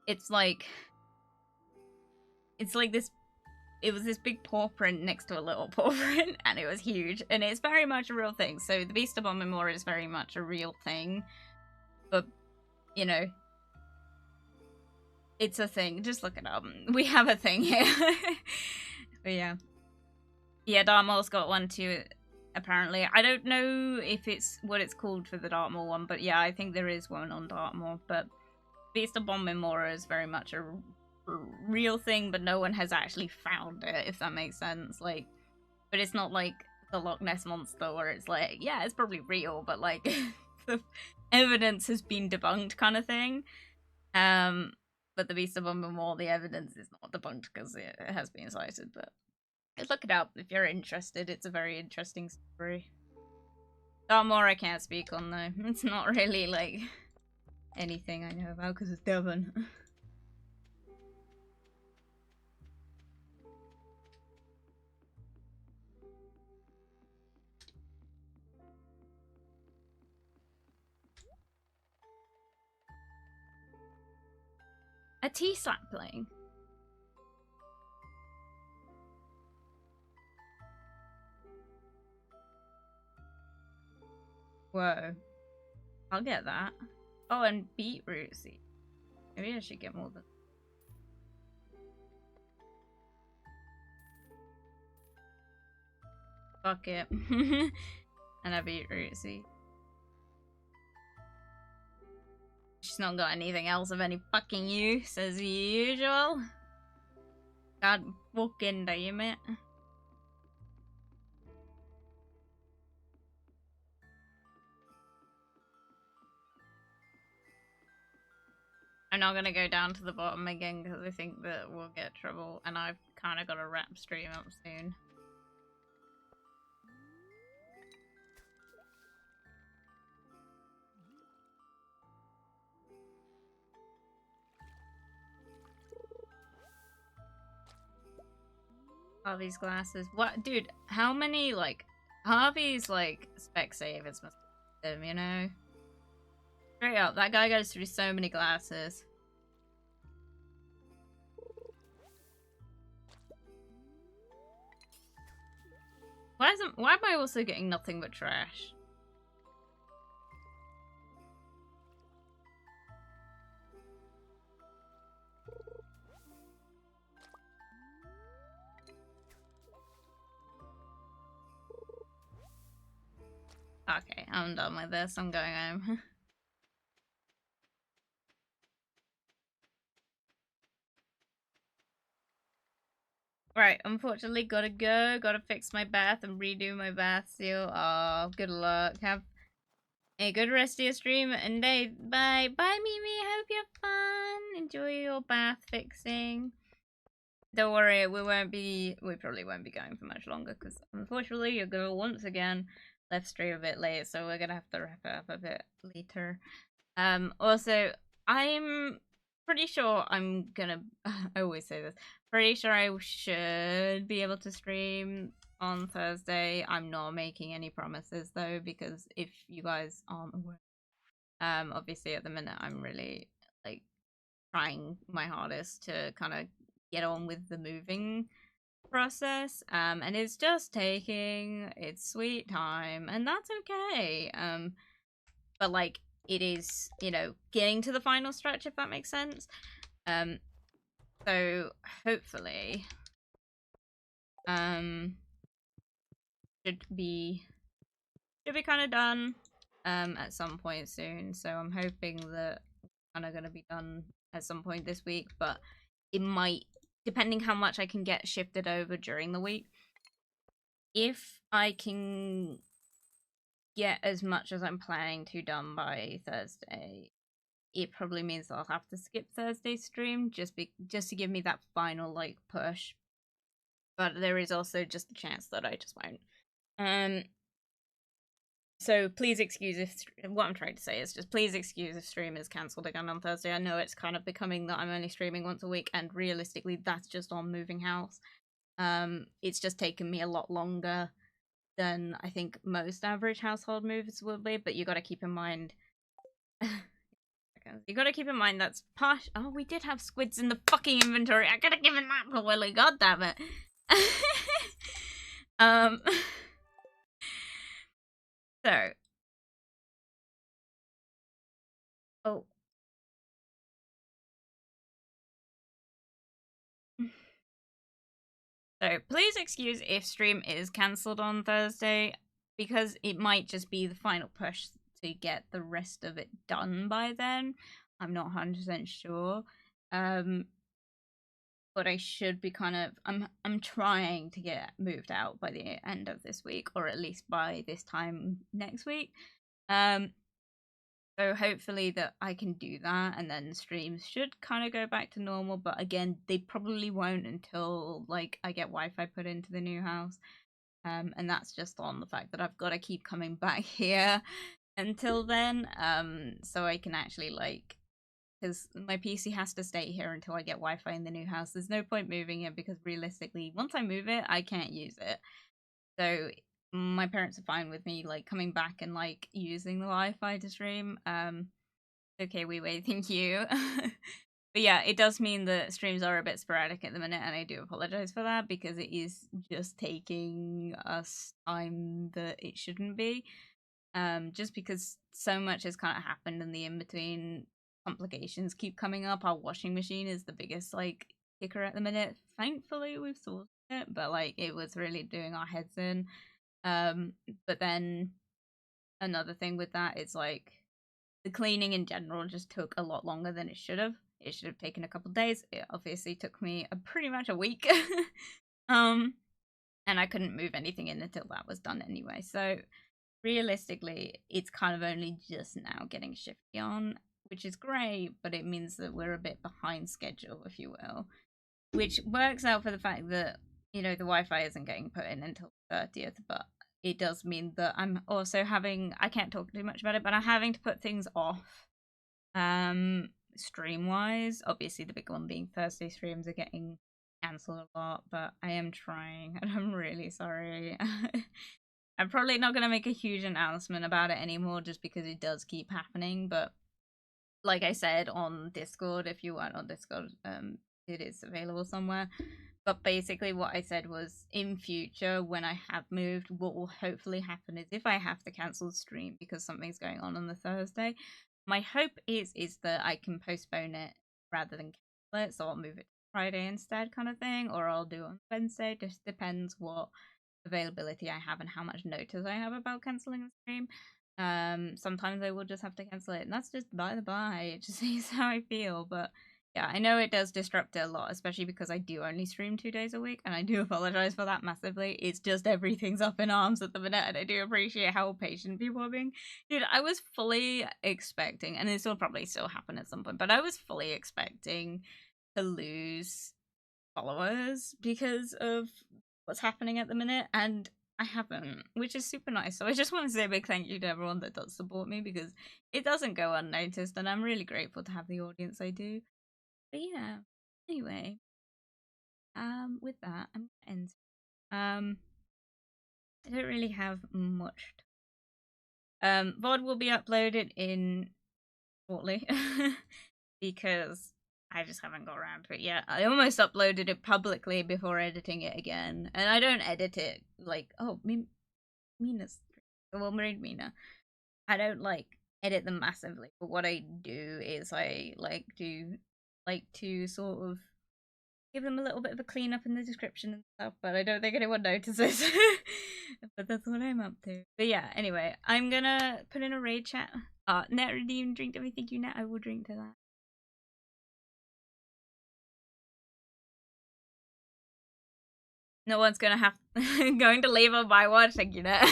it's like this, it was this big paw print next to a little paw print, and it was huge, and it's very much a real thing. So the Beast of Bodmin Moor is very much a real thing, but, you know, it's a thing. Just look it up. We have a thing here. But yeah. Yeah, Dartmoor's got one too, apparently. I don't know if it's what it's called for the Dartmoor one, but yeah, I think there is one on Dartmoor. But Beast of Bodmin Moor is very much a real thing, but no one has actually found it, if that makes sense. Like, but it's not like the Loch Ness Monster where it's like, yeah, it's probably real, but, like, the evidence has been debunked kind of thing. But the Beast of Bodmin Moor, the evidence is not debunked because it has been cited, but look it up if you're interested. It's a very interesting story. Dartmoor I can't speak on, though. It's not really, like, anything I know about because it's Devon. A tea sapling? Whoa. I'll get that. Oh, and beetroot seed. Maybe I should get more than... Fuck it. And a beetroot seed. She's not got anything else of any fucking use, as usual. God fucking damn it. I'm not gonna go down to the bottom again because I think that we'll get trouble, and I've kind of got to wrap stream up soon. Harvey's glasses. What, dude? How many like Harvey's like spec savers must have them? You know, straight up, that guy goes through so many glasses. Why am I also getting nothing but trash? Okay, I'm done with this. I'm going home. Right, unfortunately, gotta go. Gotta fix my bath and redo my bath seal. Oh, good luck. Have a good rest of your stream and day. Bye. Bye, Mimi. Hope you have fun. Enjoy your bath fixing. Don't worry, we probably won't be going for much longer because unfortunately your girl once again left stream a bit late, so we're gonna have to wrap it up a bit later. Also, I'm pretty sure I'm gonna, I always say this, pretty sure I should be able to stream on Thursday. I'm not making any promises though, because if you guys aren't aware, obviously at the minute I'm really like trying my hardest to kind of get on with the moving process, and it's just taking its sweet time, and that's okay. But like it is, you know, getting to the final stretch, if that makes sense. So hopefully should be kind of done at some point soon. So I'm hoping that kind of going to be done at some point this week, but it might, depending how much I can get shifted over during the week. If I can get as much as I'm planning to done by Thursday, it probably means I'll have to skip Thursday's stream just to give me that final like push. But there is also just a chance that I just won't. So please excuse if what I'm trying to say is just please excuse if stream is cancelled again on Thursday. I know it's kind of becoming that I'm only streaming once a week, and realistically that's just on moving house. It's just taken me a lot longer than I think most average household moves would be, but you got to keep in mind that's part. Oh, we did have squids in the fucking inventory. I could have given that to Willy. God damn it. So. Oh. So please excuse if stream is cancelled on Thursday, because it might just be the final push to get the rest of it done by then. I'm not 100% sure. But I should be kind of, I'm trying to get moved out by the end of this week, or at least by this time next week. So hopefully that I can do that, and then streams should kind of go back to normal. But again, they probably won't until like I get Wi-Fi put into the new house. And that's just on the fact that I've got to keep coming back here until then. So I can actually like, because my PC has to stay here until I get Wi-Fi in the new house. There's no point moving it, because realistically, once I move it, I can't use it. So my parents are fine with me like coming back and like using the Wi-Fi to stream. Okay, we wait, thank you. But yeah, it does mean that streams are a bit sporadic at the minute, and I do apologize for that, because it is just taking us time that it shouldn't be. Just because so much has kind of happened in the in-between. Complications keep coming up. Our washing machine is the biggest like kicker at the minute. Thankfully we've sorted it, but like it was really doing our heads in. But then another thing with that is like the cleaning in general just took a lot longer than it should have. It should have taken a couple days. It obviously took me pretty much a week. And I couldn't move anything in until that was done anyway. So realistically, it's kind of only just now getting shifty on, which is great, but it means that we're a bit behind schedule, if you will. Which works out for the fact that, you know, the Wi-Fi isn't getting put in until the 30th, but it does mean that I'm also having, I can't talk too much about it, but I'm having to put things off stream wise. Obviously the big one being Thursday streams are getting cancel a lot, but I am trying, and I'm really sorry. I'm probably not going to make a huge announcement about it anymore just because it does keep happening, but like I said on Discord, if you weren't on Discord, it is available somewhere. But basically what I said was, in future, when I have moved, what will hopefully happen is if I have to cancel the stream because something's going on the Thursday, my hope is that I can postpone it rather than cancel it, so I'll move it to Friday instead kind of thing, or I'll do it on Wednesday, just depends what availability I have and how much notice I have about cancelling the stream. Sometimes I will just have to cancel it, and that's just by the by. It just is how I feel, but yeah, I know it does disrupt it a lot, especially because I do only stream 2 days a week, and I do apologize for that massively. It's just everything's up in arms at the minute, and I do appreciate how patient people are being. Dude, I was fully expecting, and this will probably still happen at some point, but I was fully expecting to lose followers because of what's happening at the minute, and I haven't, which is super nice. So I just want to say a big thank you to everyone that does support me, because it doesn't go unnoticed, and I'm really grateful to have the audience I do. But yeah, anyway, with that, I'm gonna end. I don't really have much. VOD will be uploaded in shortly because I just haven't got around to it yet. I almost uploaded it publicly before editing it again, and I don't edit it like, oh, Mina's. Well, Mina. I don't like edit them massively, but what I do is I like to sort of give them a little bit of a clean up in the description and stuff, but I don't think anyone notices. But that's what I'm up to. But yeah, anyway, I'm gonna put in a raid chat. Net, do you drink everything you net? I will drink to that. No one's gonna have going to leave on my watch, thank you, Net.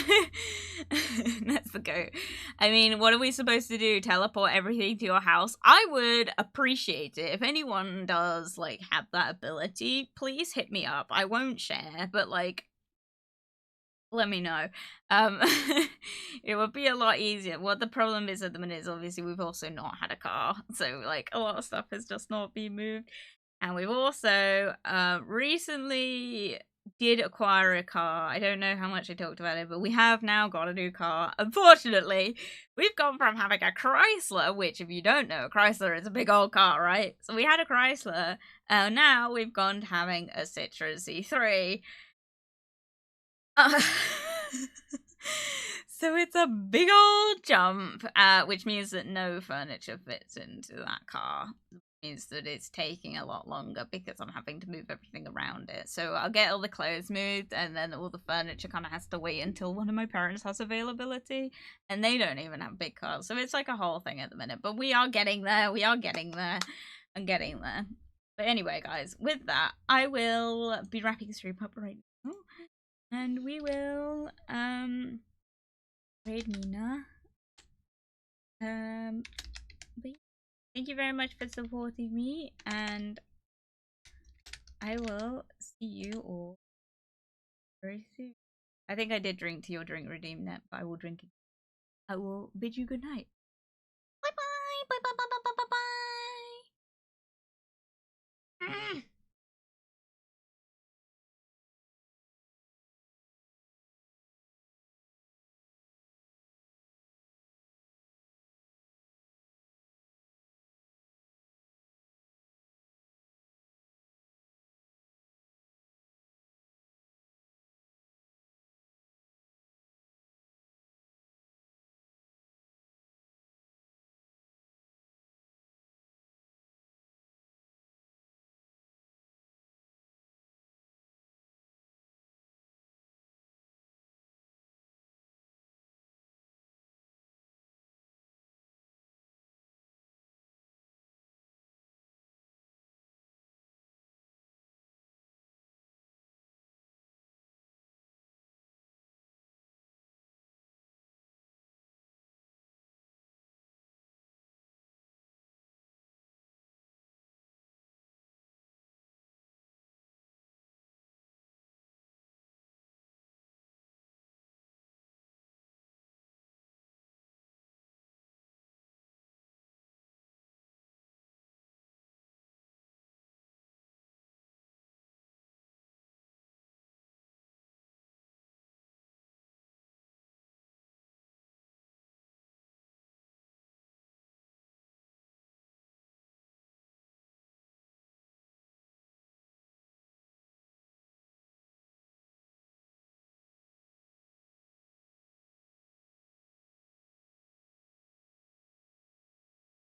That's the goat. I mean, what are we supposed to do? Teleport everything to your house? I would appreciate it. If anyone does, like, have that ability, please hit me up. I won't share, but, like, let me know. It would be a lot easier. What the problem is at the minute is obviously we've also not had a car, so, like, a lot of stuff has just not been moved. And we've also recently did acquire a car. I don't know how much I talked about it, but we have now got a new car. Unfortunately, we've gone from having a Chrysler, which, if you don't know, a Chrysler is a big old car, right? So we had a Chrysler, and now we've gone to having a Citroen C3. So it's a big old jump, which means that no furniture fits into that car. Means that it's taking a lot longer because I'm having to move everything around it. So I'll get all the clothes moved, and then all the furniture kind of has to wait until one of my parents has availability, and they don't even have big cars. So it's like a whole thing at the minute, but we are getting there. We are getting there. I'm getting there. But anyway, guys, with that, I will be wrapping the stream up right now, and we will raid Mina. But thank you very much for supporting me, and I will see you all very soon. I think I did drink to your drink redeem net, but I will drink it. I will bid you good night. Bye bye. Bye bye bye bye bye bye.